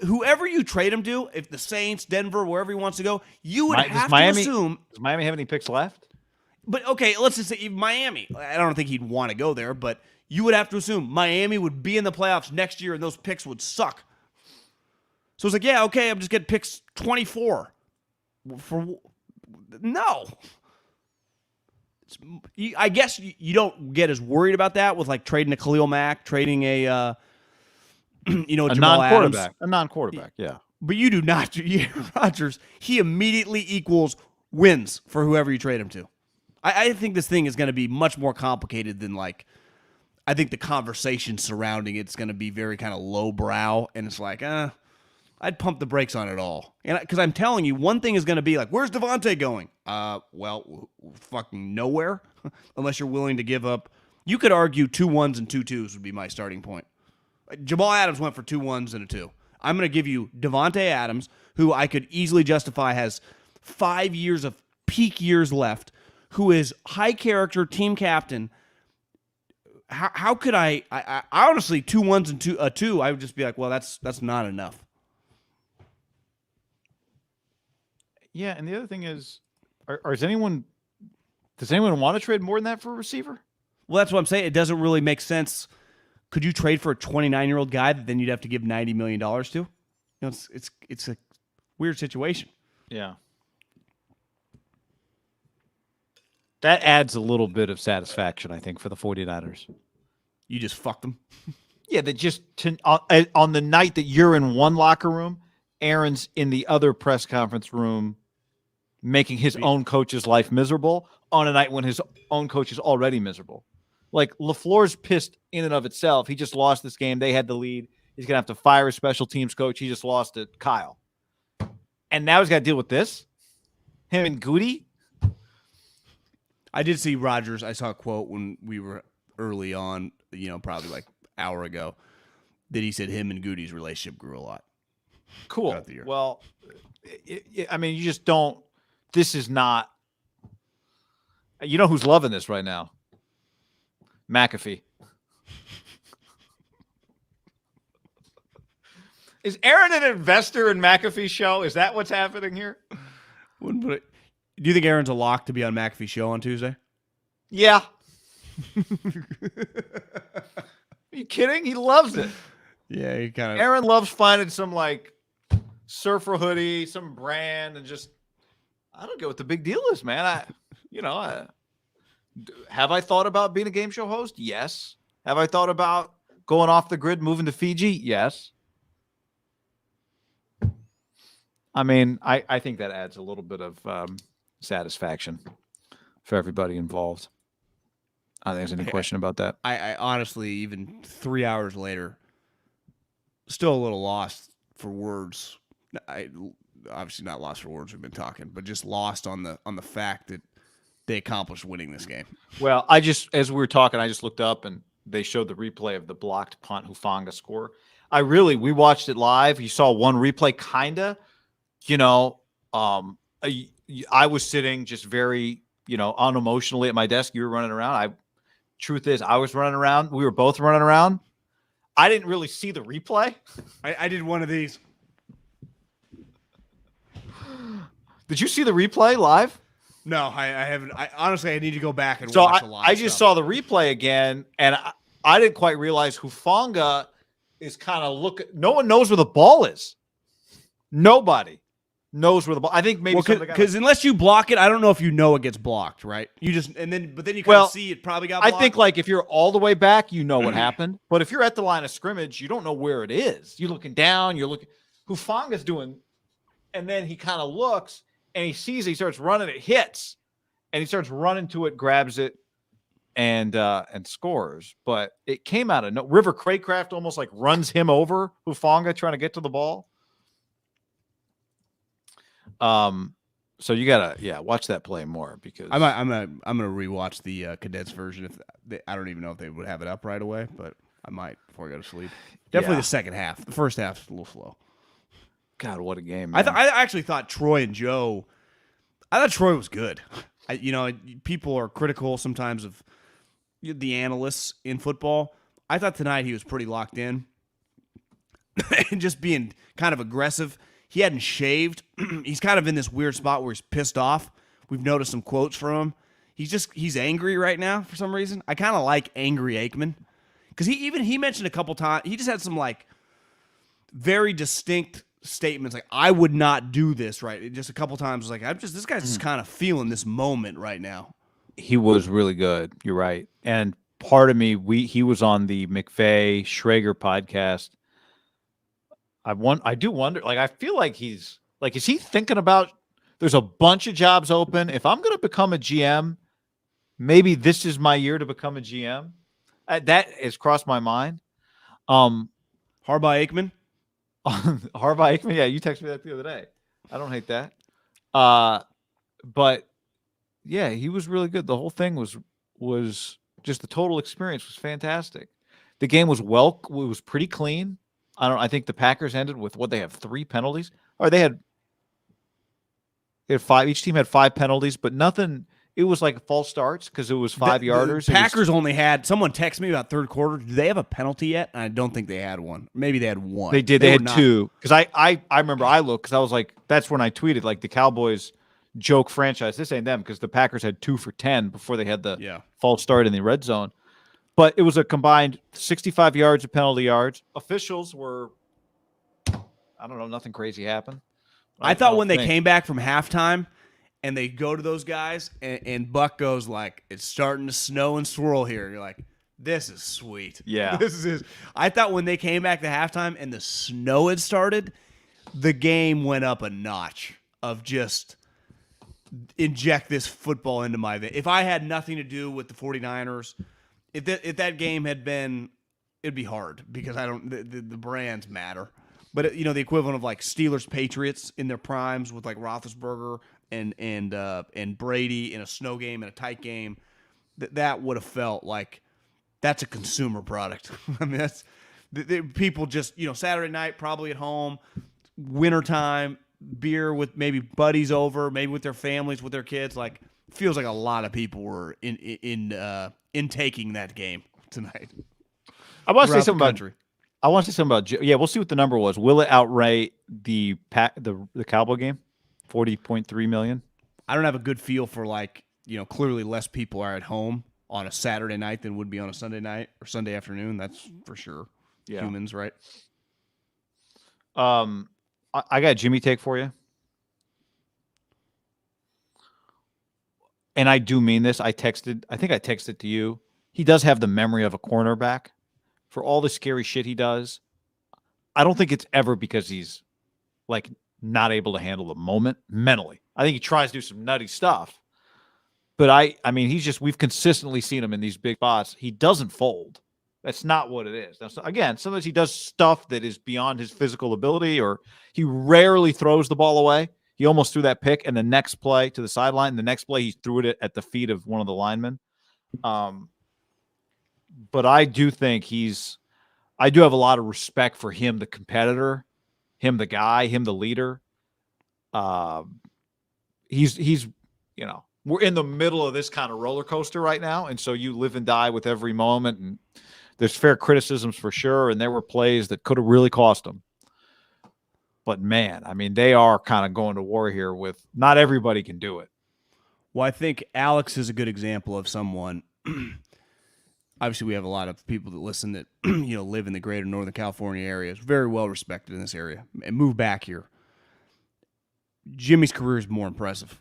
Whoever you trade him to, if the Saints, Denver, wherever he wants to go, you would have to assume. Does Miami have any picks left? But okay, let's just say Miami. I don't think he'd want to go there, but you would have to assume Miami would be in the playoffs next year and those picks would suck. So it's okay, I'm just getting picks 24. No. I guess you don't get as worried about that with trading a Khalil Mack, trading a Jamal non-quarterback. Adams. A non-quarterback, yeah. But you do not. Rodgers, he immediately equals wins for whoever you trade him to. I think this thing is going to be much more complicated than I think the conversation surrounding it's going to be very kind of lowbrow, and it's I'd pump the brakes on it all. And because I'm telling you, one thing is going to be where's Davante going? Well, fucking nowhere, unless you're willing to give up. You could argue 2 1s and 2 2s would be my starting point. Jamal Adams went for 2 1s and a 2. I'm going to give you Davante Adams, who I could easily justify has 5 years of peak years left, who is high character, team captain. How could I honestly 2 1s and a 2? I would just be well, that's not enough. Yeah, and the other thing is, does anyone want to trade more than that for a receiver? Well, that's what I'm saying. It doesn't really make sense. Could you trade for a 29-year-old guy that then you'd have to give $90 million to? It's a weird situation. Yeah. That adds a little bit of satisfaction, I think, for the 49ers. You just fucked them. Yeah, that just on the night that you're in one locker room, Aaron's in the other press conference room making his own coach's life miserable on a night when his own coach is already miserable. Like, LaFleur's pissed in and of itself. He just lost this game. They had the lead. He's going to have to fire a special teams coach. He just lost to Kyle. And now he's got to deal with this? Him and Goody? I did see Rodgers. I saw a quote when we were early on, probably like an hour ago, that he said him and Goody's relationship grew a lot. Cool. Well, I mean, you just don't. This is not. You know who's loving this right now? McAfee. Is Aaron an investor in McAfee's show? Is that what's happening here? Do you think Aaron's a lock to be on McAfee's show on Tuesday? Yeah. Are you kidding? He loves it. Yeah, he kind of. Aaron loves finding some like surfer hoodie, some brand, and just I don't get what the big deal is, man. Have I thought about being a game show host? Yes. Have I thought about going off the grid, moving to Fiji? Yes. I mean, I think that adds a little bit of satisfaction for everybody involved. I don't think there's any question about that. I honestly, even 3 hours later, still a little lost for words. Obviously not lost for words. We've been talking, but just lost on the fact that they accomplished winning this game. Well, as we were talking, I just looked up and they showed the replay of the blocked punt Hufanga score. We watched it live. You saw one replay, kinda. I was sitting just very, unemotionally at my desk. You were running around. Truth is, I was running around. We were both running around. I didn't really see the replay. I did one of these. Did you see the replay live? No, I haven't. Honestly, I need to go back and so watch a lot. I just saw the replay again, and I didn't quite realize Hufanga is kind of looking. No one knows where the ball is. Nobody knows where the ball. I think maybe because unless you block it, I don't know if you know it gets blocked, right? But then you kind of see it probably got blocked. I think like if you're all the way back, you know what happened. But if you're at the line of scrimmage, you don't know where it is. You're looking down. You're looking. Hufanga's doing, and then he kind of looks and he sees it, he starts running. It hits, and he starts running to it, grabs it, and scores. But it came out of no. River Craycraft almost like runs him over. Hufanga trying to get to the ball. So you gotta watch that play more because I'm gonna rewatch the condensed version. I don't even know if they would have it up right away, but I might before I go to sleep. Definitely the second half. The first half's a little slow. God, what a game! Man. I actually thought Troy and Joe. I thought Troy was good. People are critical sometimes of the analysts in football. I thought tonight he was pretty locked in and just being kind of aggressive. He hadn't shaved. He's kind of in this weird spot where he's pissed off. We've noticed some quotes from him. He's angry right now for some reason. I kind of like angry Aikman because he mentioned a couple times. He just had some like very distinct statements like I would not do this, right? Just a couple times was like this guy's just kind of feeling this moment right now. He was really good. You're right. And part of me, he was on the McVay Schrager podcast. I do wonder, like, I feel like he's like, is he thinking about there's a bunch of jobs open. If I'm going to become a GM, maybe this is my year to become a GM. That has crossed my mind. Harbaugh Aikman. Harbaugh Aikman. Yeah. You texted me that the other day. I don't hate that. But yeah, he was really good. The whole thing was just the total experience was fantastic. The game was pretty clean. I think the Packers ended with what they have 3 penalties, or they had 5. Each team had 5 penalties, but nothing. It was like false starts because it was 5-yarders. The Packers only had someone texted me about third quarter. Do they have a penalty yet? And I don't think they had one. Maybe they had one. They did. They had 2. Because I remember I looked because I was like, that's when I tweeted like the Cowboys joke franchise. This ain't them because the Packers had 2 for 10 before they had the false start in the red zone. But it was a combined 65 yards of penalty yards. Officials were, I don't know, nothing crazy happened. I thought when they came back from halftime and they go to those guys and Buck goes like, it's starting to snow and swirl here. You're like, This is sweet. Yeah. This is. I thought when they came back to halftime and the snow had started, the game went up a notch of just inject this football into my vein. If I had nothing to do with the 49ers, if that game had been, it'd be hard because I don't the brands matter. But the equivalent of like Steelers Patriots in their primes with like Roethlisberger and Brady in a snow game and a tight game, that would have felt like that's a consumer product. I mean, that's people just Saturday night probably at home, wintertime, beer with maybe buddies over, maybe with their families, with their kids. Like feels like a lot of people were intaking that game tonight. I want to say something about. Yeah, we'll see what the number was. Will it outright the Cowboy game? 40.3 million. I don't have a good feel for clearly less people are at home on a Saturday night than would be on a Sunday night or Sunday afternoon. That's for sure. Yeah. Humans, right? I got Jimmy take for you. And I do mean this. I think I texted to you. He does have the memory of a cornerback for all the scary shit he does. I don't think it's ever because he's like not able to handle the moment mentally. I think he tries to do some nutty stuff. But I mean, we've consistently seen him in these big spots. He doesn't fold. That's not what it is. Now, again, sometimes he does stuff that is beyond his physical ability, or he rarely throws the ball away. He almost threw that pick, and the next play to the sideline, the next play he threw it at the feet of one of the linemen. But I do think I do have a lot of respect for him, the competitor, him, the guy, him, the leader. He's we're in the middle of this kind of roller coaster right now, and so you live and die with every moment, and there's fair criticisms for sure, and there were plays that could have really cost them. But, man, I mean, they are kind of going to war here with not everybody can do it. Well, I think Alex is a good example of someone. Obviously, we have a lot of people that listen that live in the greater Northern California area. It's very well respected in this area and move back here. Jimmy's career is more impressive,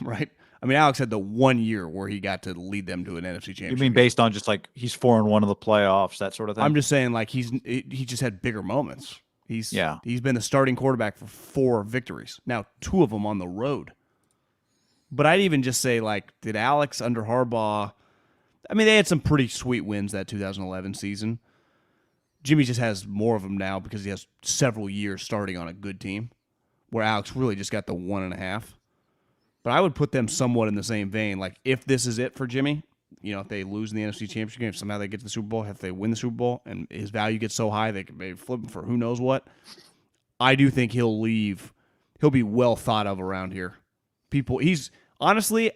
right? I mean, Alex had the 1 year where he got to lead them to an NFC championship. You mean based on just like he's 4-1 in the playoffs, that sort of thing? I'm just saying like he just had bigger moments. He's been the starting quarterback for 4 victories. Now 2 of them on the road. But I'd even just say like, did Alex under Harbaugh? I mean, they had some pretty sweet wins that 2011 season. Jimmy just has more of them now because he has several years starting on a good team, where Alex really just got the 1.5. But I would put them somewhat in the same vein. Like, if this is it for Jimmy, if they lose in the NFC Championship game, if somehow they get to the Super Bowl, if they win the Super Bowl, and his value gets so high they can maybe flip him for who knows what, I do think he'll leave. He'll be well thought of around here. Honestly,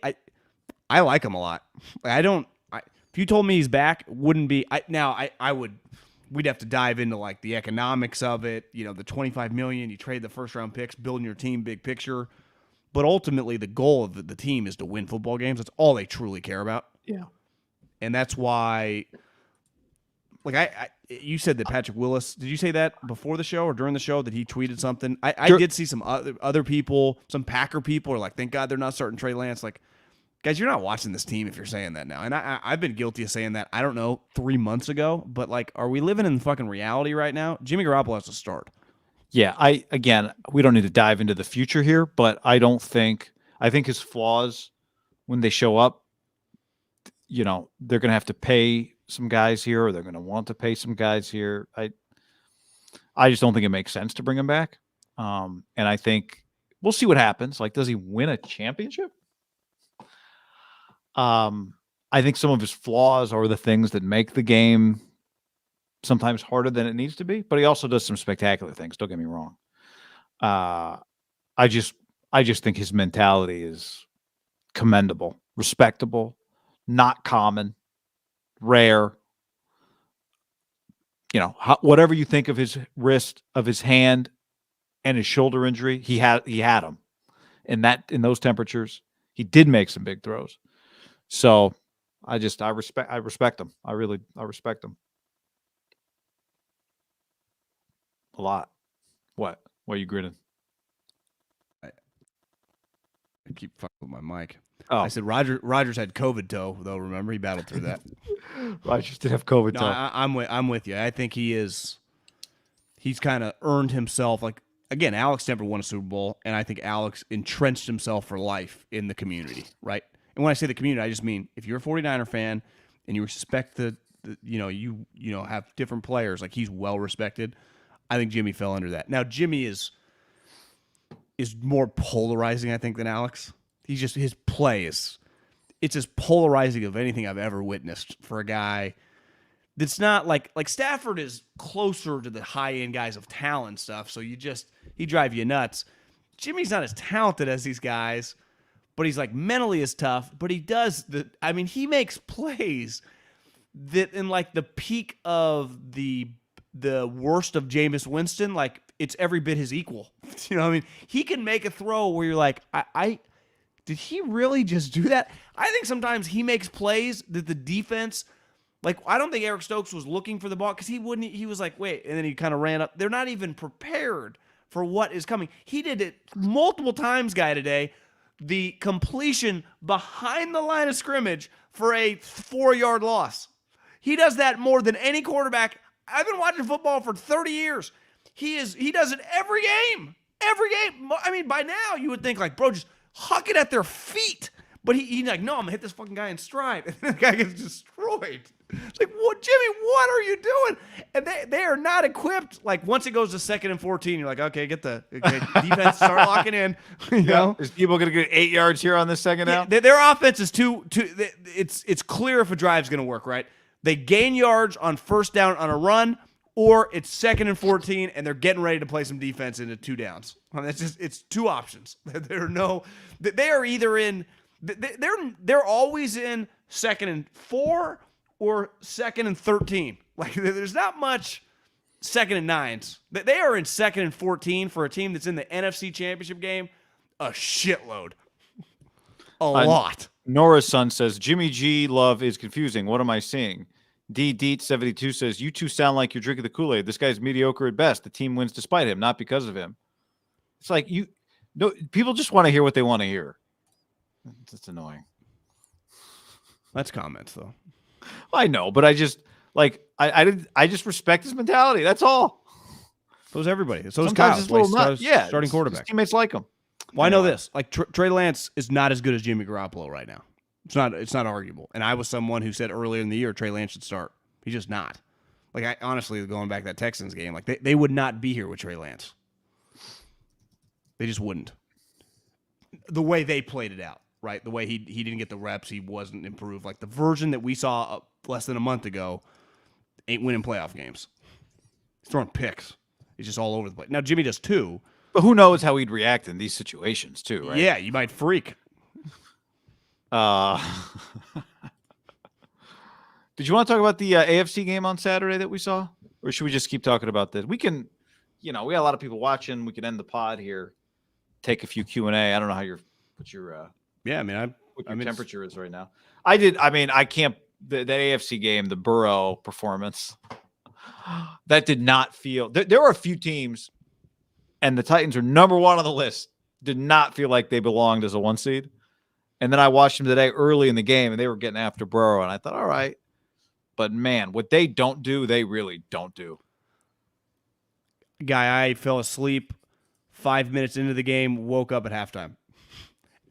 I like him a lot. If you told me he's back, wouldn't be. I would. We'd have to dive into like the economics of it. The $25 million, you trade the first round picks, building your team, big picture. But ultimately, the goal of the team is to win football games. That's all they truly care about. Yeah, and that's why. Like you said that Patrick Willis. Did you say that before the show or during the show that he tweeted something? I did see some other people, some Packer people, are like, "Thank God they're not starting Trey Lance." Like, guys, you're not watching this team if you're saying that now. And I've been guilty of saying that. I don't know 3 months ago, but like, are we living in fucking reality right now? Jimmy Garoppolo has to start. Yeah, we don't need to dive into the future here, but I think his flaws when they show up, they're going to have to pay some guys here, or they're going to want to pay some guys here. I just don't think it makes sense to bring him back. And I think we'll see what happens. Like, does he win a championship? I think some of his flaws are the things that make the game sometimes harder than it needs to be, but he also does some spectacular things. Don't get me wrong. I just think his mentality is commendable, respectable, not common, rare. Whatever you think of his wrist, of his hand, and his shoulder injury, he had him. In those temperatures, he did make some big throws. So I respect him. I respect him a lot. What? Why are you grinning? I keep fucking with my mic. Oh. I said Rodgers had COVID toe, though. Remember, he battled through that. Rodgers did have COVID No, toe. I'm with you. I think he's kind of earned himself. Like, again, Alex never won a Super Bowl, and I think Alex entrenched himself for life in the community, right? And when I say the community, I just mean if you're a 49er fan and you respect you have different players, like he's well respected. I think Jimmy fell under that. Now Jimmy is more polarizing, I think, than Alex. His play it's as polarizing of anything I've ever witnessed for a guy that's not like Stafford is closer to the high end guys of talent stuff. So he drive you nuts. Jimmy's not as talented as these guys, but he's like mentally as tough. But he makes plays that in like the peak of the worst of Jameis Winston, like it's every bit his equal. You know what I mean? He can make a throw where you're like, did he really just do that? I think sometimes he makes plays that the defense, like I don't think Eric Stokes was looking for the ball because he was like, wait, and then he kind of ran up. They're not even prepared for what is coming. He did it multiple times, guy, today. The completion behind the line of scrimmage for a 4-yard loss. He does that more than any quarterback. I've been watching football for 30 years. He does it every game. Every game. I mean, by now you would think like, bro, just huck it at their feet. But he's like, no, I'm gonna hit this fucking guy in stride. And the guy gets destroyed. It's like, what, Jimmy, what are you doing? And they are not equipped. Like once it goes to 2nd and 14, you're like, okay, defense start locking in. You know? Is Deebo gonna get 8 yards here on this second down? Their offense is too it's clear if a drive's gonna work, right? They gain yards on first down on a run, or it's 2nd and 14, and they're getting ready to play some defense into 2 downs. It's 2 options. They are either in. They're always in 2nd and 4 or 2nd and 13. Like there's not much 2nd and 9s. They are in 2nd and 14 for a team that's in the NFC Championship game. A shitload. A lot. Nora's son says Jimmy G love is confusing. What am I seeing? D Deet 72 says you two sound like you're drinking the Kool-Aid. This guy's mediocre at best. The team wins despite him, not because of him. It's like people just want to hear what they want to hear. It's annoying. That's comments though. I know, but I just I just respect his mentality. That's all. So is everybody. So is Sometimes Kyle. it's a little Starting quarterback. His teammates like him. Well, I know this. Like Trey Lance is not as good as Jimmy Garoppolo right now. It's not arguable. And I was someone who said earlier in the year Trey Lance should start. He's just not. Like I honestly, going back to that Texans game, like they would not be here with Trey Lance. They just wouldn't. The way they played it out, right? The way he didn't get the reps, he wasn't improved. Like the version that we saw less than a month ago ain't winning playoff games. He's throwing picks. He's just all over the place. Now Jimmy does too. But who knows how he'd react in these situations too, right? Yeah, you might freak. Did you want to talk about the AFC game on Saturday that we saw? Or should we just keep talking about this? We can, we got a lot of people watching. We can end the pod here. Take a few Q&A. I don't know how temperature is right now. I can't, that AFC game, the Burrow performance, that did not feel, there were a few teams, and the Titans are number 1 on the list, did not feel like they belonged as a 1 seed. And then I watched them today early in the game, and they were getting after Burrow, and I thought, all right. But, man, what they don't do, they really don't do. Guy, I fell asleep 5 minutes into the game, woke up at halftime,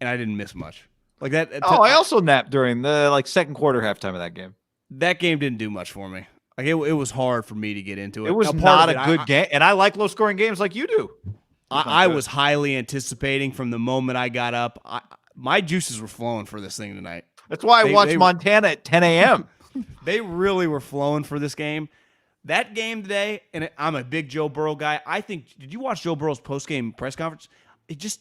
and I didn't miss much. Like that. I also napped during the second quarter halftime of that game. That game didn't do much for me. Like it was hard for me to get into it. It was not a good game, and I like low-scoring games like you do. I was highly anticipating from the moment I got up. My juices were flowing for this thing tonight. That's why I watched Montana at 10 a.m. They really were flowing for this game. That game today, and I'm a big Joe Burrow guy. I think, did you watch Joe Burrow's post-game press conference? This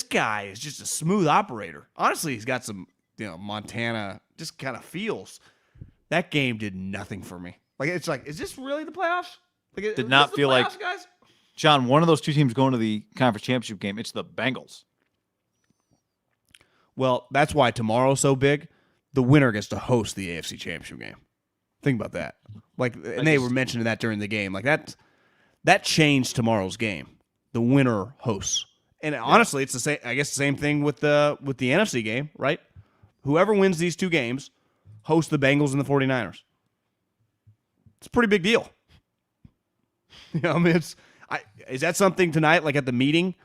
guy is just a smooth operator. Honestly, he's got some, Montana just kind of feels. That game did nothing for me. It's like, is this really the playoffs? Did not feel like, guys? John, one of those two teams going to the conference championship game, it's the Bengals. Well, that's why tomorrow's so big. The winner gets to host the AFC championship game. Think about that. And they were mentioning that during the game. That changed tomorrow's game. The winner hosts. And honestly, it's the same. I guess the same thing with the NFC game, right? Whoever wins these two games hosts the Bengals and the 49ers. It's a pretty big deal. I mean, is that something tonight, like at the meeting?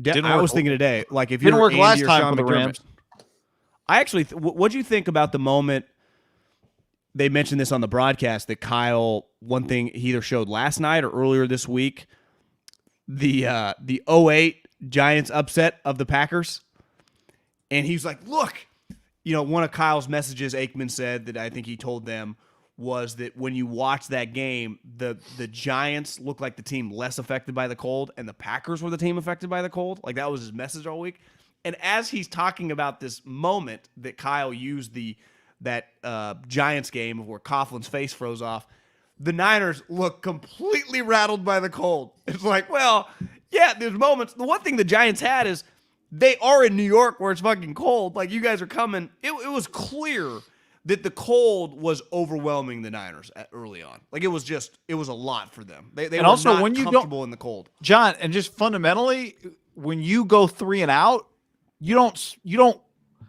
I was thinking today, like if you're didn't work Andy last or time Sean for the McDermott. Rams. I actually, what'd you think about the moment they mentioned this on the broadcast that Kyle, one thing he either showed last night or earlier this week, the 08 Giants upset of the Packers, and he's like, look, one of Kyle's messages Aikman said that I think he told them was that when you watch that game, the Giants looked like the team less affected by the cold, and the Packers were the team affected by the cold. Like that was his message all week. And as he's talking about this moment that Kyle used that Giants game where Coughlin's face froze off, the Niners look completely rattled by the cold. It's like, well, yeah, there's moments. The one thing the Giants had is they are in New York where it's fucking cold. Like you guys are coming. It was clear that the cold was overwhelming the Niners early on. Like it was a lot for them. They were also not comfortable in the cold. John, and just fundamentally, when you go 3 and out, you don't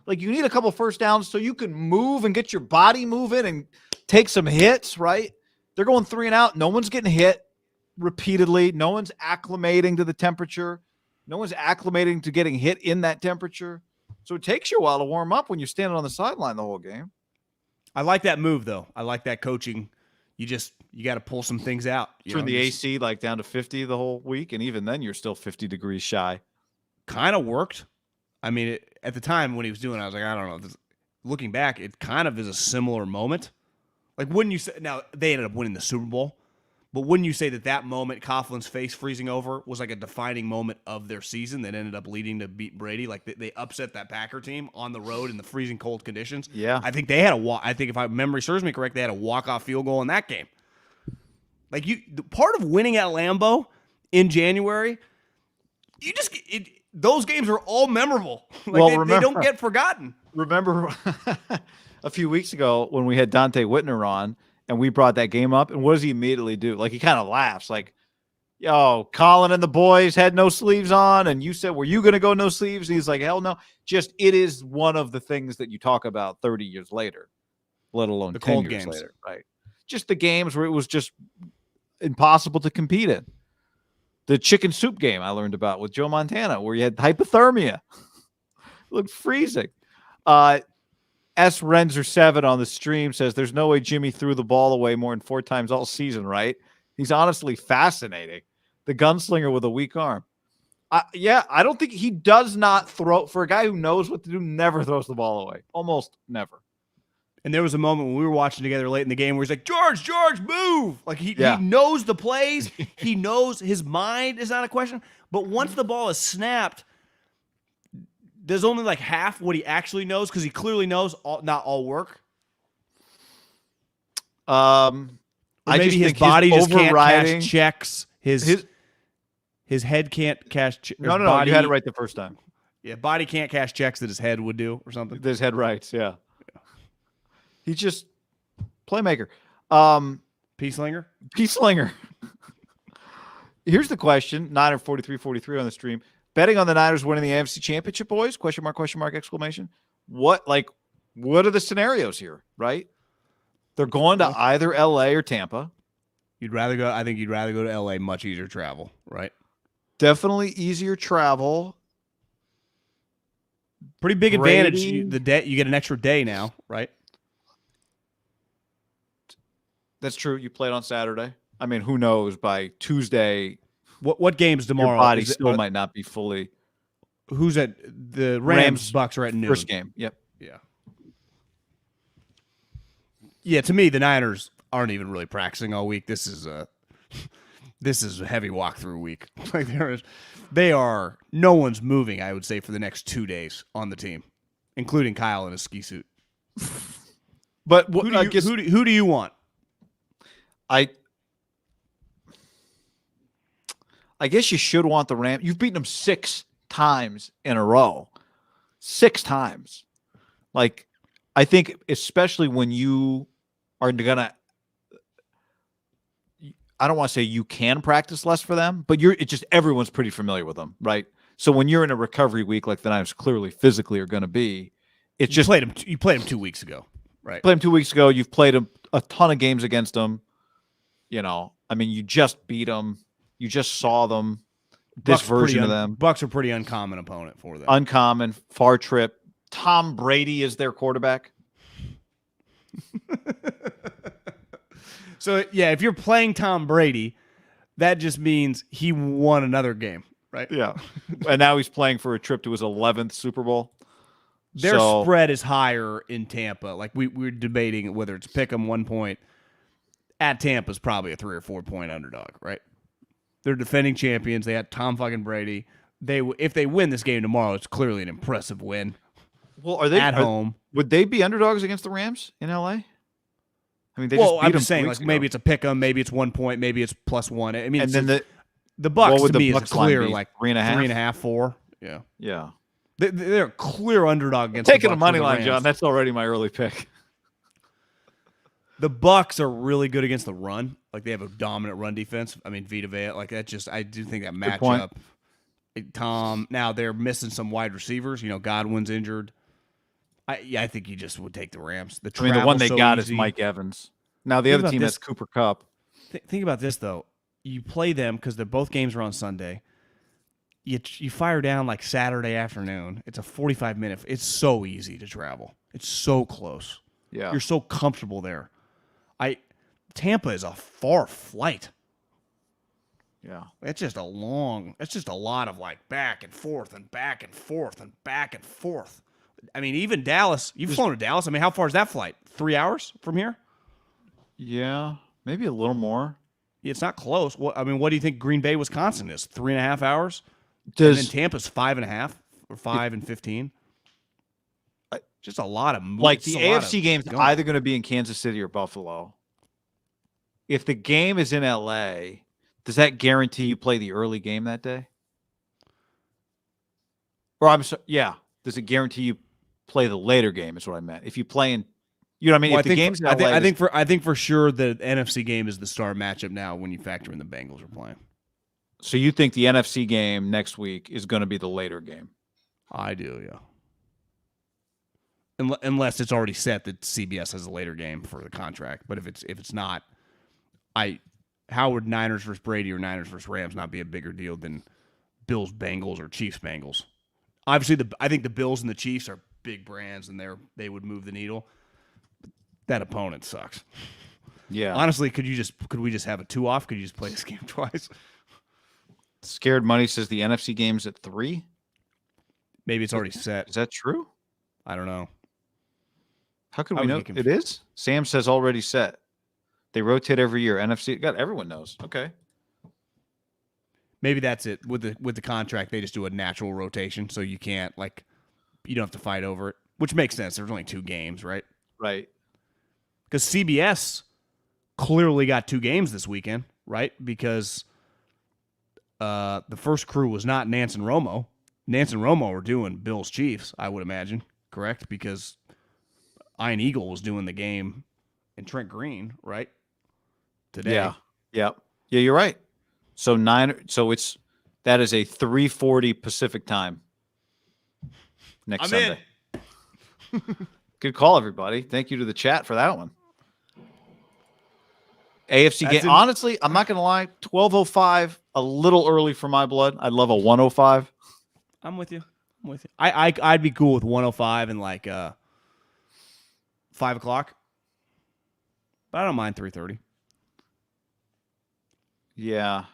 like you need a couple first downs so you can move and get your body moving and take some hits, right? They're going 3 and out. No one's getting hit repeatedly. No one's acclimating to the temperature. No one's acclimating to getting hit in that temperature. So it takes you a while to warm up when you're standing on the sideline the whole game. I like that move, though. I like that coaching. You got to pull some things out. Turn the AC like down to 50 the whole week, and even then you're still 50 degrees shy. Kind of worked. I mean, at the time when he was doing it, I was like, I don't know. Looking back, it kind of is a similar moment. Like, wouldn't you say – now, they ended up winning the Super Bowl. But wouldn't you say that moment, Coughlin's face freezing over, was like a defining moment of their season that ended up leading to beat Brady? Like they upset that Packer team on the road in the freezing cold conditions. Yeah, I think they had I think if my memory serves me correct, they had a walk-off field goal in that game. Like part of winning at Lambeau in January, those games are all memorable. Like they don't get forgotten. Remember a few weeks ago when we had Dante Whitner on. And we brought that game up, and what does he immediately do? Like, he kind of laughs, like, yo, Colin and the boys had no sleeves on, and you said, were you going to go no sleeves? And he's like, hell no. Just, it is one of the things that you talk about 30 years later, let alone the 10 cold years games later, right? Just the games where it was just impossible to compete in. The chicken soup game I learned about with Joe Montana, where you had hypothermia. Looked freezing. S. Renzer 7 on the stream says there's no way Jimmy threw the ball away more than 4 times all season, right? He's honestly fascinating. The gunslinger with a weak arm. I don't think he does not throw. For a guy who knows what to do, never throws the ball away. Almost never. And there was a moment when we were watching together late in the game where he's like, George, move. Like he knows the plays. He knows his mind is not a question. But once the ball is snapped, there's only like half what he actually knows because he clearly knows not all work. Maybe his body just can't cash checks. His head can't cash. No. You had it right the first time. Yeah, body can't cash checks that his head would do or something. His head writes. Yeah. He's just playmaker. Peacelinger. Here's the question: 943 on the stream. Betting on the Niners winning the AFC Championship, boys? Question mark, exclamation. What are the scenarios here, right? They're going to either LA or Tampa. I think you'd rather go to LA, much easier travel, right? Definitely easier travel. Pretty big advantage. You get an extra day now, right? That's true. You played on Saturday. I mean, who knows by Tuesday. What games tomorrow? Your body still might not be fully. Who's at the Rams? Bucks are at noon. First game. Yep. Yeah. Yeah. To me, the Niners aren't even really practicing all week. This is a heavy walkthrough week. Like no one's moving. I would say for the next 2 days on the team, including Kyle in his ski suit. But who do you want? I guess you should want the Rams. You've beaten them 6 times in a row. 6 times. Like, I think especially when you are going to I don't want to say you can practice less for them, but it's just everyone's pretty familiar with them, right? So when you're in a recovery week like the Niners clearly physically are going to be, it's You played him 2 weeks ago, right? Played him 2 weeks ago. You've played a ton of games against them. I mean, you just beat them. You just saw them. This version of them. Bucks are pretty uncommon opponent for them. Uncommon, far trip. Tom Brady is their quarterback. So, yeah, if you're playing Tom Brady, that just means he won another game, right? Yeah. And now he's playing for a trip to his 11th Super Bowl. Their spread is higher in Tampa. Like, we're debating whether it's pick 'em 1 point. At Tampa is probably a 3 or 4 point underdog, right? They're defending champions. They had Tom fucking Brady. If they win this game tomorrow, it's clearly an impressive win. Well, are they at home? Would they be underdogs against the Rams in LA? I mean, I'm just saying, like, maybe it's a pick 'em, maybe it's 1 point, maybe it's +1. I mean, and then the Bucks to me is Bucks clear, like 3.5, 4. Yeah, yeah. They're a clear underdog against Taking the a Bucks money or the line, Rams. John. That's already my early pick. The Bucks are really good against the run. Like, they have a dominant run defense. I mean, Vita Vea, like, I do think that matchup. Tom, now they're missing some wide receivers. Godwin's injured. I think you just would take the Rams. The one they got is Mike Evans. Now the other team has Cooper Kupp. Think about this, though. You play them because both games are on Sunday. You fire down like Saturday afternoon. It's a 45-minute. It's so easy to travel. It's so close. Yeah, you're so comfortable there. Tampa is a far flight. Yeah, it's just a lot of like back and forth and back and forth and back and forth. I mean, even Dallas. You've flown to Dallas. I mean, how far is that flight? 3 hours from here? Yeah, maybe a little more. It's not close. What do you think Green Bay, Wisconsin is? 3.5 hours? And then Tampa's 5.5 or 5 and 15. Just a lot of moves. Like the AFC game's either going to be in Kansas City or Buffalo. If the game is in LA, does that guarantee you play the early game that day? Or does it guarantee you play the later game? Is what I meant. If you play in, you know what I mean. If the game's in LA, I think for sure the NFC game is the star matchup now when you factor in the Bengals are playing. So you think the NFC game next week is going to be the later game? I do, yeah. Unless it's already set that CBS has a later game for the contract, but if it's not, how would Niners versus Brady or Niners versus Rams not be a bigger deal than Bills Bengals or Chiefs Bengals? Obviously, I think the Bills and the Chiefs are big brands and they would move the needle. That opponent sucks. Yeah. Honestly, could we just have a 2-off? Could you just play this game twice? Scared Money says the NFC game's at 3. Maybe it's already set. Is that true? I don't know. How could we know? It is? Sam says already set. They rotate every year. NFC, everyone knows. Okay. Maybe that's it. With the contract, they just do a natural rotation, so you can't you don't have to fight over it, which makes sense. There's only 2 games, right? Right. Because CBS clearly got 2 games this weekend, right? Because the first crew was not Nance and Romo. Nance and Romo were doing Bills Chiefs, I would imagine, correct? Because Ian Eagle was doing the game in Trent Green, right? Today. Yeah. Yeah, you're right. So that is a 3:40 Pacific time next Sunday. Good call, everybody. Thank you to the chat for that one. AFC game. Honestly, I'm not going to lie. 12:05, a little early for my blood. I'd love a 1:05. I'm with you. I'd be cool with 1:05 and 5 o'clock. But I don't mind 3:30. Yeah.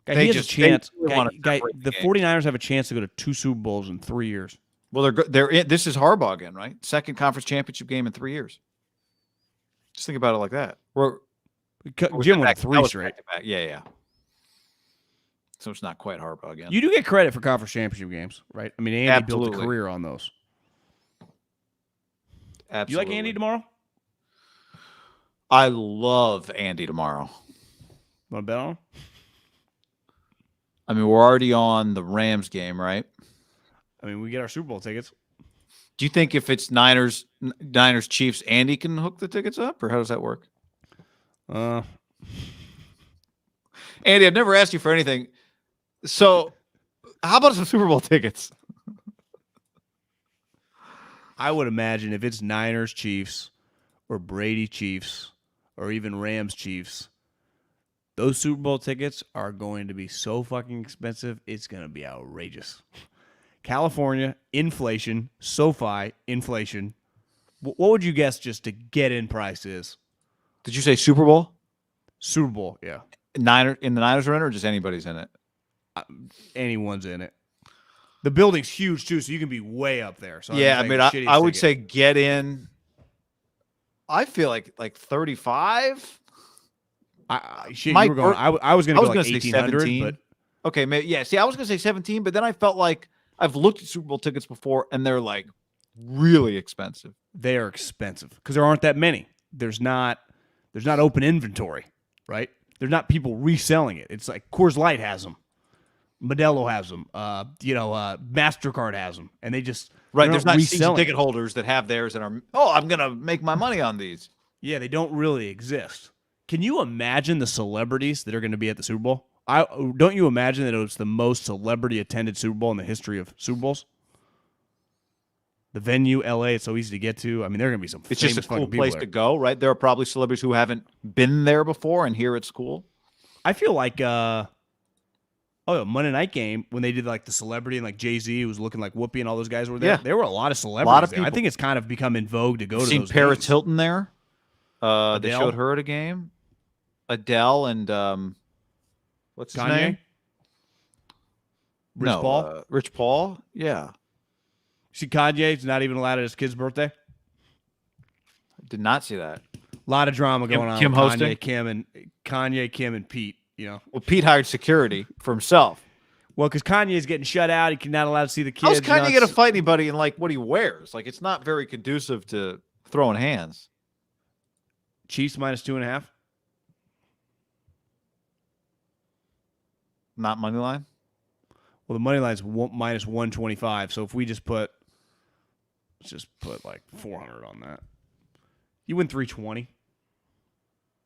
He has a chance. The 49ers have a chance to go to 2 Super Bowls in 3 years. Well, they're in. This is Harbaugh again, right? Second conference championship game in 3 years. Just think about it like that. Jim won 3 straight. Yeah. So it's not quite Harbaugh again. You do get credit for conference championship games, right? I mean, Andy built a career on those. Absolutely. You like Andy tomorrow? I love Andy tomorrow. Want to bet on him? I mean, we're already on the Rams game, right? I mean, we get our Super Bowl tickets. Do you think if it's Niners, Chiefs, Andy can hook the tickets up, or how does that work? Andy, I've never asked you for anything. So, how about some Super Bowl tickets? I would imagine if it's Niners Chiefs or Brady Chiefs or even Rams Chiefs, those Super Bowl tickets are going to be so fucking expensive. It's going to be outrageous. California, inflation, SoFi, inflation. What would you guess just to get in price is? Did you say Super Bowl? Super Bowl, yeah. In the Niners are in it, or just anybody's in it? Anyone's in it. The building's huge too, so you can be way up there. So yeah, I mean, I would say get in. I feel like 35. You were going. I was going to go like say 1800, but okay, maybe, yeah. See, I was going to say 17, but then I felt like I've looked at Super Bowl tickets before, and they're like really expensive. They are expensive because there aren't that many. There's not open inventory, right? There's not people reselling it. It's like Coors Light has them, Modelo has them, MasterCard has them, and they just There's not season ticket holders that have theirs and are I'm gonna make my money on these. Yeah, they don't really exist. Can you imagine the celebrities that are going to be at the Super Bowl? Don't you imagine that it was the most celebrity-attended Super Bowl in the history of Super Bowls? The venue, LA, it's so easy to get to. I mean, there are going to be some It's famous just a cool fucking place people to go, right? There are probably celebrities who haven't been there before, and here it's cool. I feel like Monday Night Game, when they did like the celebrity and like Jay-Z, who was looking like Whoopi and all those guys were there. Yeah. There were a lot of celebrities. A lot of there. I think it's kind of become in vogue to go to seen those Paris games. Hilton there. They Adele? showed her at a game. Adele and what's his Kanye? name? Rich Paul? Rich Paul? Yeah. See, Kanye's not even allowed at his kid's birthday. Did not see that. A lot of drama going on Kim with hosting? Kanye, Kim, and Pete, you know. Well, Pete hired security for himself. Well, because Kanye's getting shut out. He's not allowed to see the kids. How's Kanye going to fight anybody in like what he wears? Like, it's not very conducive to throwing hands. Chiefs -2.5. Not money line? Well, the money line's -125. So if we let's just put like 400 on that. You win 320.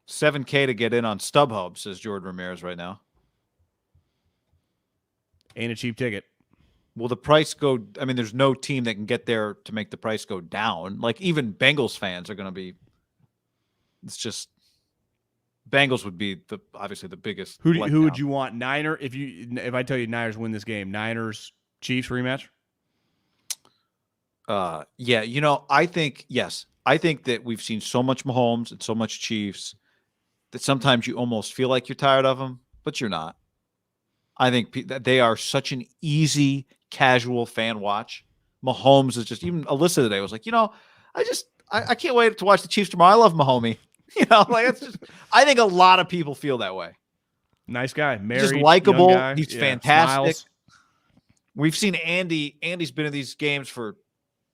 $7K to get in on StubHub, says Jordan Ramirez right now. Ain't a cheap ticket. Will the price go? I mean, there's no team that can get there to make the price go down. Like, even Bengals fans are going to be. It's just Bengals would be obviously the biggest. Who would you want? Niner? If I tell you Niners win this game, Niners Chiefs rematch. Yeah. I think yes. I think that we've seen so much Mahomes and so much Chiefs that sometimes you almost feel like you're tired of them, but you're not. I think that they are such an easy, casual fan watch. Mahomes is just, even Alyssa today was like, I can't wait to watch the Chiefs tomorrow. I love Mahomie. It's just, I think a lot of people feel that way. Nice guy. Married, just likable. young guy. He's Yeah, fantastic. smiles. We've seen Andy. Andy's been in these games for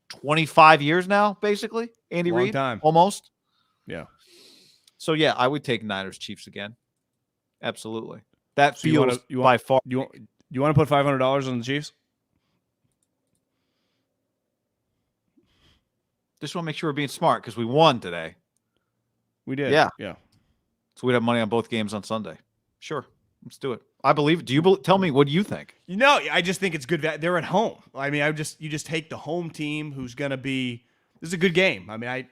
25 years now, basically. Andy Long Reid, time. almost. Yeah. So yeah, I would take Niners Chiefs again. Absolutely. That feels by far. You want to put $500 on the Chiefs? Just want to make sure we're being smart because we won today. We did. Yeah. Yeah. So we'd have money on both games on Sunday. Sure. Let's do it. I believe it. Do you tell me, what do you think? I just think it's good. They're at home. I mean, you just take the home team who's going to be. This is a good game. I mean,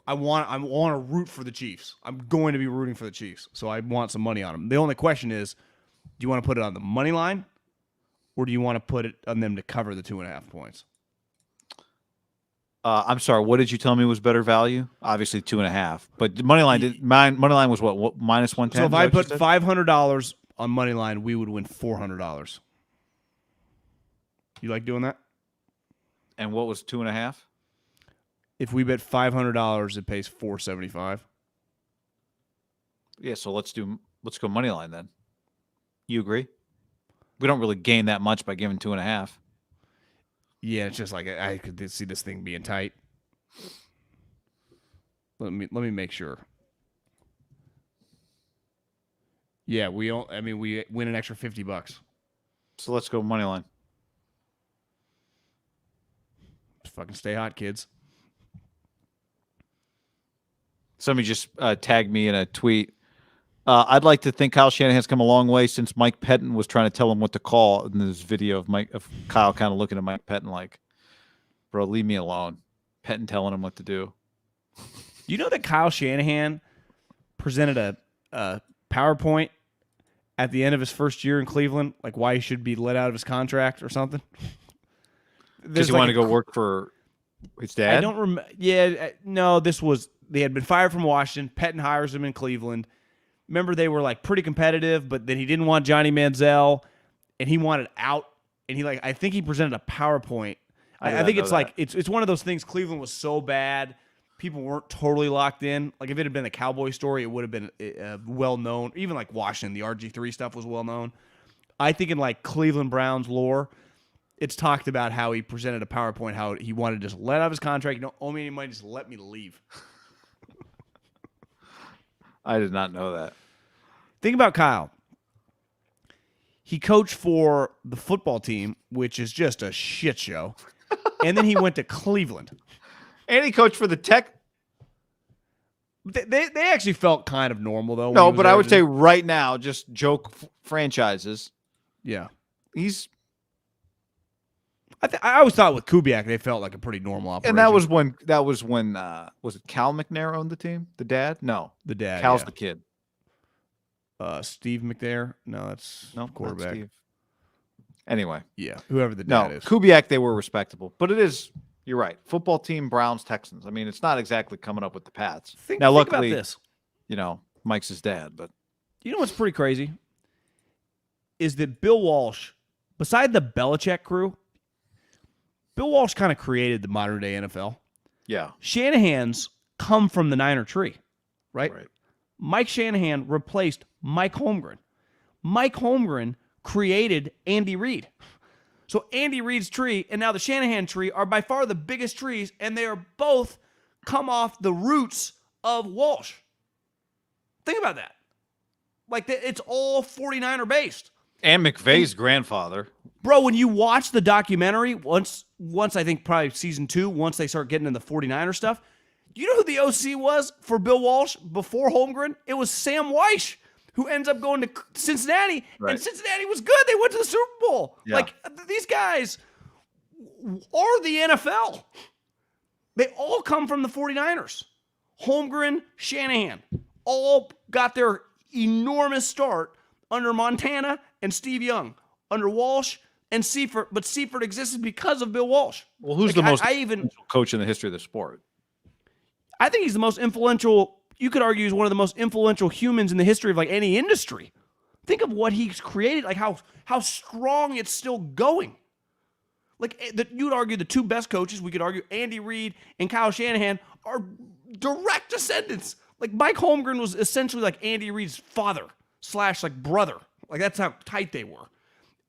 I want to root for the Chiefs. I'm going to be rooting for the Chiefs, so I want some money on them. The only question is, do you want to put it on the money line, or do you want to put it on them to cover the 2.5 points? I'm sorry. What did you tell me was better value? Obviously 2.5. But the money line was what -110. So if I put $500 on money line, we would win $400. You like doing that? And what was 2.5? If we bet $500, it pays $475. Yeah. So let's go money line then. You agree? We don't really gain that much by giving 2.5. Yeah, it's just like I could see this thing being tight. Let me make sure. Yeah, we win an extra $50. So let's go money line. Just fucking stay hot, kids. Somebody just tagged me in a tweet. I'd like to think Kyle Shanahan's come a long way since Mike Pettin was trying to tell him what to call in this video of Kyle kind of looking at Mike Pettin like, bro, leave me alone. Pettin telling him what to do. You know that Kyle Shanahan presented a PowerPoint at the end of his first year in Cleveland, like why he should be let out of his contract or something? Because he wanted to go work for his dad? I don't remember. Yeah, no, they had been fired from Washington. Pettin hires him in Cleveland. Remember, they were like pretty competitive, but then he didn't want Johnny Manziel, and he wanted out. And I think he presented a PowerPoint. I think it's like it's one of those things. Cleveland was so bad, people weren't totally locked in. Like if it had been a Cowboy story, it would have been well known. Even like Washington, the RG3 stuff was well known. I think in like Cleveland Browns lore, it's talked about how he presented a PowerPoint, how he wanted to just let out his contract. You don't owe me any money, just let me leave. I did not know that. Think about Kyle. He coached for the football team, which is just a shit show. And then he went to Cleveland. And he coached for the Tech. They actually felt kind of normal, though. No, but I would say right now, just joke franchises. Yeah. I always thought with Kubiak, they felt like a pretty normal operation. And that was when was it Cal McNair owned the team? The dad? No. The dad. Cal's the kid. Steve McNair? No, that's quarterback. Steve. Anyway. Yeah, whoever the dad is. Kubiak, they were respectable. But it is, you're right, football team, Browns, Texans. I mean, it's not exactly coming up with the Pats. Now, luckily, about this. Mike's his dad. But you know what's pretty crazy? Is that Bill Walsh, beside the Belichick crew, Bill Walsh kind of created the modern-day NFL. Yeah. Shanahan's come from the Niner tree, right? Mike Shanahan replaced Mike Holmgren. Mike Holmgren created Andy Reid. So Andy Reid's tree and now the Shanahan tree are by far the biggest trees, and they are both come off the roots of Walsh. Think about that. Like, it's all 49er based. And McVay's grandfather. Bro, when you watch the documentary, once I think probably season 2, once they start getting into the 49er stuff, you know who the OC was for Bill Walsh before Holmgren? It was Sam Weish, who ends up going to Cincinnati, and Cincinnati was good. They went to the Super Bowl. Yeah. Like, these guys are the NFL. They all come from the 49ers. Holmgren, Shanahan, all got their enormous start under Montana and Steve Young, under Walsh and Seifert, but Seifert existed because of Bill Walsh. Well, who's the most influential coach in the history of the sport? I think he's the most influential. You could argue he's one of the most influential humans in the history of like any industry. Think of what he's created, like how strong it's still going. Like you'd argue the two best coaches, we could argue Andy Reid and Kyle Shanahan, are direct descendants. Like Mike Holmgren was essentially like Andy Reid's father / like brother. Like that's how tight they were.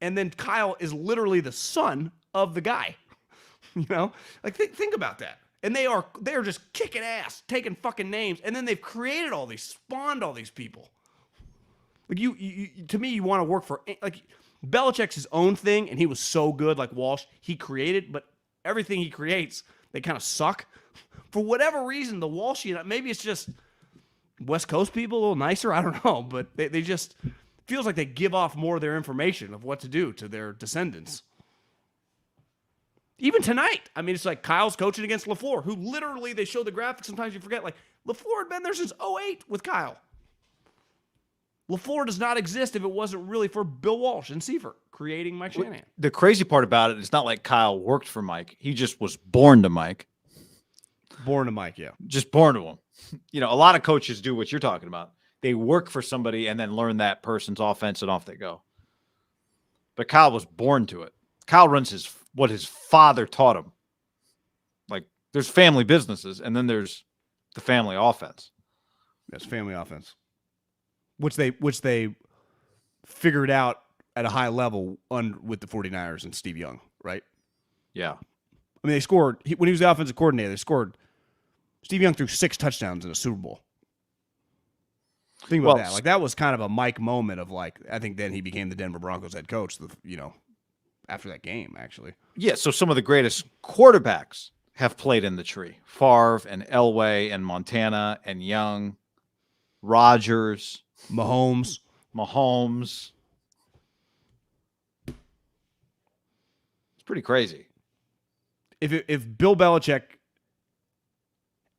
And then Kyle is literally the son of the guy. You know? Like think about that. And they're just kicking ass, taking fucking names, and then they've created all these, spawned all these people. Like you to me, you want to work for like Belichick's his own thing, and he was so good, like Walsh, he created, but everything he creates, they kind of suck. For whatever reason, the Walsh, maybe it's just West Coast people a little nicer, I don't know, but they just feels like they give off more of their information of what to do to their descendants. Even tonight, I mean, it's like Kyle's coaching against LaFleur, who literally, they show the graphics, sometimes you forget, like, LaFleur had been there since 2008 with Kyle. LaFleur does not exist if it wasn't really for Bill Walsh and Seifert creating Mike Shanahan. The crazy part about it, it's not like Kyle worked for Mike. He just was born to Mike. Born to Mike, yeah. Just born to him. A lot of coaches do what you're talking about. They work for somebody and then learn that person's offense, and off they go. But Kyle was born to it. Kyle runs what his father taught him. Like, there's family businesses, and then there's the family offense. Yes, family offense. Which they figured out at a high level with the 49ers and Steve Young, right? Yeah. I mean, they scored, when he was the offensive coordinator, Steve Young threw 6 touchdowns in a Super Bowl. Think about that. Like, that was kind of a Mike moment of, like, I think then he became the Denver Broncos head coach, after that game, actually. Yeah, so some of the greatest quarterbacks have played in the tree. Favre and Elway and Montana and Young, Rodgers. Mahomes. It's pretty crazy. If Bill Belichick,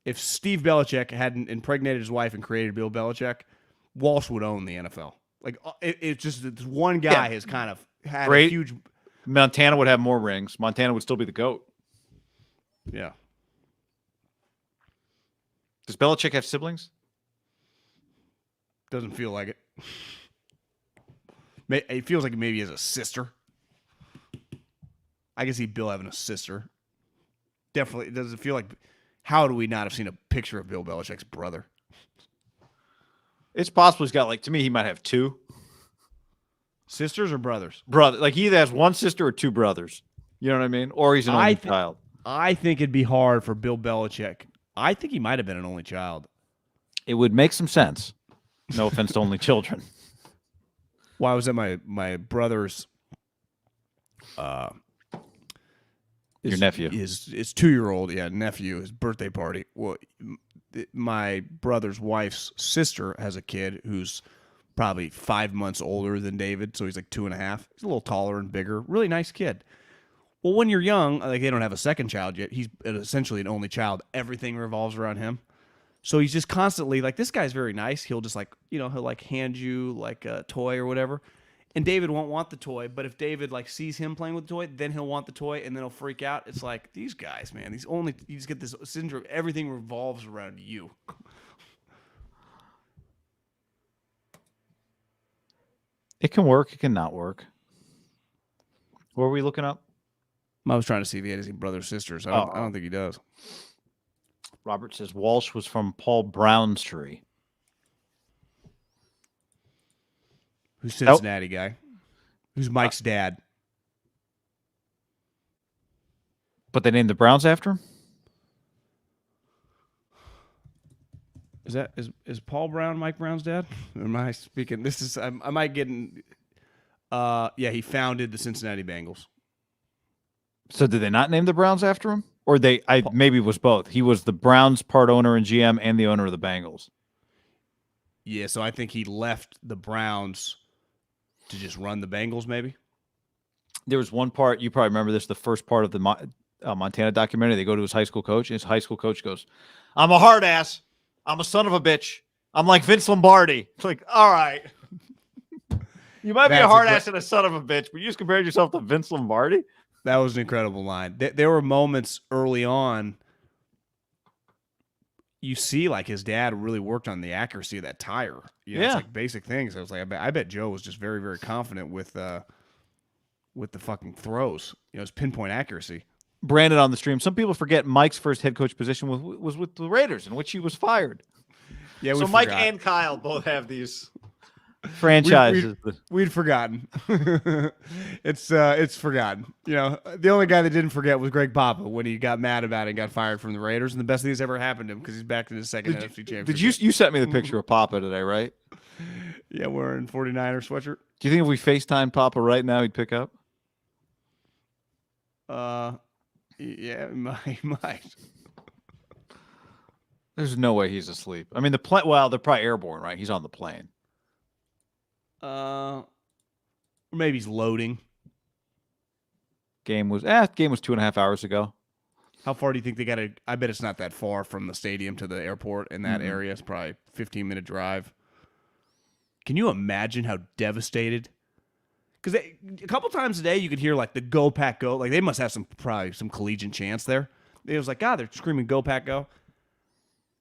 if Steve Belichick hadn't impregnated his wife and created Bill Belichick, Walsh would own the NFL. Like it's just this one guy has kind of had a huge. Montana would have more rings. Montana would still be the GOAT. Yeah. Does Belichick have siblings? Doesn't feel like it. It feels like maybe he has a sister. I can see Bill having a sister. Definitely, it doesn't feel like. How do we not have seen a picture of Bill Belichick's brother? It's possible he's got, to me, he might have two. Sisters or brothers? Brother. Like, he either has one sister or two brothers. You know what I mean? Or he's an only child. I think it'd be hard for Bill Belichick. I think he might have been an only child. It would make some sense. No offense to only children. Well, I was at my brother's your nephew. His 2-year-old, nephew, his birthday party. Well, my brother's wife's sister has a kid who's probably 5 months older than David, so he's like 2.5. He's a little taller and bigger. Really nice kid. Well, when you're young, like they don't have a second child yet. He's essentially an only child. Everything revolves around him. So he's just constantly like, this guy's very nice. He'll just he'll hand you like a toy or whatever. And David won't want the toy, but if David sees him playing with the toy, then he'll want the toy and then he'll freak out. It's like, these guys, man, you just get this syndrome. Everything revolves around you. It can work. It can not work. What are we looking up? I was trying to see if he had any brother or sisters. I don't think he does. Robert says Walsh was from Paul Brown's tree. Who's Cincinnati guy? Who's Mike's dad? But they named the Browns after him? Is Paul Brown Mike Brown's dad? Or am I speaking? I might get. He founded the Cincinnati Bengals. So did they not name the Browns after him? Or maybe it was both. He was the Browns part owner and GM and the owner of the Bengals. Yeah, so I think he left the Browns to just run the Bengals, maybe. There was one part, you probably remember this, the first part of the Montana documentary. They go to his high school coach, and his high school coach goes, "I'm a hard ass. I'm a son of a bitch. I'm like Vince Lombardi." It's like, all right. You might be a hard ass and a son of a bitch, but you just compared yourself to Vince Lombardi? That was an incredible line. There were moments early on, you see his dad really worked on the accuracy of that tire. It's like basic things. I was like, I bet Joe was just very, very confident with the fucking throws. His pinpoint accuracy. Brandon on the stream. Some people forget Mike's first head coach position was with the Raiders, in which he was fired. Yeah, so Mike and Kyle both have these franchises. We'd forgotten. It's forgotten. The only guy that didn't forget was Greg Papa when he got mad about it and got fired from the Raiders, and the best thing that's ever happened to him because he's back in his second NFC championship. Did you sent me the picture of Papa today, right? Yeah, wearing 49er sweatshirt. Do you think if we FaceTime Papa right now, he'd pick up? Yeah, he might. There's no way he's asleep. I mean, they're probably airborne, right? He's on the plane. Or maybe he's loading. Game was 2.5 hours ago. How far do you think they got to? I bet it's not that far from the stadium to the airport in that area. It's probably a 15-minute drive. Can you imagine how devastated? Because a couple times a day you could hear the "Go Pack Go." They must have probably some collegiate chants there. It was God, they're screaming "Go Pack Go."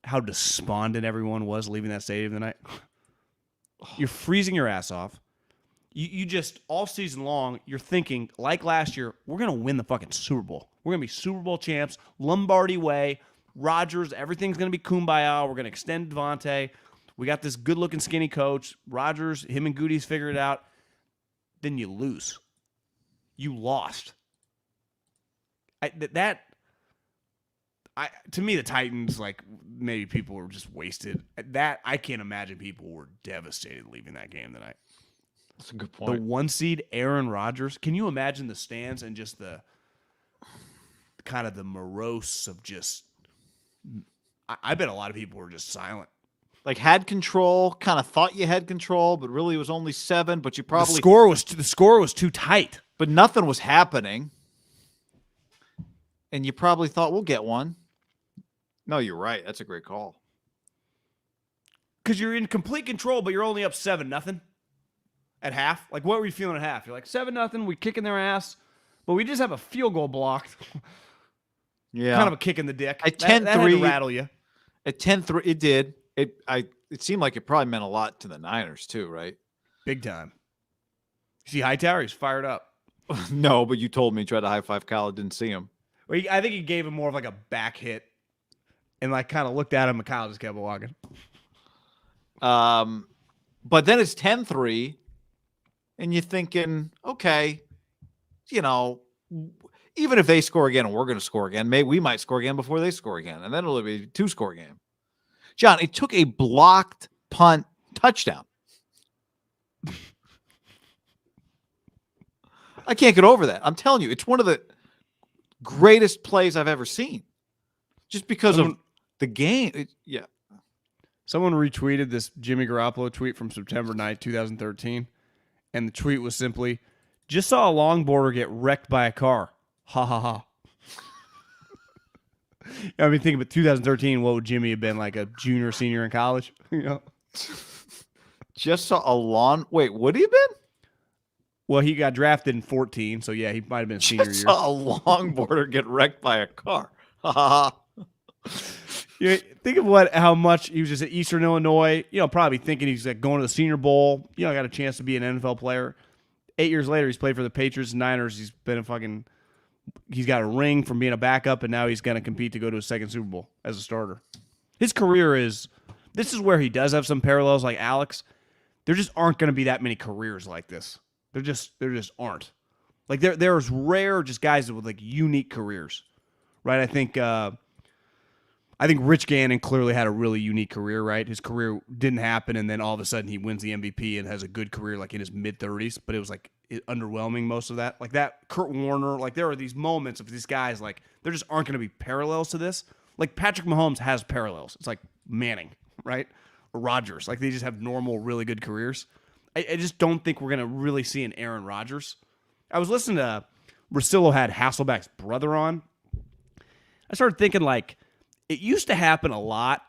How despondent everyone was leaving that stadium tonight. You're freezing your ass off. You just, all season long, you're thinking, like last year, we're going to win the fucking Super Bowl. We're going to be Super Bowl champs, Lombardi way, Rodgers, everything's going to be kumbaya. We're going to extend Davante. We got this good-looking skinny coach. Rodgers, him and Goody's figured it out. Then you lose. You lost. To me, the Titans, maybe people were just wasted. I can't imagine people were devastated leaving that game tonight. That's a good point. The 1 seed, Aaron Rodgers. Can you imagine the stands and just the kind of the morose of just? I bet a lot of people were just silent. like had control, kind of thought you had control, but really it was only 7. But you probably the score was too tight. but nothing was happening, and you probably thought we'll get one. No, you're right. That's a great call. Because you're in complete control, but you're only up 7-0 at half. Like, what were you feeling at half? You're like 7-0. We kicking their ass, but we just have a field goal blocked. Yeah, kind of a kick in the dick. At 10-3, that had to rattle you. At 10-3, it did. It seemed like it probably meant a lot to the Niners too, right? Big time. You see Hightower? He's fired up. No, but you told me he tried to high five Kyle. Didn't see him. Well, I think he gave him more of like a back hit, and like kind of looked at him, and Kyle just kept walking. But then it's 10-3, and you're thinking, okay, you know, even if they score again and we're going to score again, maybe we might score again before they score again, and then it'll be a 2-score game. John, it took a blocked punt touchdown. I can't get over that. I'm telling you, it's one of the greatest plays I've ever seen. Just because of the game. Yeah. Someone retweeted this Jimmy Garoppolo tweet from September 9th, 2013, and the tweet was simply, "Just saw a longboarder get wrecked by a car. Ha ha ha." I mean, think about 2013. What would Jimmy have been, like a junior, senior in college? You know, just saw a lawn. Wait, would he have been? Well, he got drafted in 14, so yeah, he might have been senior year. Just saw a longboarder get wrecked by a car. Ha ha ha. You know, think of how much he was just at Eastern Illinois. You know, probably thinking he's like going to the Senior Bowl. You know, got a chance to be an NFL player. 8 years later, he's played for the Patriots and Niners. He's been he's got a ring from being a backup, and now he's going to compete to go to a second Super Bowl as a starter. His career this is where he does have some parallels like Alex. There just aren't going to be that many careers like this. There just aren't. Like there's rare just guys with like unique careers, right? I think Rich Gannon clearly had a really unique career, right? His career didn't happen, and then all of a sudden he wins the MVP and has a good career like in his mid-30s, but it was like underwhelming most of that. Like that, Kurt Warner, like there are these moments of these guys, like there just aren't going to be parallels to this. Like Patrick Mahomes has parallels. It's like Manning, right? Or Rodgers. Like they just have normal, really good careers. I just don't think we're going to really see an Aaron Rodgers. I was listening to, Russillo had Hasselbeck's brother on. I started thinking like, it used to happen a lot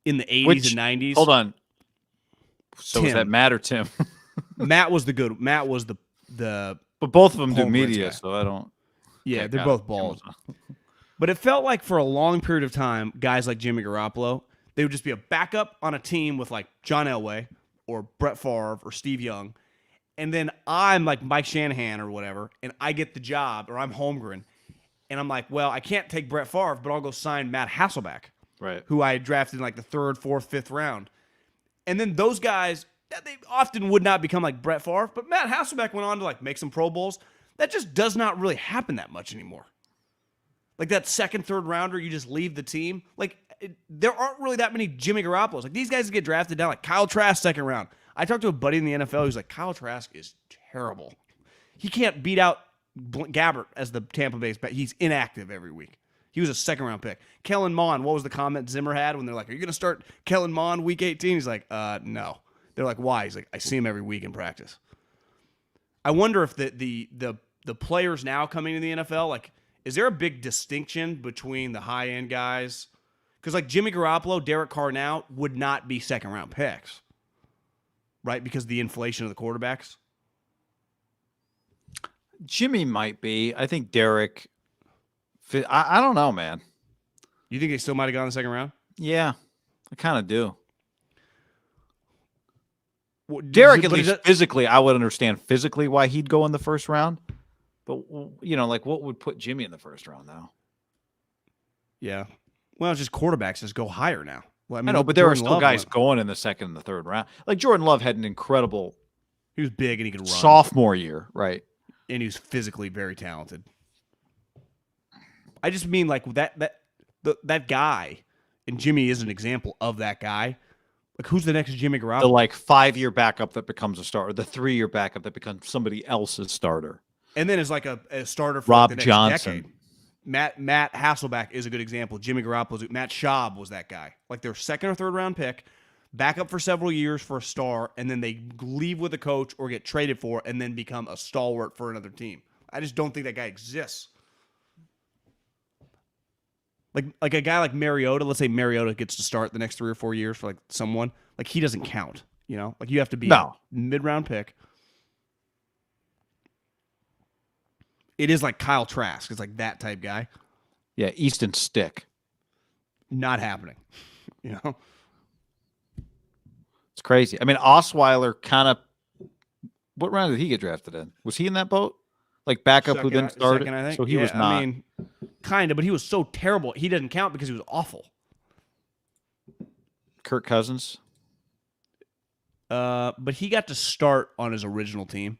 in the 80s and 90s. Hold on. So was that Matt or Tim? Matt was the good. Matt was the But both of them do media, guy. So I don't. Yeah, they're both bald. But it felt like for a long period of time, guys like Jimmy Garoppolo, they would just be a backup on a team with like John Elway or Brett Favre or Steve Young. And then I'm like Mike Shanahan or whatever, and I get the job, or I'm Holmgren. And I'm like, well, I can't take Brett Favre, but I'll go sign Matt Hasselbeck, right? Who I drafted in like the 3rd, 4th, 5th round. And then those guys, they often would not become like Brett Favre, but Matt Hasselbeck went on to like make some Pro Bowls. That just does not really happen that much anymore. Like that 2nd, 3rd rounder, you just leave the team. Like there aren't really that many Jimmy Garoppolos. Like these guys get drafted down, like Kyle Trask 2nd round. I talked to a buddy in the NFL who's like, Kyle Trask is terrible. He can't beat out Gabbert as the Tampa Bay's back. He's inactive every week. He was a 2nd round pick. Kellen Mond, what was the comment Zimmer had when they're like, are you going to start Kellen Mond week 18? He's like, no. They're like, why? He's like, I see him every week in practice. I wonder if the players now coming to the NFL, like, is there a big distinction between the high-end guys? Because like Jimmy Garoppolo, Derek Carr now would not be 2nd round picks, right? Because of the inflation of the quarterbacks. Jimmy might be. I think Derek. I don't know, man. You think they still might have gone in the 2nd round? Yeah, I kind of do. Well, Derek, at least physically, I would understand physically why he'd go in the 1st round. But, you know, like what would put Jimmy in the 1st round now? Yeah. Well, it's just quarterbacks just go higher now. Well, I know, but there are still guys going in the 2nd and the 3rd round. Like Jordan Love had an incredible. He was big and he could run. Sophomore year, right? And he was physically very talented. I just mean like that guy, and Jimmy is an example of that guy. Like who's the next Jimmy Garoppolo? The like 5-year backup that becomes a starter, the 3-year backup that becomes somebody else's starter. And then is like a starter for Rob like the next Johnson. decade. Matt Hasselbeck is a good example. Jimmy Garoppolo, Matt Schaub was that guy. Like their second or third round pick, back up for several years for a star, and then they leave with a coach or get traded for, and then become a stalwart for another team. I just don't think that guy exists. Like a guy like Mariota, let's say Mariota gets to start the next 3 or 4 years for like someone, like he doesn't count, you know? Like you have to be a mid-round pick. It is like Kyle Trask. It's like that type guy. Yeah, Easton Stick. Not happening. You know? It's crazy. I mean, Osweiler kind of – what round did he get drafted in? Was he in that boat? Like backup who then started? Second, I think. So he was not. I mean, kind of, but he was so terrible. He doesn't count because he was awful. Kirk Cousins? But he got to start on his original team.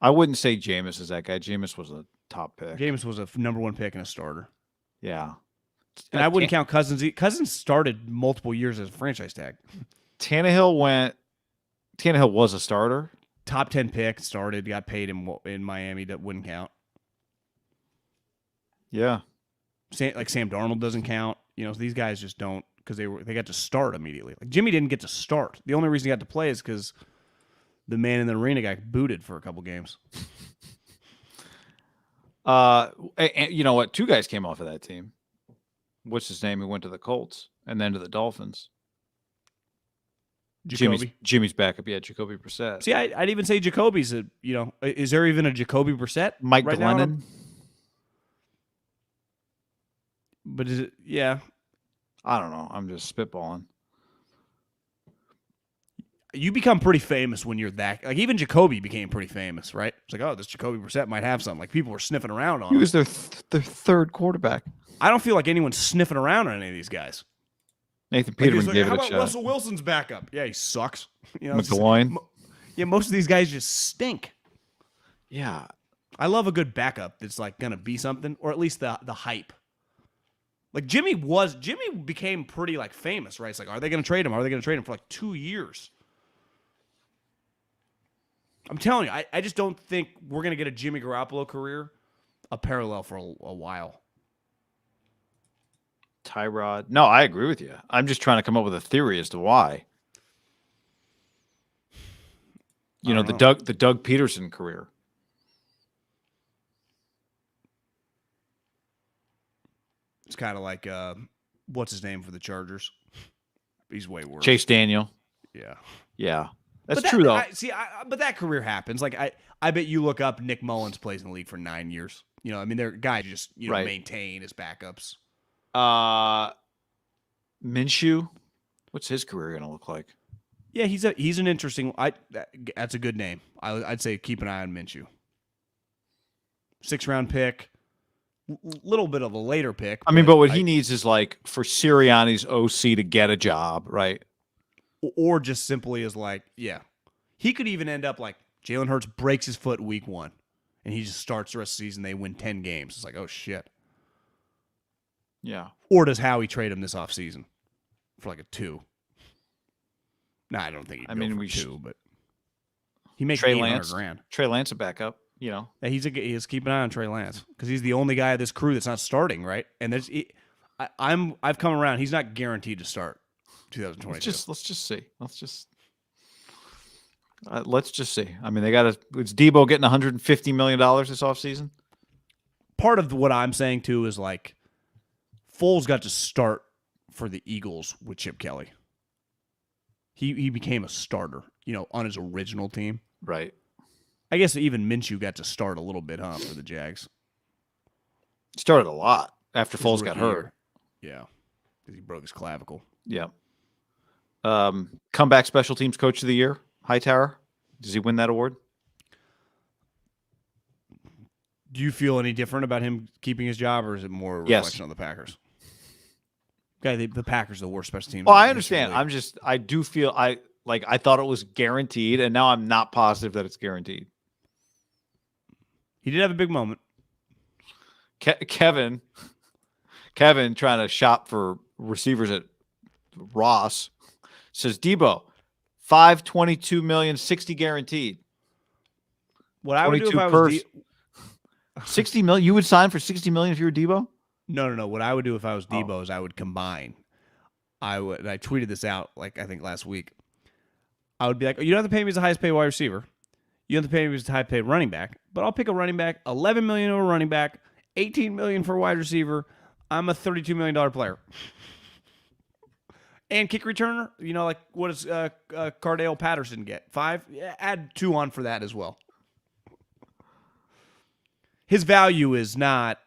I wouldn't say Jameis is that guy. Jameis was a top pick. Jameis was a number 1 pick and a starter. Yeah. And I wouldn't count Cousins. Cousins started multiple years as a franchise tag. Tannehill was a starter. Top 10 pick, started, got paid in Miami. That wouldn't count. Yeah. Sam Darnold doesn't count. You know, so these guys just don't because they got to start immediately. Like Jimmy didn't get to start. The only reason he got to play is because the man in the arena got booted for a couple games. And you know what? 2 guys came off of that team. What's his name? He went to the Colts and then to the Dolphins. Jimmy's backup. Yeah, Jacoby Brissett. See, I'd even say Jacoby's is there even a Jacoby Brissett? Mike right Glennon? Now? But is it, yeah. I don't know. I'm just spitballing. You become pretty famous when you're that. Like, even Jacoby became pretty famous, right? It's like, oh, this Jacoby Brissett might have something. Like, people were sniffing around on him. He was their third quarterback. I don't feel like anyone's sniffing around on any of these guys. Nathan Peterman gave it a shot. How about Russell Wilson's backup? Yeah, he sucks. You know, McGloin. Yeah, most of these guys just stink. Yeah. I love a good backup that's like gonna be something, or at least the hype. Like Jimmy became pretty like famous, right? It's like, are they gonna trade him? Are they gonna trade him for like 2 years? I'm telling you, I just don't think we're gonna get a Jimmy Garoppolo career a parallel for a while. Tyrod. No, I agree with you. I'm just trying to come up with a theory as to why. You know, the Doug Peterson career. It's kind of like what's his name for the Chargers? He's way worse. Chase Daniel. Yeah. Yeah. That's true though. But that career happens. Like I bet you look up Nick Mullins plays in the league for 9 years. You know, I mean, they're guys just maintain as backups. Minshew, what's his career going to look like? Yeah, he's an interesting. That's a good name. I'd say keep an eye on Minshew. 6th round pick, little bit of a later pick. I mean, but what he needs is like for Sirianni's OC to get a job, right? Or just simply as like, yeah, he could even end up like Jalen Hurts breaks his foot week 1, and he just starts the rest of the season. They win 10 games. It's like, oh shit. Yeah. Or does Howie trade him this offseason for like a 2? No, I don't think he'd go for 2, but he makes $800,000. Trey Lance a backup, you know. Yeah, he's keep an eye on Trey Lance because he's the only guy of this crew that's not starting, right? And I've come around. He's not guaranteed to start 2022. Let's just see. Let's just see. I mean, it's Deebo getting $150 million this offseason. Part of what I'm saying too is like Foles got to start for the Eagles with Chip Kelly. He became a starter, on his original team. Right. I guess even Minshew got to start a little bit, for the Jags. Started a lot after Foles got hurt. Yeah, because he broke his clavicle. Yeah. Comeback special teams coach of the year, Hightower. Does he win that award? Do you feel any different about him keeping his job, or is it more a reflection on the Packers? Okay, the Packers are the worst special teams. Well, I understand. I do feel I thought it was guaranteed, and now I'm not positive that it's guaranteed. He did have a big moment. Kevin trying to shop for receivers at Ross says Deebo, $522 million, 60 guaranteed. What I would do if I was $60 million. You would sign for $60 million if you were Deebo? No. What I would do if I was Deebo is I would combine. I tweeted this out like I think last week. I would be like, you don't have to pay me as the highest paid wide receiver. You don't have to pay me as the highest paid running back. But I'll pick a running back, $11 million for a running back, $18 million for a wide receiver. I'm a $32 million player. And kick returner, like what does Cardale Patterson get? 5? Yeah, add 2 on for that as well. His value is not.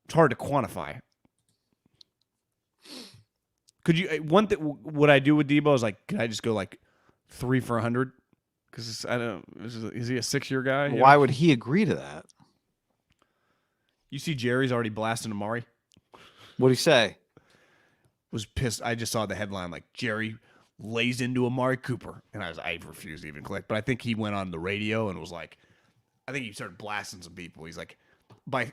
It's hard to quantify. Could you what I do with Deebo is like, could I just go like 3 for 100? Because I don't. Is he a 6-year guy? Why would he agree to that? You see, Jerry's already blasting Amari. What'd he say? Was pissed. I just saw the headline like Jerry lays into Amari Cooper, and I refused to even click. But I think he went on the radio and was like, I think he started blasting some people. He's like,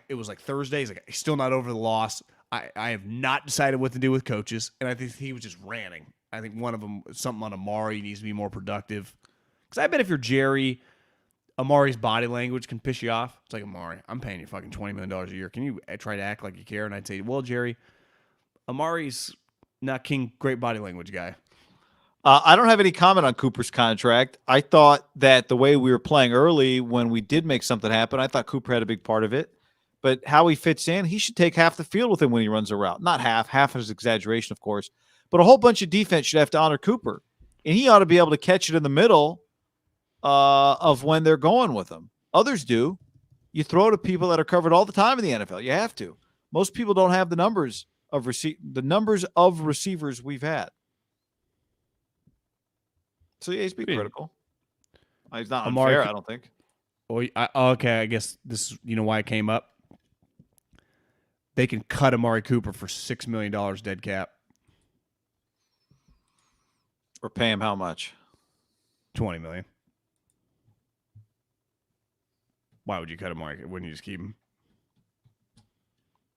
it was like Thursday. He's like, he's still not over the loss. I have not decided what to do with coaches, and I think he was just ranting. I think one of them, something on Amari, needs to be more productive. Because I bet if you're Jerry, Amari's body language can piss you off. It's like, Amari, I'm paying you fucking $20 million a year. Can you try to act like you care? And I'd say, well, Jerry, Amari's not king, great body language guy. I don't have any comment on Cooper's contract. I thought that the way we were playing early when we did make something happen, I thought Cooper had a big part of it. But how he fits in, he should take half the field with him when he runs a route. Not half. Half is exaggeration, of course. But a whole bunch of defense should have to honor Cooper. And he ought to be able to catch it in the middle of when they're going with him. Others do. You throw to people that are covered all the time in the NFL. You have to. Most people don't have the numbers of receivers we've had. So yeah, he's being critical. He's not unfair, I don't think. Okay, I guess this is why it came up. They can cut Amari Cooper for $6 million dead cap. Or pay him how much? $20 million. Why would you cut Amari? Wouldn't you just keep him?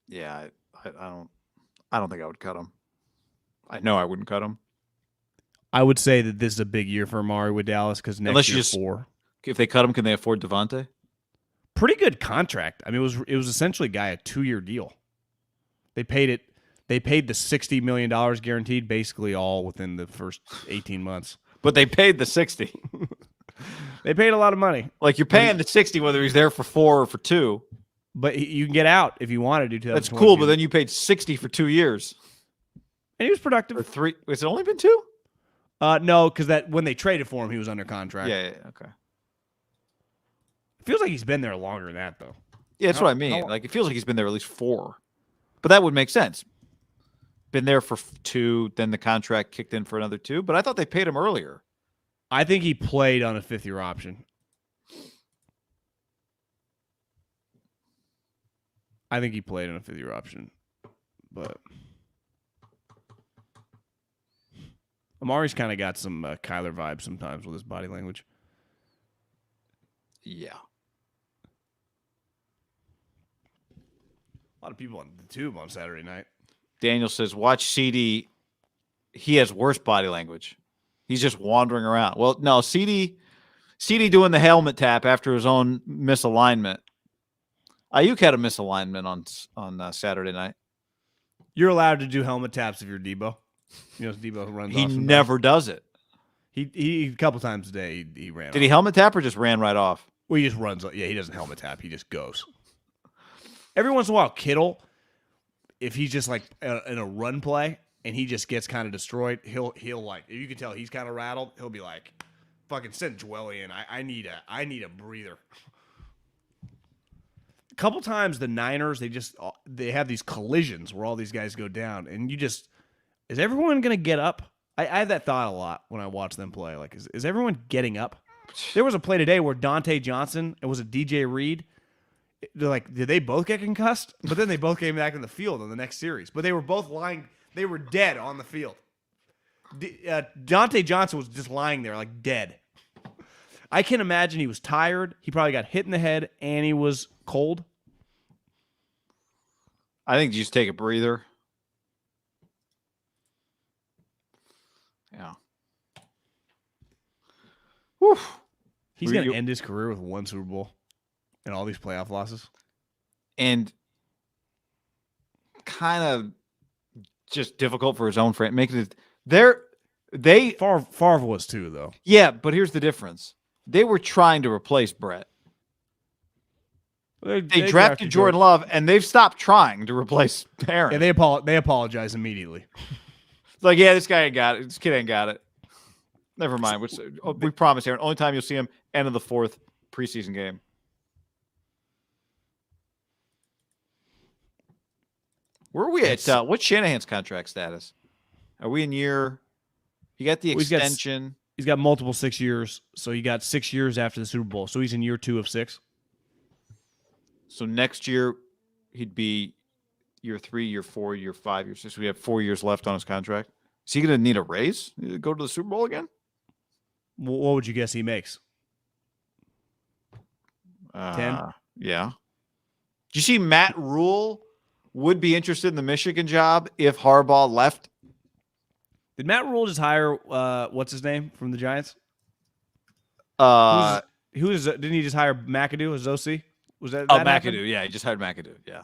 Yeah, I don't think I would cut him. I know I wouldn't cut him. I would say that this is a big year for Amari with Dallas because next year 4. If they cut him, can they afford Davante? Pretty good contract. I mean, it was essentially a 2-year deal. They paid the $60 million guaranteed basically all within the first 18 months. But they paid the 60. They paid a lot of money. Like you're paying the 60 whether he's there for 4 or for 2. But you can get out if you wanted to. That's cool, but then you paid 60 for 2 years. And he was productive. Or 3. Has it only been 2? No, because when they traded for him, he was under contract. Yeah, okay. It feels like he's been there longer than that, though. Yeah, that's what I mean. Like, it feels like he's been there at least 4. But that would make sense. Been there for 2, then the contract kicked in for another 2. But I thought they paid him earlier. I think he played on a 5th-year option. But Amari's kind of got some Kyler vibes sometimes with his body language. Yeah. A lot of people on the tube on Saturday night. Daniel says, watch CD. He has worse body language. He's just wandering around. Well, no, CD doing the helmet tap after his own misalignment. Ayuk had a misalignment on Saturday night. You're allowed to do helmet taps if you're Deebo. Deebo runs. He never does it. He a couple times a day he ran. Did he helmet tap or just ran right off? Well, he just runs. Yeah, he doesn't helmet tap. He just goes. Every once in a while, Kittle, if he's just like in a run play and he just gets kind of destroyed, he'll like, if you can tell he's kind of rattled, he'll be like, "Fucking send Dwelly in. I need a breather." A couple times the Niners they have these collisions where all these guys go down, and is everyone gonna get up? I have that thought a lot when I watch them play. Like, is everyone getting up? There was a play today where Dante Johnson, it was a DJ Reed. They're like, did they both get concussed? But then they both came back in the field in the next series. But they were both lying. They were dead on the field. Dante Johnson was just lying there like dead. I can imagine he was tired. He probably got hit in the head, and he was cold. I think you just take a breather. Yeah. Whew. He's going to end his career with 1 Super Bowl and all these playoff losses. And kind of just difficult for his own friend, making it Favre was too, though. Yeah, but here's the difference. They were trying to replace Brett. They drafted Jordan Love, and they've stopped trying to replace Aaron. Yeah, they apologize immediately. It's like, yeah, this guy ain't got it. This kid ain't got it. Never mind. We promise, Aaron. Only time you'll see him, end of the 4th preseason game. Where are we at? What's Shanahan's contract status? Are we in year? He got the extension. He's got multiple 6 years, so he got 6 years after the Super Bowl. So he's in year 2 of 6. So next year, he'd be year 3, year 4, year 5, year 6. We have 4 years left on his contract. Is he going to need a raise? Go to the Super Bowl again? What would you guess he makes? 10? Yeah. Do you see Matt Rule would be interested in the Michigan job if Harbaugh left? Did Matt Rule just hire what's his name from the Giants? Didn't he just hire McAdoo as OC? Was that McAdoo? happened? Yeah, he just hired McAdoo. Yeah.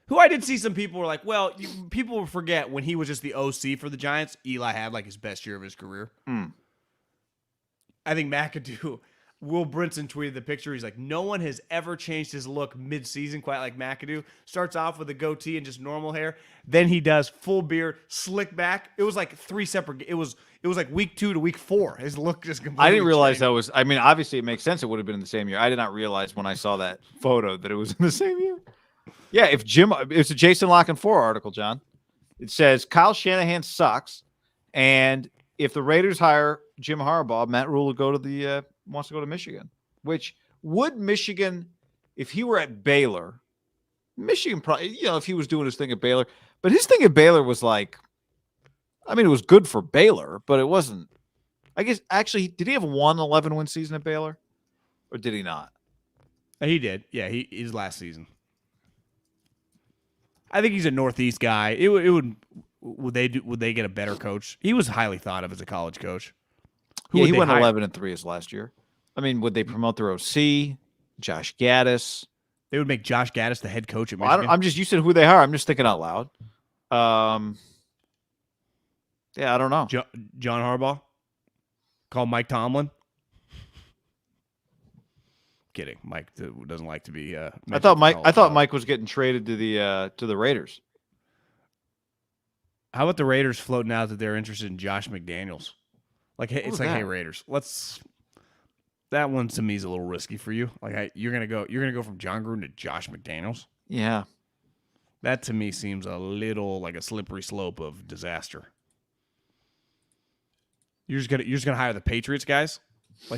Who I did see some people were like, well, people will forget when he was just the OC for the Giants, Eli had like his best year of his career. I think McAdoo, Will Brinson tweeted the picture. He's like, no one has ever changed his look mid-season quite like McAdoo. Starts off with a goatee and just normal hair. Then he does full beard, slick back. It was like 3 separate. It was like week 2 to week 4. His look just completely I didn't realize changed. that was. I mean, obviously it makes sense. It would have been in the same year. I did not realize when I saw that photo that it was in the same year. Yeah, it's a Jason La Canfora article, John. It says Kyle Shanahan sucks, and if the Raiders hire Jim Harbaugh, Matt Rule will wants to go to Michigan. Which would Michigan, if he were at Baylor, Michigan probably, if he was doing his thing at Baylor, but his thing at Baylor was like, I mean, it was good for Baylor, but it wasn't. I guess actually, did he have 1 11-win season at Baylor, or did he not? He did. Yeah, his last season. I think he's a Northeast guy. Would they get a better coach? He was highly thought of as a college coach. He went 11-3 his last year. I mean, would they promote their OC, Josh Gaddis? They would make Josh Gaddis the head coach at Michigan. You said who they hire. I'm just thinking out loud. Yeah, I don't know. John Harbaugh? Call Mike Tomlin? Kidding. Mike doesn't like to be. I thought Mike was getting traded to the Raiders. How about the Raiders floating out that they're interested in Josh McDaniels? Hey Raiders, that one to me is a little risky for you. You're gonna go from John Gruden to Josh McDaniels. Yeah, that to me seems a little like a slippery slope of disaster. You're just gonna hire the Patriots guys?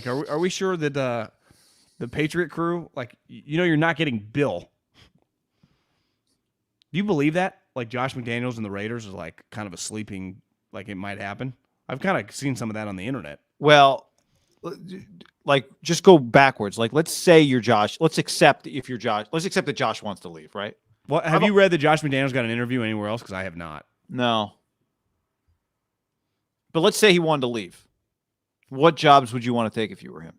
Are we sure that the Patriot crew, you're not getting Bill? Do you believe that? Josh McDaniels and the Raiders is kind of a sleeping, it might happen. I've kind of seen some of that on the internet. Well, just go backwards. Let's say you're Josh. Let's accept that Josh wants to leave, right? Well, have you read that Josh McDaniels got an interview anywhere else? Because I have not. No. But let's say he wanted to leave. What jobs would you want to take if you were him?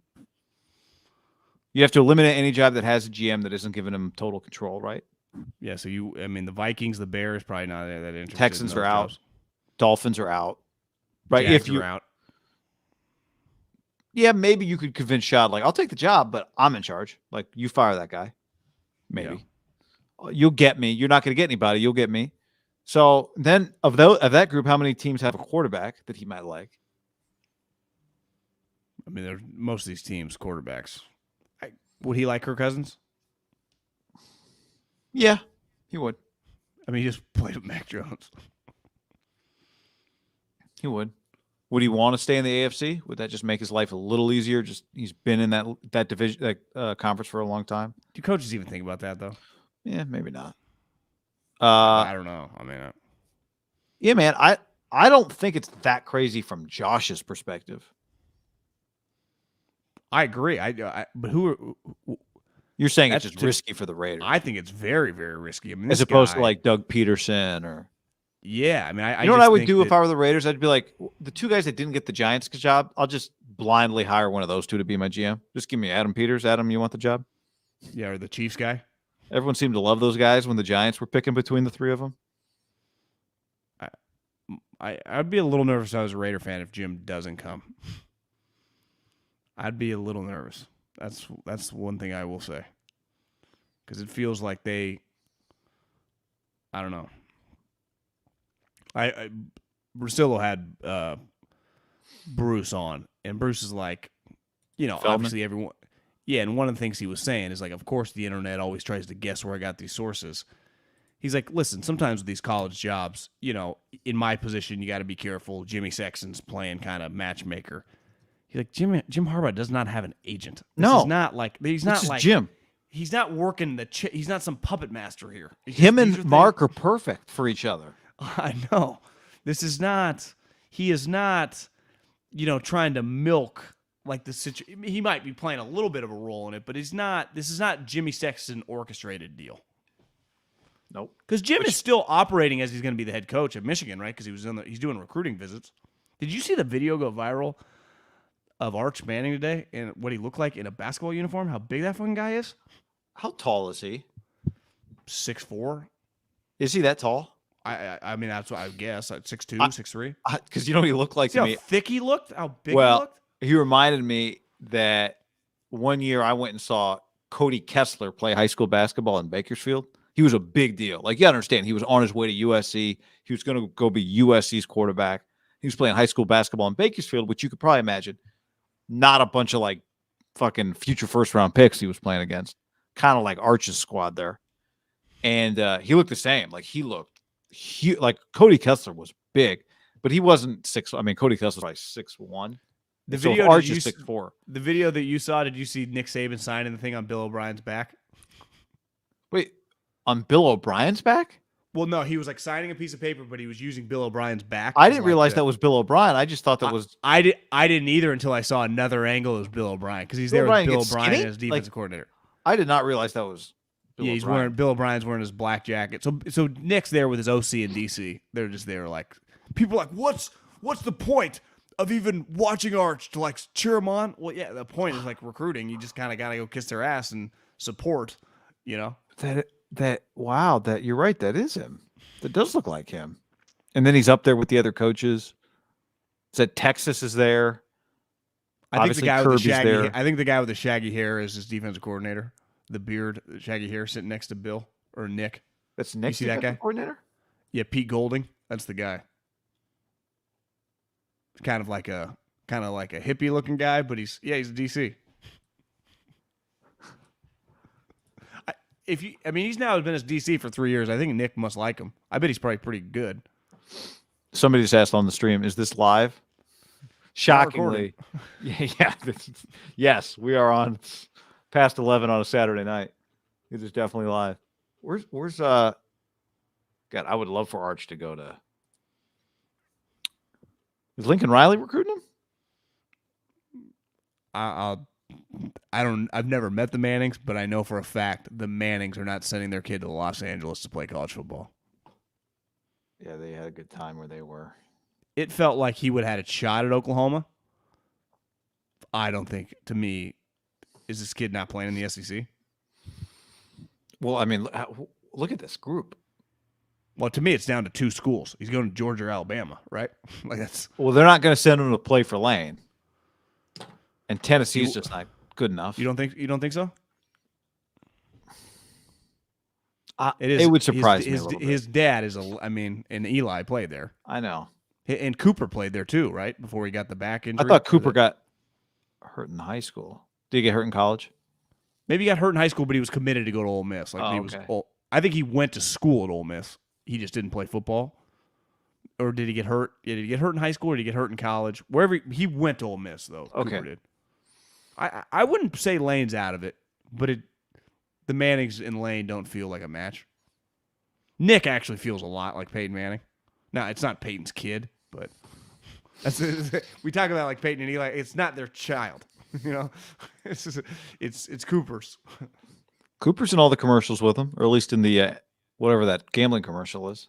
You have to eliminate any job that has a GM that isn't giving him total control, right? Yeah, so the Vikings, the Bears, probably not that interested. Texans in are out. Jobs. Dolphins are out. Right? Jags are out. Yeah, maybe you could convince Shad, I'll take the job, but I'm in charge. You fire that guy. Maybe. Yeah. You'll get me. You're not going to get anybody. You'll get me. So then of that group, how many teams have a quarterback that he might like? I mean, most of these teams, quarterbacks. Would he like Kirk Cousins? Yeah, he would. I mean, he just played with Mac Jones. He would. Would he want to stay in the AFC? Would that just make his life a little easier? Just he's been in that division, conference for a long time. Do coaches even think about that though? Yeah, maybe not. I don't know. I mean, yeah, man. I don't think it's that crazy from Josh's perspective. I agree. But you're saying it's just risky for the Raiders? I think it's very, very risky. I mean, as opposed to Doug Peterson or. Yeah, I mean, you know what I would do if I were the Raiders? I'd be like, the 2 guys that didn't get the Giants job, I'll just blindly hire one of those 2 to be my GM. Just give me Adam Peters. Adam, you want the job? Yeah, or the Chiefs guy. Everyone seemed to love those guys when the Giants were picking between the three of them. I'd be a little nervous if I was a Raider fan if Jim doesn't come. I'd be a little nervous. That's one thing I will say. Because it feels like I don't know. Russillo had Bruce on, and Bruce is like, Feldman? Obviously everyone. Yeah, and one of the things he was saying is like, of course the internet always tries to guess where I got these sources. He's like, listen, sometimes with these college jobs, in my position, you got to be careful. Jimmy Sexton's playing kind of matchmaker. He's like, Jim Harbaugh does not have an agent. He's not like Jim. He's not working he's not some puppet master here. Him and Mark are perfect for each other. I know. This is not. He is not. Trying to milk like the situation. He might be playing a little bit of a role in it, but he's not. This is not Jimmy Sexton orchestrated deal. Nope. Because Jim is still operating as he's going to be the head coach at Michigan, right? Because he's doing recruiting visits. Did you see the video go viral of Arch Manning today and what he looked like in a basketball uniform? How big that fucking guy is? How tall is he? 6'4". Is he that tall? I mean, that's what I guess. 6'2", 6'3". Because you know what he looked like See to how me? thick he looked? How big he looked? He reminded me that one year I went and saw Cody Kessler play high school basketball in Bakersfield. He was a big deal. Like, you gotta understand, he was on his way to USC. He was going to go be USC's quarterback. He was playing high school basketball in Bakersfield, which you could probably imagine. Not a bunch of like fucking future first-round picks he was playing against. Kind of like Arch's squad there. And he looked the same. Like, he looked huge. Like, Cody Kessler was big, but he wasn't 6. I mean, Cody Kessler was like 6'1". The so video Arch is 6'4". The video that you saw, did you see Nick Saban signing the thing on Bill O'Brien's back? Wait, on Bill O'Brien's back? Well, no, he was like signing a piece of paper, but he was using Bill O'Brien's back. I didn't realize that was Bill O'Brien. I just thought that was. I didn't either until I saw another angle. It was Bill O'Brien because he's there with Bill O'Brien as defensive coordinator. I did not realize that was. Bill O'Brien's wearing his black jacket. So Nick's there with his OC in DC. They're just there like people are like, what's the point of even watching Arch to like cheer him on? Well, yeah, the point is like recruiting. You just kind of got to go kiss their ass and support. That you're right. That is him. That does look like him. And then he's up there with the other coaches. Said Texas is there. I think the guy with the shaggy hair is his defensive coordinator. The beard, the shaggy hair, sitting next to Bill or Nick. That's Nick. You see that guy? Coordinator? Yeah, Pete Golding. That's the guy. Kind of like a hippie looking guy, but he's a DC. He's now been as DC for 3 years. I think Nick must like him. I bet he's probably pretty good. Somebody just asked on the stream, is this live? Shockingly. Yeah. Yes, we are on past 11 on a Saturday night. It is definitely live. Where's God, I would love for Arch to go to. Is Lincoln Riley recruiting him? I've never met the Mannings, but I know for a fact the Mannings are not sending their kid to Los Angeles to play college football. Yeah, they had a good time where they were. It felt like he would have had a shot at Oklahoma. I don't think, to me, is this kid not playing in the SEC? Well, I mean, look at this group. Well, to me, it's down to 2 schools. He's going to Georgia or Alabama, right? Well, they're not going to send him to play for Lane. And Tennessee's just not good enough. You don't think so? It would surprise me a little bit. His dad is and Eli played there. I know. And Cooper played there too, right? Before he got the back injury. I thought Cooper got hurt in high school. Did he get hurt in college? Maybe he got hurt in high school, but he was committed to go to Ole Miss. I think he went to school at Ole Miss. He just didn't play football. Or did he get hurt? Yeah, did he get hurt in high school or did he get hurt in college? Wherever he went to Ole Miss, though. Okay. Cooper did. I wouldn't say Lane's out of it, but the Mannings and Lane don't feel like a match. Nick actually feels a lot like Peyton Manning. Now, it's not Peyton's kid, but we talk about like Peyton and Eli. It's not their child, It's Cooper's. Cooper's in all the commercials with him, or at least in the whatever that gambling commercial is.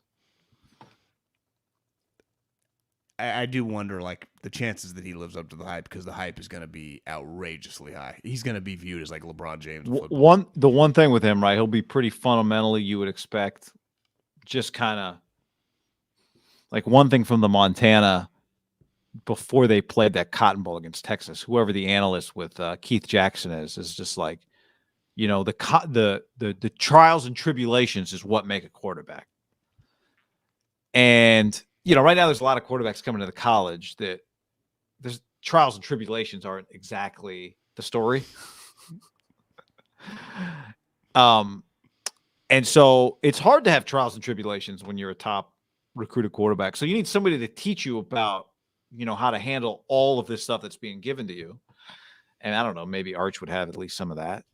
I do wonder, like, the chances that he lives up to the hype, because the hype is going to be outrageously high. He's going to be viewed as like LeBron James of football. The one thing with him, right? He'll be pretty fundamentally, you would expect, just kind of like one thing from the Montana before they played that Cotton Bowl against Texas. Whoever the analyst with Keith Jackson is just like, the trials and tribulations is what make a quarterback. And right now there's a lot of quarterbacks coming to the college that there's trials and tribulations aren't exactly the story. And so it's hard to have trials and tribulations when you're a top recruited quarterback. So you need somebody to teach you about, how to handle all of this stuff that's being given to you. And I don't know, maybe Arch would have at least some of that.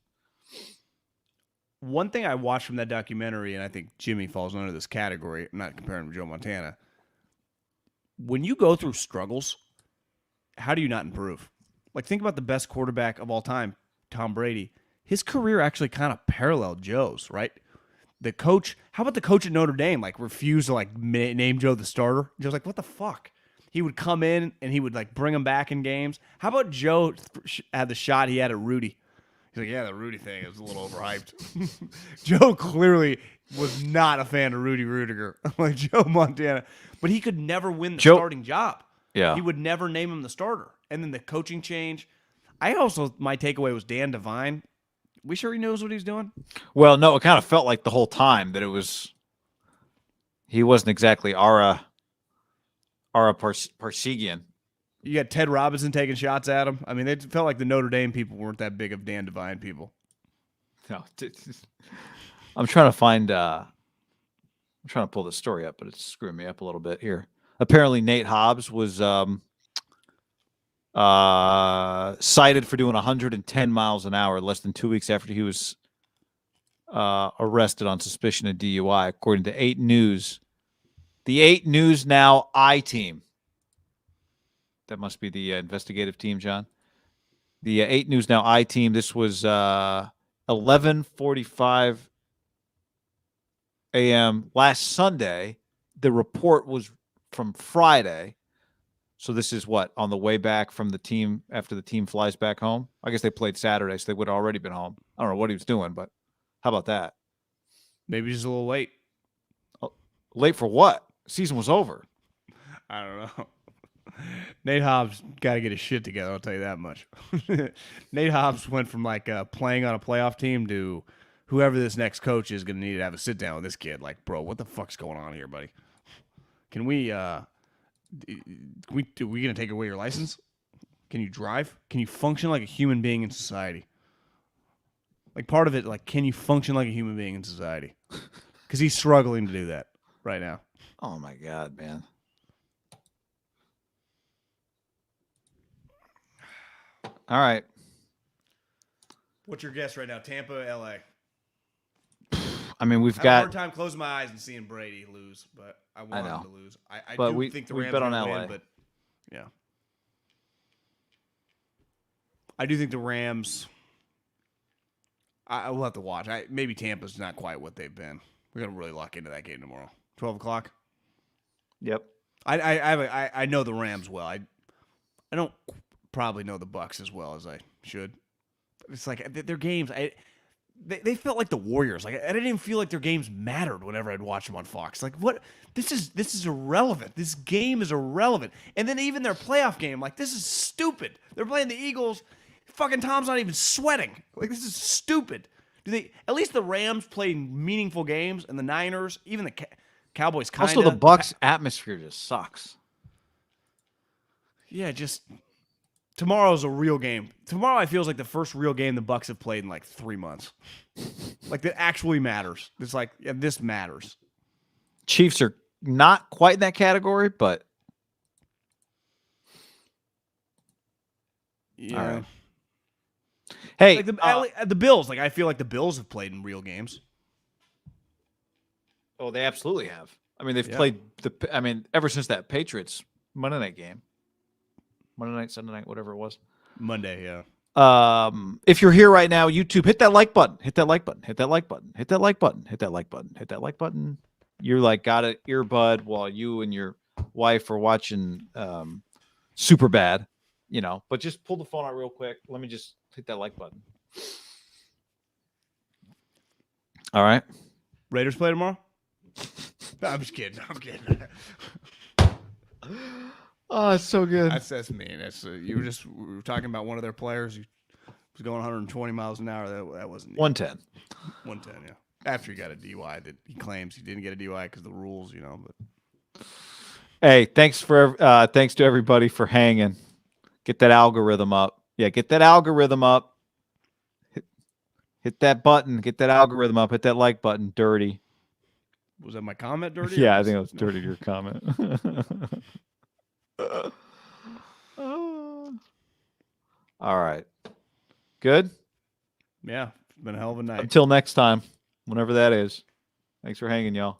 One thing I watched from that documentary, and I think Jimmy falls under this category, I'm not comparing him to Joe Montana. When you go through struggles, how do you not improve? Like, think about the best quarterback of all time, Tom Brady. His career actually kind of paralleled Joe's, right? The coach, how about the coach at Notre Dame, like, refused to, like, name Joe the starter? Joe's like, what the fuck? He would come in and he would, like, bring him back in games. How about Joe had the shot he had at Rudy? He's like, yeah, the Rudy thing is a little overhyped. Joe clearly was not a fan of Rudy Rudiger, like Joe Montana. But he could never win the starting job. Yeah. He would never name him the starter. And then the coaching change. My takeaway was Dan Devine. We sure he knows what he's doing? Well, no, it kind of felt like the whole time that he wasn't exactly Ara Parsegian. You got Ted Robinson taking shots at him. I mean, it felt like the Notre Dame people weren't that big of Dan Devine people. No, I'm trying to pull this story up, but it's screwing me up a little bit here. Apparently, Nate Hobbs was cited for doing 110 miles an hour less than 2 weeks after he was arrested on suspicion of DUI, according to 8 News. The 8 News Now I-Team. That must be the investigative team, John. The 8 News Now I-Team. This was 11:45 a.m. last Sunday. The report was from Friday. So this is what, on the way back from the team after the team flies back home? I guess they played Saturday, so they would have already been home. I don't know what he was doing, but how about that? Maybe just a little late. Late for what? Season was over. I don't know. Nate Hobbs got to get his shit together, I'll tell you that much. Nate Hobbs went from like playing on a playoff team to whoever this next coach is going to need to have a sit down with this kid. Like, bro, what the fuck's going on here, buddy? Can we going to take away your license? Can you drive? Can you function like a human being in society? Like, part of it, like, can you function like a human being in society? Because he's struggling to do that right now. Oh, my God, man. All right. What's your guess right now? Tampa, LA. I mean, we've I have got a hard time closing my eyes and seeing Brady lose, but I want him to lose. I do think the Rams bet on are LA. win, but yeah. I do think the Rams. I will have to watch. Maybe Tampa's not quite what they've been. We're gonna really lock into that game tomorrow. 12 o'clock. Yep. I know the Rams well. I don't probably know the Bucks as well as I should. It's like their games. They felt like the Warriors. Like, I didn't even feel like their games mattered whenever I'd watch them on Fox. Like, what? This is irrelevant. This game is irrelevant. And then even their playoff game, like, this is stupid. They're playing the Eagles. Fucking Tom's not even sweating. Like, this is stupid. At least the Rams played meaningful games, and the Niners, even the Cowboys kind of. Also, the Bucks atmosphere just sucks. Yeah, just tomorrow's a real game. Tomorrow, I feels like the first real game the Bucks have played in like 3 months. Like, that actually matters. It's like, yeah, this matters. Chiefs are not quite in that category, but yeah. All right. Hey, like the Bills. Like, I feel like the Bills have played in real games. Oh, they absolutely have. I mean, they've played ever since that Patriots Monday night game. Monday night, Sunday night, whatever it was. Monday, yeah. If you're here right now, YouTube, hit that like button. Hit that like button. Hit that like button. Hit that like button. Hit that like button. Hit that like button. You're like got an earbud while you and your wife are watching Super Bad, but just pull the phone out real quick. Let me just hit that like button. All right. Raiders play tomorrow? No, I'm just kidding. Oh, it's so good. That's mean. We were talking about one of their players who was going 120 miles an hour. That wasn't 110. 110, yeah. After he got a DUI, that he claims he didn't get a DUI because of the rules, But hey, thanks to everybody for hanging. Get that algorithm up. Yeah, get that algorithm up. Hit that button. Get that algorithm up. Hit that like button. Dirty. Was that my comment dirty? Yeah, I think it was dirty to your comment. All right. Good? Yeah, it's been a hell of a night. Until next time, whenever that is. Thanks for hanging, y'all.